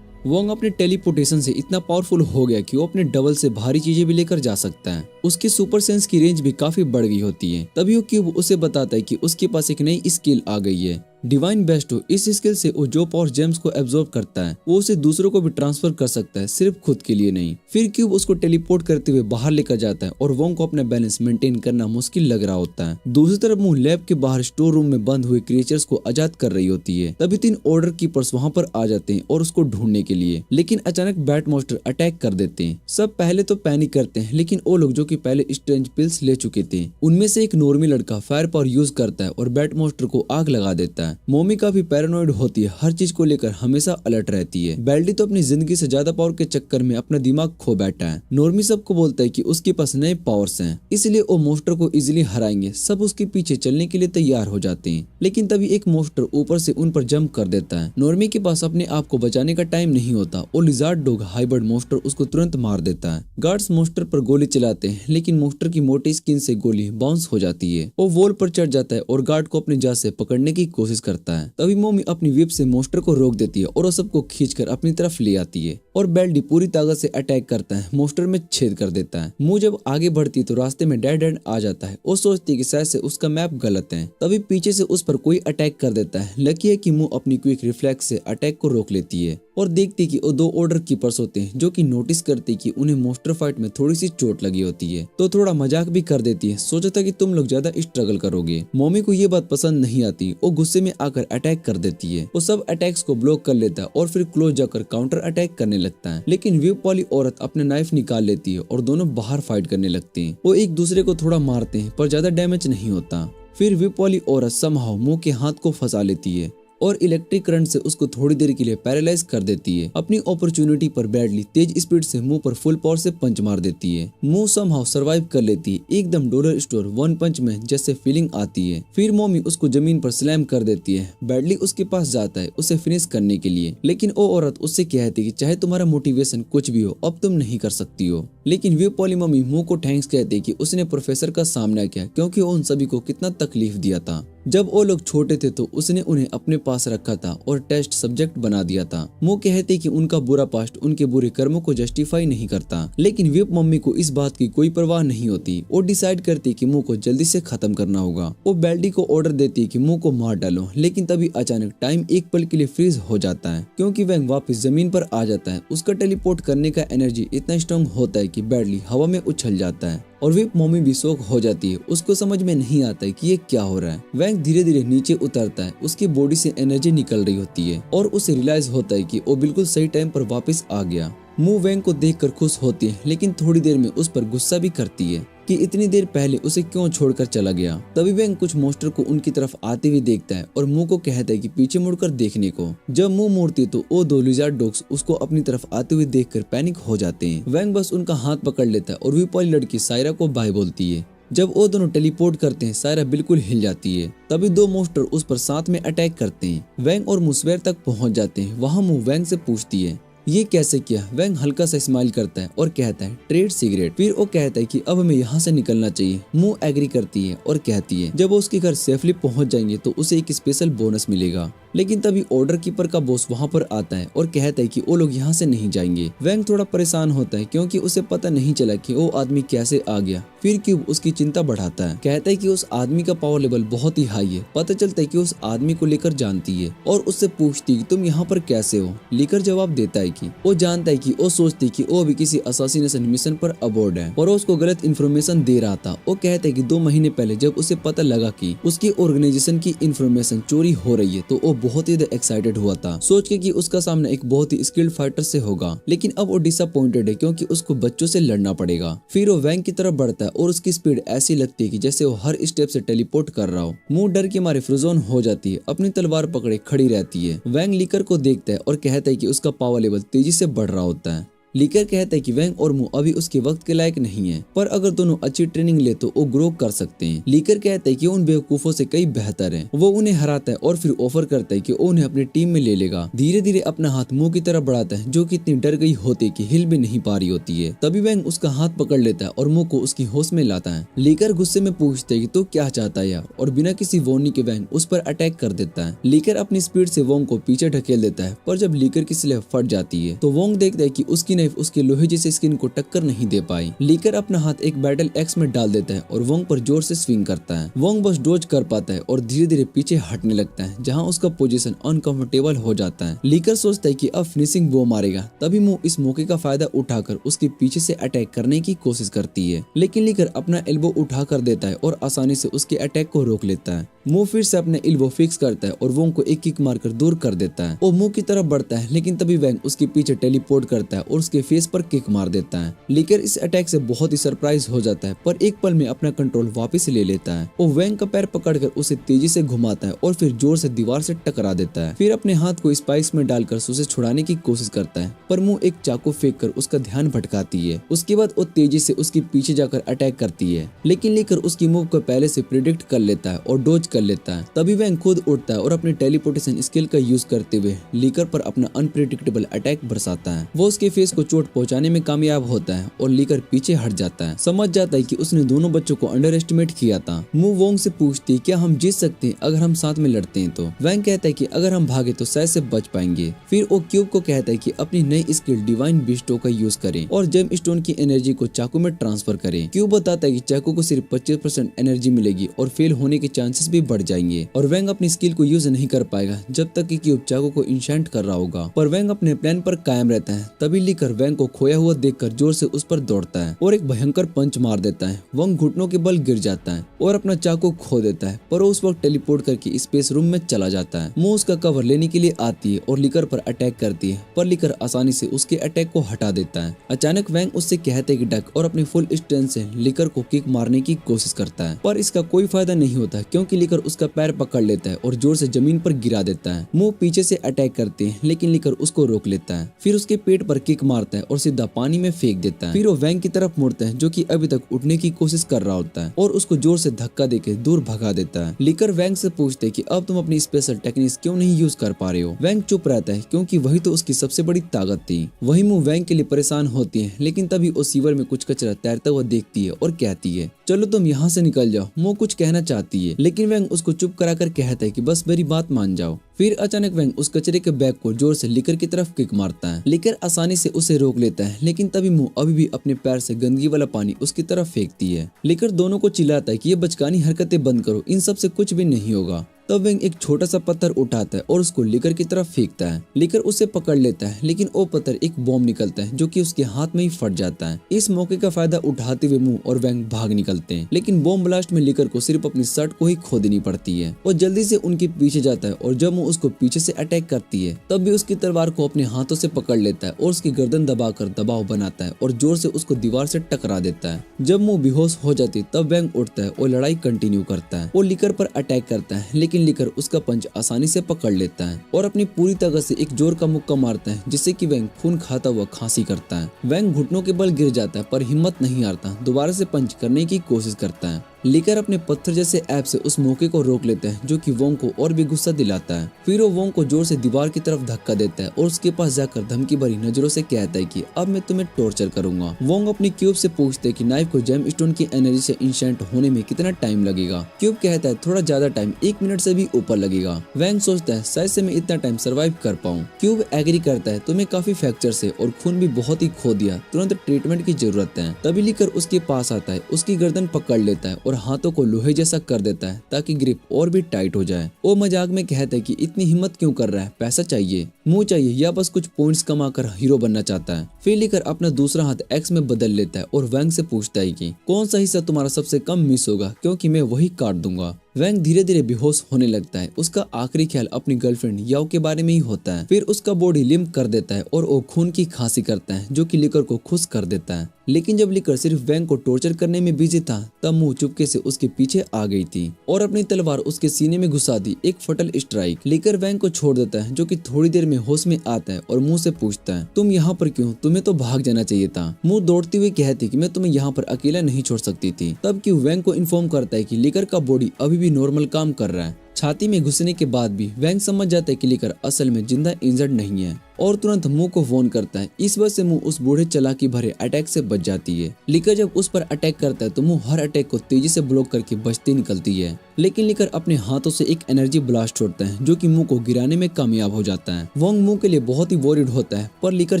S1: वोंग अपने टेलीपोर्टेशन से इतना पावरफुल हो गया कि वो अपने डबल से भारी चीजें भी लेकर जा सकता है। उसकी सुपर सेंस की रेंज भी काफी बढ़ गई होती है। तभी वो क्यूब उसे बताता है कि उसके पास एक नई स्किल आ गई है। डिवाइन बेस्टो इस स्किल से वो जो पावर जेम्स को एब्जॉर्ब करता है वो उसे दूसरों को भी ट्रांसफर कर सकता है, सिर्फ खुद के लिए नहीं। फिर क्यूब उसको टेलीपोर्ट करते हुए बाहर लेकर जाता है और वोंग को अपना बैलेंस मेंटेन करना मुश्किल लग रहा होता है। दूसरी तरफ मून लैब के बाहर स्टोर रूम में बंद हुए क्रिएचर्स को आजाद कर रही होती है। तभी 3 ऑर्डर कीपर्स वहां पर आ जाते हैं और उसको ढूंढने के लिए, लेकिन अचानक बैट मॉन्स्टर अटैक कर देते हैं। सब पहले तो पैनिक करते हैं, लेकिन वो लोग जो कि पहले स्ट्रेंज पिल्स ले चुके थे उनमें से एक नॉर्मी लड़का फायर पावर यूज करता है और बैट मॉन्स्टर को आग लगा देता है। मोमी काफी पैरानॉइड होती है, हर चीज को लेकर हमेशा अलर्ट रहती है। बेल्डी तो अपनी जिंदगी से ज्यादा पावर के चक्कर में अपना दिमाग खो बैठा है। नॉर्मी सबको बोलता है कि उसके पास नए पावर्स हैं, इसलिए वो मॉन्स्टर को इजीली हराएंगे। सब उसके पीछे चलने के लिए तैयार हो जाते हैं, लेकिन तभी एक मॉन्स्टर ऊपर से उन पर जंप कर देता है। नॉर्मी के पास अपने आप को बचाने का टाइम नहीं होता और लिजार्ड डॉग हाइबर्ड मॉन्स्टर उसको तुरंत मार देता है। गार्ड्स मॉन्स्टर पर गोली चलाते हैं, लेकिन मॉन्स्टर की मोटी स्किन से गोली बाउंस हो जाती है। वो वॉल पर चढ़ जाता है और गार्ड को अपने जाल से पकड़ने की कोशिश करता है। तभी मोमी अपनी व्हिप से मॉन्स्टर को रोक देती है और वो सबको खींचकर अपनी तरफ ले आती है और बेल्डी पूरी ताकत से अटैक करता है, मॉन्स्टर में छेद कर देता है। मुंह जब आगे बढ़ती है तो रास्ते में डेड एंड आ जाता है। वो सोचती है कि शायद से उसका मैप गलत है। तभी पीछे से उस पर कोई अटैक कर देता है। लकी है कि मुंह अपनी क्विक रिफ्लेक्स से अटैक को रोक लेती है और देखती कि वो 2 ऑर्डर कीपर्स होते हैं जो कि नोटिस करते कि उन्हें मॉन्स्टर फाइट में थोड़ी सी चोट लगी होती है, तो थोड़ा मजाक भी कर देती है। सोचा था कि तुम लोग ज्यादा स्ट्रगल करोगे। मोमी को ये बात पसंद नहीं आती, वो गुस्से में आकर अटैक कर देती है। वो सब अटैक्स को ब्लॉक कर लेता है और फिर क्लोज जाकर काउंटर अटैक करने लगता है, लेकिन व्हिप वाली औरत अपने नाइफ निकाल लेती है और दोनों बाहर फाइट करने लगते हैं। वो एक दूसरे को थोड़ा मारते हैं पर ज्यादा डैमेज नहीं होता। फिर व्हिप वाली औरत समहाउ मुंह के हाथ को फंसा लेती है और इलेक्ट्रिक करंट से उसको थोड़ी देर के लिए पैरालाइज कर देती है। अपनी अपॉर्चुनिटी पर बैडली तेज स्पीड से मुंह पर फुल पावर से पंच मार देती है। मुंह समहाउ सर्वाइव कर लेती है। एकदम डॉलर स्टोर वन पंच में जैसे फीलिंग आती है। फिर मोमी उसको जमीन पर स्लैम कर देती है। बैडली उसके पास जाता है उसे फिनिश करने के लिए, लेकिन वो औरत उससे कहती है कि चाहे तुम्हारा मोटिवेशन कुछ भी हो, अब तुम नहीं कर सकती हो। लेकिन व्हिप वाली मम्मी मुंह को थैंक्स कहती है कि उसने प्रोफेसर का सामना किया, क्योंकि वो उन सभी को कितना तकलीफ दिया था। जब वो लोग छोटे थे तो उसने उन्हें अपने पास रखा था और टेस्ट सब्जेक्ट बना दिया था। मुंह कहते कि उनका बुरा पास्ट उनके बुरे कर्मों को जस्टिफाई नहीं करता, लेकिन व्हिप मम्मी को इस बात की कोई परवाह नहीं होती। वो डिसाइड करती कि मुंह को जल्दी से खत्म करना होगा। वो बेल्डी को ऑर्डर देती कि मुंह को मार डालो, लेकिन तभी अचानक टाइम एक पल के लिए फ्रीज हो जाता है, क्योंकि वैंग वापस जमीन पर आ जाता है। उसका टेलीपोर्ट करने का एनर्जी इतना स्ट्रॉन्ग होता है कि बेल्डी हवा में उछल जाता है और व्हिप मम्मी भी शॉक हो जाती है। उसको समझ में नहीं आता है कि ये क्या हो रहा है। वैंग धीरे धीरे नीचे उतरता है, उसकी बॉडी से एनर्जी निकल रही होती है और उसे रियलाइज होता है कि वो बिल्कुल सही टाइम पर वापस आ गया। मुंह वैंग को देखकर खुश होती है, लेकिन थोड़ी देर में उस पर गुस्सा भी करती है कि इतनी देर पहले उसे क्यों छोड़कर चला गया। तभी वैंग कुछ मॉन्स्टर को उनकी तरफ आते हुए देखता है और मुंह को कहता है कि पीछे मुड़कर देखने को। जब मुंह मोड़ती तो वो 2 लिजार्ड डॉग्स उसको अपनी तरफ आते हुए देखकर पैनिक हो जाते हैं। वैंग बस उनका हाथ पकड़ लेता है और व्हिप वाली लड़की सायरा को बाय बोलती है। जब वो दोनों टेलीपोर्ट करते हैं, सायरा बिल्कुल हिल जाती है। तभी 2 मॉन्स्टर उस पर साथ में अटैक करते हैं। वैंग और मुस्वेर तक पहुंच जाते हैं। वहां मुंह वैंग से पूछती है ये कैसे किया। वैंग हल्का सा स्माइल करता है और कहता है ट्रेड सिगरेट। फिर वो कहता है कि अब हमें यहाँ से निकलना चाहिए। मुंह एग्री करती है और कहती है जब वो उसके घर सेफली पहुंच जाएंगे तो उसे एक स्पेशल बोनस मिलेगा। लेकिन तभी ऑर्डर कीपर का बॉस वहां पर आता है और कहता है कि वो लोग यहाँ से नहीं जाएंगे। वैंग थोड़ा परेशान होता है क्योंकि उसे पता नहीं चला कि वो आदमी कैसे आ गया। फिर क्यूब उसकी चिंता बढ़ाता है, कहता है कि उस आदमी का पावर लेवल बहुत ही हाई है। पता चलता है कि उस आदमी को लेकर जानती है और उससे पूछती कि तुम यहाँ पर कैसे हो। लेकर जवाब देता है कि वो जानता है कि वो सोचती कि वो भी किसी असासिनेशन मिशन पर अबोर्ड है और उसको गलत इन्फॉर्मेशन दे रहा था। वो कहता है कि 2 महीने पहले जब उसे पता लगा कि उसकी ऑर्गेनाइजेशन की इन्फॉर्मेशन चोरी हो रही है तो वो बहुत ही एक्साइटेड हुआ था, सोच के कि उसका सामना एक बहुत ही स्किल्ड फाइटर से होगा। लेकिन अब वो डिसअपॉइंटेड है क्योंकि उसको बच्चों से लड़ना पड़ेगा। फिर वो वैंग की तरफ बढ़ता है और उसकी स्पीड ऐसी लगती है कि जैसे वो हर स्टेप से टेलीपोर्ट कर रहा हो। मुंह डर के मारे फ्रोजन हो जाती है, अपनी तलवार पकड़े खड़ी रहती है। वैंग लीकर को देखता है और कहता है कि उसका पावर लेवल तेजी से बढ़ रहा होता है। लीकर कहता है कि वैंग और मुंह अभी उसके वक्त के लायक नहीं है, पर अगर दोनों अच्छी ट्रेनिंग ले तो वो ग्रो कर सकते हैं। लीकर कहता है कि उन बेवकूफों से कई बेहतर है। वो उन्हें हराता है और फिर ऑफर करता है कि वो उन्हें अपनी टीम में ले लेगा। धीरे धीरे अपना हाथ मुंह की तरफ बढ़ाता है, जो कि इतनी डर गई होती है कि हिल भी नहीं पा रही होती है। तभी वैंग उसका हाथ पकड़ लेता है और मुंह को उसकी होश में लाता है। लीकर गुस्से में पूछता है कि तू क्या चाहता है यार, और बिना किसी वार्निंग के वैंग उस पर अटैक कर देता है। लीकर अपनी स्पीड से वोंग को पीछे ढकेल देता है, पर जब लीकर की स्लेव फट जाती है तो वोंग देखता है कि उसकी नाइफ उसके लोहे जैसे स्किन को टक्कर नहीं दे पाई। लीकर अपना हाथ एक बैटल एक्स में डाल देता है और वोंग पर जोर से स्विंग करता है। वोंग बस डोज कर पाता है और धीरे धीरे पीछे हटने लगता है, जहाँ उसका पोजीशन अनकंफर्टेबल हो जाता है। लीकर सोचता है कि अब फिनिशिंग वो मारेगा, तभी मू इस मौके का फायदा उठाकर उसके पीछे से अटैक करने की कोशिश करती है, लेकिन लीकर अपना एल्बो उठा कर देता है और आसानी से उसके अटैक को रोक लेता है। मू फिर से अपने एल्बो फिक्स करता है और वोंग को एक किक मारकर दूर कर देता है। वो मू की तरफ बढ़ता है, लेकिन तभी वैंग उसके पीछे टेलीपोर्ट करता है और उसके फेस पर किक मार देता है। लीकर इस अटैक से बहुत ही सरप्राइज हो जाता है, पर एक पल में अपना कंट्रोल वापस ले लेता है। वो वैंग का पैर पकड़कर उसे तेजी से घुमाता है और फिर जोर से दीवार से टकरा देता है। फिर अपने हाथ को स्पाइक्स में डालकर उसे छुड़ाने की कोशिश करता है, पर मू एक चाकू फेंक कर उसका ध्यान भटकाती है। उसके बाद वो तेजी से उसके पीछे जाकर अटैक करती है, लेकिन लीकर उसकी मूव को पहले से प्रिडिक्ट कर लेता है और डोज कर लेता है। तभी वैंग खुद उठता है और अपने टेलीपोर्टेशन स्किल का यूज करते हुए लीकर पर अपना अनप्रेडिक्टेबल अटैक बरसाता है। वो उसके फेस को चोट पहुंचाने में कामयाब होता है और लीकर पीछे हट जाता है। समझ जाता है कि उसने दोनों बच्चों को अंडर एस्टिमेट किया था। मू वोंग से पूछती है क्या हम जीत सकते हैं अगर हम साथ में लड़ते हैं तो। वैंग कहता है कि अगर हम भागे तो शायद से बच पाएंगे। फिर वो क्यूब को कहता है कि अपनी नई स्किल डिवाइन बिस्टो का यूज करें और जेम स्टोन की एनर्जी को चाकू में ट्रांसफर करें। क्यूब बताता है कि चाकू को सिर्फ 25% एनर्जी मिलेगी और फेल होने के चांसेस भी बढ़ जाएंगे और वैंग अपनी स्किल को यूज नहीं कर पाएगा जब तक कि क्यूब चाकू को इंशेंट कर रहा होगा। पर वैंग अपने प्लान पर कायम रहता है। तभी लीकर वैंग को खोया हुआ देखकर जोर से उस पर दौड़ता है और एक भयंकर पंच मार देता है। वैंग घुटनों के बल गिर जाता है और अपना चाकू खो देता है, पर उस वक्त टेलीपोर्ट करके स्पेस रूम में चला जाता है। मू उसका कवर लेने के लिए आती है और लीकर पर अटैक करती है, पर लीकर आसानी से उसके अटैक को हटा देता है। अचानक वैंग उससे कहते हैं कि डक और अपनी फुल स्ट्रेंथ से लीकर को किक मारने की कोशिश करता है, पर इसका कोई फायदा नहीं होता क्योंकि लीकर उसका पैर पकड़ लेता है और जोर से जमीन पर गिरा देता है। मू पीछे से अटैक करते हैं, लेकिन लीकर उसको रोक लेता है। फिर उसके पेट पर किक मारता है और सीधा पानी में फेंक देता है। फिर वो वैंग की तरफ मुड़ता है जो कि अभी तक उठने की कोशिश कर रहा होता है और उसको जोर से धक्का देके दूर भगा देता है। लीकर वैंग से पूछते हैं कि अब तुम अपनी स्पेशल टेक्निक्स क्यों नहीं यूज कर पा रहे हो। वैंग चुप रहता है क्योंकि वही तो उसकी सबसे बड़ी ताकत थी। वही मू वैंग के लिए परेशान होती है, लेकिन तभी वो सीवर में कुछ कचरा तैरता हुआ देखती है और कहती है चलो तुम यहाँ से निकल जाओ। मू कुछ कहना चाहती है, लेकिन वैंग उसको चुप कराकर कहता है कि बस मेरी बात मान जाओ। फिर अचानक वैंग उस कचरे के बैग को जोर से लीकर की तरफ किक मारता है। लीकर आसानी से उसे रोक लेता है, लेकिन तभी मू अभी भी अपने पैर से गंदगी वाला पानी उसकी तरफ फेंकती है। लीकर दोनों को चिल्लाता है कि ये बचकानी हरकतें बंद करो, इन सब से कुछ भी नहीं होगा। तब वैंग एक छोटा सा पत्थर उठाता है और उसको लीकर की तरफ फेंकता है। लीकर उसे पकड़ लेता है, लेकिन वो पत्थर एक बॉम्ब निकलता है जो कि उसके हाथ में ही फट जाता है। इस मौके का फायदा उठाते हुए मू और वैंग भाग निकलते हैं, लेकिन बॉम्ब ब्लास्ट में लीकर को सिर्फ अपनी शर्ट को ही खो देनी पड़ती है। वो जल्दी से उनके पीछे जाता है और जब मू उसको पीछे से अटैक करती है तब भी उसकी तलवार को अपने हाथों से पकड़ लेता है और उसकी गर्दन दबाकर दबाव बनाता है और जोर से उसको दीवार से टकरा देता है। जब मू बेहोश हो जाती है तब वैंग उठता है और लड़ाई कंटिन्यू करता है। वो लीकर पर अटैक करता है, लेकिन लीकर उसका पंच आसानी से पकड़ लेता है और अपनी पूरी ताकत से एक जोर का मुक्का मारता है, जिससे कि वैंग खून खाता हुआ खांसी करता है। वैंग घुटनों के बल गिर जाता है, पर हिम्मत नहीं हारता, दोबारा से पंच करने की कोशिश करता है। लीकर अपने पत्थर जैसे ऐप से उस मौके को रोक लेता है, जो कि वोंग को और भी गुस्सा दिलाता है। फिर वो वोंग को जोर से दीवार की तरफ धक्का देता है और उसके पास जाकर धमकी भरी नजरों से कहता है कि अब मैं तुम्हें टॉर्चर करूंगा। वोंग अपनी क्यूब से पूछते है कि नाइफ को जेम स्टोन की एनर्जी से इंशेंट होने में कितना टाइम लगेगा। क्यूब कहता है थोड़ा ज्यादा टाइम, 1 मिनट से भी ऊपर लगेगा। वैंग सोचता है शायद से मैं इतना टाइम सर्वाइव कर पाऊँ। क्यूब एग्री करता है तुम्हें काफी फ्रैक्चर है और खून भी बहुत ही खो दिया, तुरंत ट्रीटमेंट की जरूरत है। तभी लीकर उसके पास आता है, उसकी गर्दन पकड़ लेता है और हाथों को लोहे जैसा कर देता है ताकि ग्रिप और भी टाइट हो जाए। वो मजाक में कहता है कि इतनी हिम्मत क्यों कर रहा है, पैसा चाहिए, मुंह चाहिए या बस कुछ पॉइंट्स कमाकर हीरो बनना चाहता है। फिर लीकर अपना दूसरा हाथ एक्स में बदल लेता है और वैंग से पूछता है कि कौन सा हिस्सा तुम्हारा सबसे कम मिस होगा, क्योंकि मैं वही काट दूंगा। वैंग धीरे धीरे बेहोश होने लगता है। उसका आखिरी ख्याल अपनी गर्लफ्रेंड याओ के बारे में ही होता है। फिर उसका बॉडी लिम्प कर देता है और वो खून की खांसी करता है, जो कि लीकर को खुश कर देता है। लेकिन जब लीकर सिर्फ वैंग को टॉर्चर करने में बिजी था तब मुंह चुपके से उसके पीछे आ गई थी और अपनी तलवार उसके सीने में घुसा दी, एक फटल स्ट्राइक। लीकर वैंग को छोड़ देता है, जो कि थोड़ी देर में होश में आता है और मुंह से पूछता है तुम यहाँ पर क्यों, तुम्हें तो भाग जाना चाहिए था। मुंह दौड़ती हुई कहती कि मैं तुम्हें यहाँ पर अकेला नहीं छोड़ सकती थी। तब क्यों वैंग को इन्फॉर्म करता है कि लीकर का बॉडी अभी भी नॉर्मल काम कर रहा है। छाती में घुसने के बाद भी वैंग समझ जाता है कि लीकर असल में जिंदा इंजर्ड नहीं है। और तुरंत मुंह को फोन करता है। इस वजह से मुंह उस बूढ़े चालाकी भरे अटैक से बच जाती है। लिकर जब उस पर अटैक करता है तो मुंह हर अटैक को तेजी से ब्लॉक करके बचती निकलती है, लेकिन लिकर अपने हाथों से एक एनर्जी ब्लास्ट छोड़ता है जो कि मुंह को गिराने में कामयाब हो जाता है। वोंग मुंह के लिए बहुत ही वॉरिड होता है, पर लिकर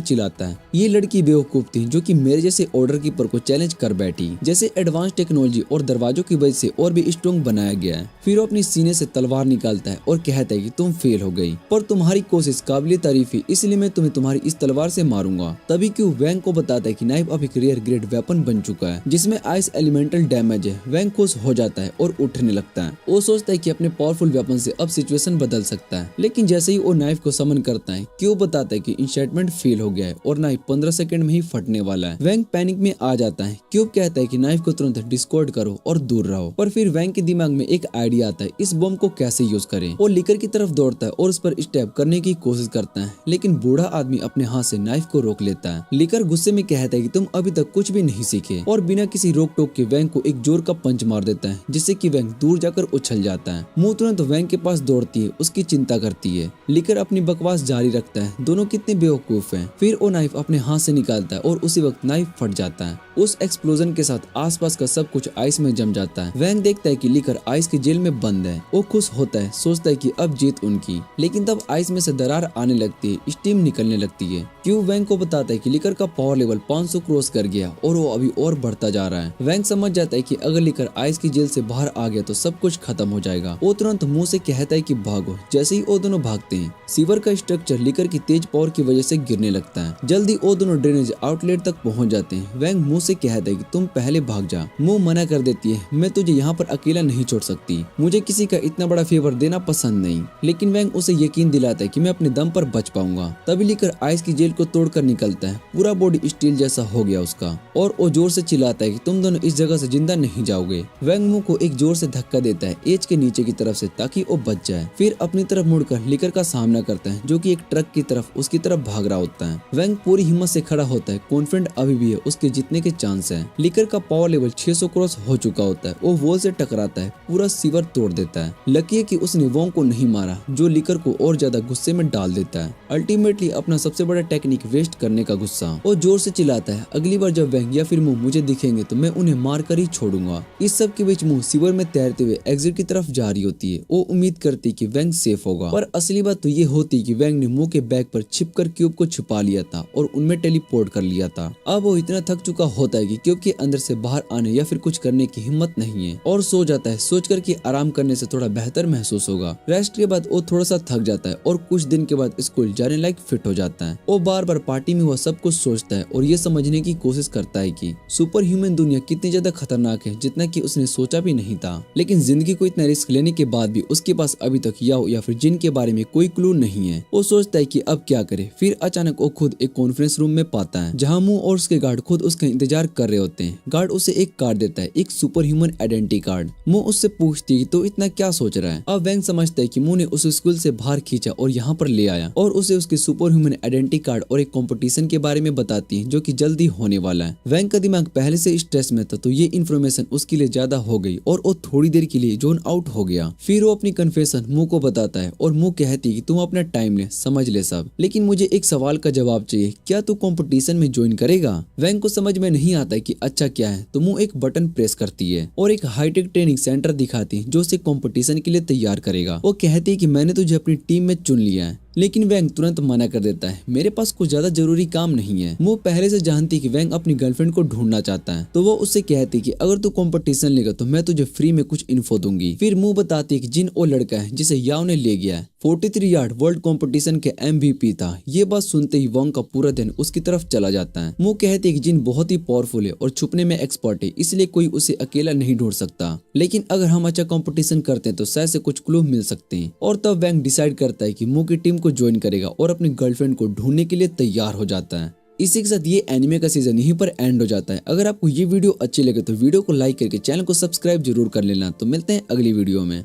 S1: चिल्लाता है ये लड़की बेवकूफ थी जो कि मेरे जैसे ऑर्डर कीपर को चैलेंज कर बैठी। जैसे एडवांस टेक्नोलॉजी और दरवाजों की वजह से और भी स्ट्रॉन्ग बनाया गया है। फिर वो अपनी सीने से तलवार निकालता है और कहता है कि तुम फेल हो गई, पर तुम्हारी कोशिश काबिल तारीफ है, इसलिए मैं तुम्हें तुम्हारी इस तलवार से मारूंगा। तभी क्यों वैंग को बताता है कि नाइफ अब एक रेयर ग्रेड वेपन बन चुका है जिसमें आइस एलिमेंटल डैमेज है। वैंग खुश हो जाता है और उठने लगता है। वो सोचता है कि अपने पावरफुल वेपन से अब सिचुएशन बदल सकता है, लेकिन जैसे ही वो नाइफ को समन करता है क्यों बताता है कि इंशर्टमेंट फेल हो गया है और नाइफ 15 सेकंड में ही फटने वाला है। वैंग पैनिक में आ जाता है। क्यूब कहता है कि नाइफ को तुरंत डिस्कॉर्ड करो और दूर रहो, पर फिर वैंग के दिमाग में एक आइडिया आता है इस बम को कैसे यूज करें। वो लिकर की तरफ दौड़ता है और उस पर स्टेप करने की कोशिश करता है, लेकिन बूढ़ा आदमी अपने हाथ से नाइफ को रोक लेता है। लिकर गुस्से में कहता है कि तुम अभी तक कुछ भी नहीं सीखे, और बिना किसी रोक टोक के वैंग को एक जोर का पंच मार देता है जिससे कि वैंग दूर जाकर उछल जाता है। मुंह तुरंत वैंग के पास दौड़ती है, उसकी चिंता करती है। लिकर अपनी बकवास जारी रखता है दोनों कितने बेवकूफ हैं। फिर वो नाइफ अपने हाथ से निकालता है और उसी वक्त नाइफ फट जाता है। उस एक्सप्लोजन के साथ आसपास का सब कुछ आइस में जम जाता है। वैंग देखता है कि लिकर आइस की जेल में बंद है। वो खुश होता है, सोचता है कि अब जीत उनकी, लेकिन तब आइस में से दरार आने लगती है, स्टीम निकलने लगती है। क्यू वैंग को बताता है कि लिकर का पावर लेवल 500 क्रॉस कर गया और वो अभी और बढ़ता जा रहा है। वैंग समझ जाता है कि अगर लिकर आइस की जेल से बाहर आ गया तो सब कुछ खत्म हो जाएगा। वो तुरंत मुंह से कहता है कि भागो। जैसे ही वो दोनों भागते हैं सीवर का स्ट्रक्चर लिकर की तेज पावर की वजह से गिरने लगता है। जल्दी वो दोनों ड्रेनेज आउटलेट तक पहुंच जाते हैं। वैंग मुंह से कहता है कि तुम पहले भाग जा। मुंह मना कर देती है, मैं तुझे यहाँ पर अकेला नहीं छोड़ सकती, मुझे किसी का इतना बड़ा फेवर देना पसंद नहीं। लेकिन वैंग उसे यकीन दिलाता है कि मैं अपने दम पर बच पाऊंगा। तभी लिकर आइस की जेल को तोड़कर निकलता है। पूरा बॉडी स्टील जैसा हो गया उसका, और वो जोर से चिल्लाता है कि तुम दोनों इस जगह से जिंदा नहीं जाओगे। वैंग मुंह को एक जोर से धक्का देता है एज के नीचे की तरफ से ताकि वो बच जाए। फिर अपनी तरफ मुड़कर लिकर का सामना करता है जो कि एक ट्रक की तरफ उसकी तरफ भाग रहा होता है। वैंग पूरी हिम्मत से खड़ा होता है, कॉन्फिडेंट अभी भी है उसके जीतने के चांस है। लिकर का पावर लेवल 600 क्रॉस हो चुका होता है। वो वॉल से टकराता है, पूरा सीवर तोड़ देता है। लकी है कि उसने वोंग को नहीं मारा जो लिकर को और ज्यादा गुस्से में डाल देता है। अल्टीमेटली अपना सबसे बड़ा टेक्निक वेस्ट करने का गुस्सा। वो जोर से चिल्लाता है अगली बार जब वैंग या फिर मुंह मुझे दिखेंगे तो मैं उन्हें मार कर ही छोड़ूंगा। इस सब के बीच मुंह सीवर में तैरते हुए एग्जिट की तरफ जा रही होती है। वो उम्मीद करती कि वैंग सेफ होगा, पर असली बात तो ये होती कि वैंग ने मुंह के बैग पर छिपकर क्यूब को छुपा लिया था और उनमें टेलीपोर्ट कर लिया था। अब वो इतना थक चुका होता है कि क्यूब के अंदर से बाहर आने या फिर कुछ करने की हिम्मत नहीं है और सो जाता है, सोचकर कि आराम करने से थोड़ा बेहतर महसूस होगा। रेस्ट के बाद वो थोड़ा सा थक जाता है और कुछ दिन के बाद स्कूल जाने लायक फिट हो जाता है। वो बार बार पार्टी में वह सब कुछ सोचता है और ये समझने की कोशिश करता है कि सुपर ह्यूमन दुनिया कितनी ज्यादा खतरनाक है जितना कि उसने सोचा भी नहीं था। लेकिन जिंदगी को इतना रिस्क लेने के बाद भी उसके पास अभी तक याओ या फिर जिन के बारे में कोई क्लू नहीं है। वो सोचता है कि अब क्या करे। फिर अचानक वो खुद एक कॉन्फ्रेंस रूम में पाता है जहाँ मुंह और उसके गार्ड खुद उसका इंतजार कर रहे होते हैं। गार्ड उसे एक कार्ड देता है, एक सुपर ह्यूमन आइडेंटिटी कार्ड। मुंह उससे पूछती है तो इतना क्या सोच रहा है। अब वैंग समझता है कि मुंह ने उसे स्कूल से बाहर खींचा और यहाँ पर ले आया और उसे उसके सुपर ह्यूमन आइडेंटिटी कार्ड और एक कंपटीशन के बारे में बताती है जो कि जल्दी होने वाला है। वैंग का दिमाग पहले से स्ट्रेस में था तो ये इन्फॉर्मेशन उसके लिए ज्यादा हो गई और वो थोड़ी देर के लिए जोन आउट हो गया। फिर वो अपनी कन्फेशन मुंह को बताता है और मुंह कहती है कि तुम अपना टाइम ले, समझ ले सब, लेकिन मुझे एक सवाल का जवाब चाहिए, क्या तू कंपटीशन में ज्वाइन करेगा। वैंग को समझ में नहीं आता है कि अच्छा क्या है, तो मुंह एक बटन प्रेस करती है और एक हाईटेक ट्रेनिंग सेंटर दिखाती है जो उसे कंपटीशन के लिए तैयार करेगा। वो कहती है कि मैंने तुझे अपनी टीम में चुन लिया है, लेकिन वैंग तुरंत मना कर देता है, मेरे पास कुछ ज्यादा जरूरी काम नहीं है। वो पहले से जानती कि वैंग अपनी गर्लफ्रेंड को ढूंढना चाहता है, तो वो उससे कहती कि अगर तू कंपटीशन लेगा तो मैं तुझे फ्री में कुछ इन्फो दूंगी। फिर मुंह बताती कि जिन वो लड़का है जिसे याओ ने ले गया है 43 यार्ड वर्ल्ड कंपटीशन के MVP था। ये बात सुनते ही वोंग का पूरा ध्यान उसकी तरफ चला जाता है। मुंह कहती है कि जिन बहुत ही पावरफुल है और छुपने में एक्सपर्ट है, इसलिए कोई उसे अकेला नहीं ढूंढ सकता, लेकिन अगर हम अच्छा कंपटीशन करते हैं तो शायद से कुछ क्लू मिल सकते हैं। और तब वैंग डिसाइड करता है कि मुंह की टीम को ज्वाइन करेगा और अपनी गर्लफ्रेंड को ढूंढने के लिए तैयार हो जाता है। इसी के साथ ये एनिमे का सीजन यहीं पर एंड हो जाता है। अगर आपको ये वीडियो अच्छी लगे तो वीडियो को लाइक करके चैनल को सब्सक्राइब जरूर कर लेना। तो मिलते हैं अगली वीडियो में।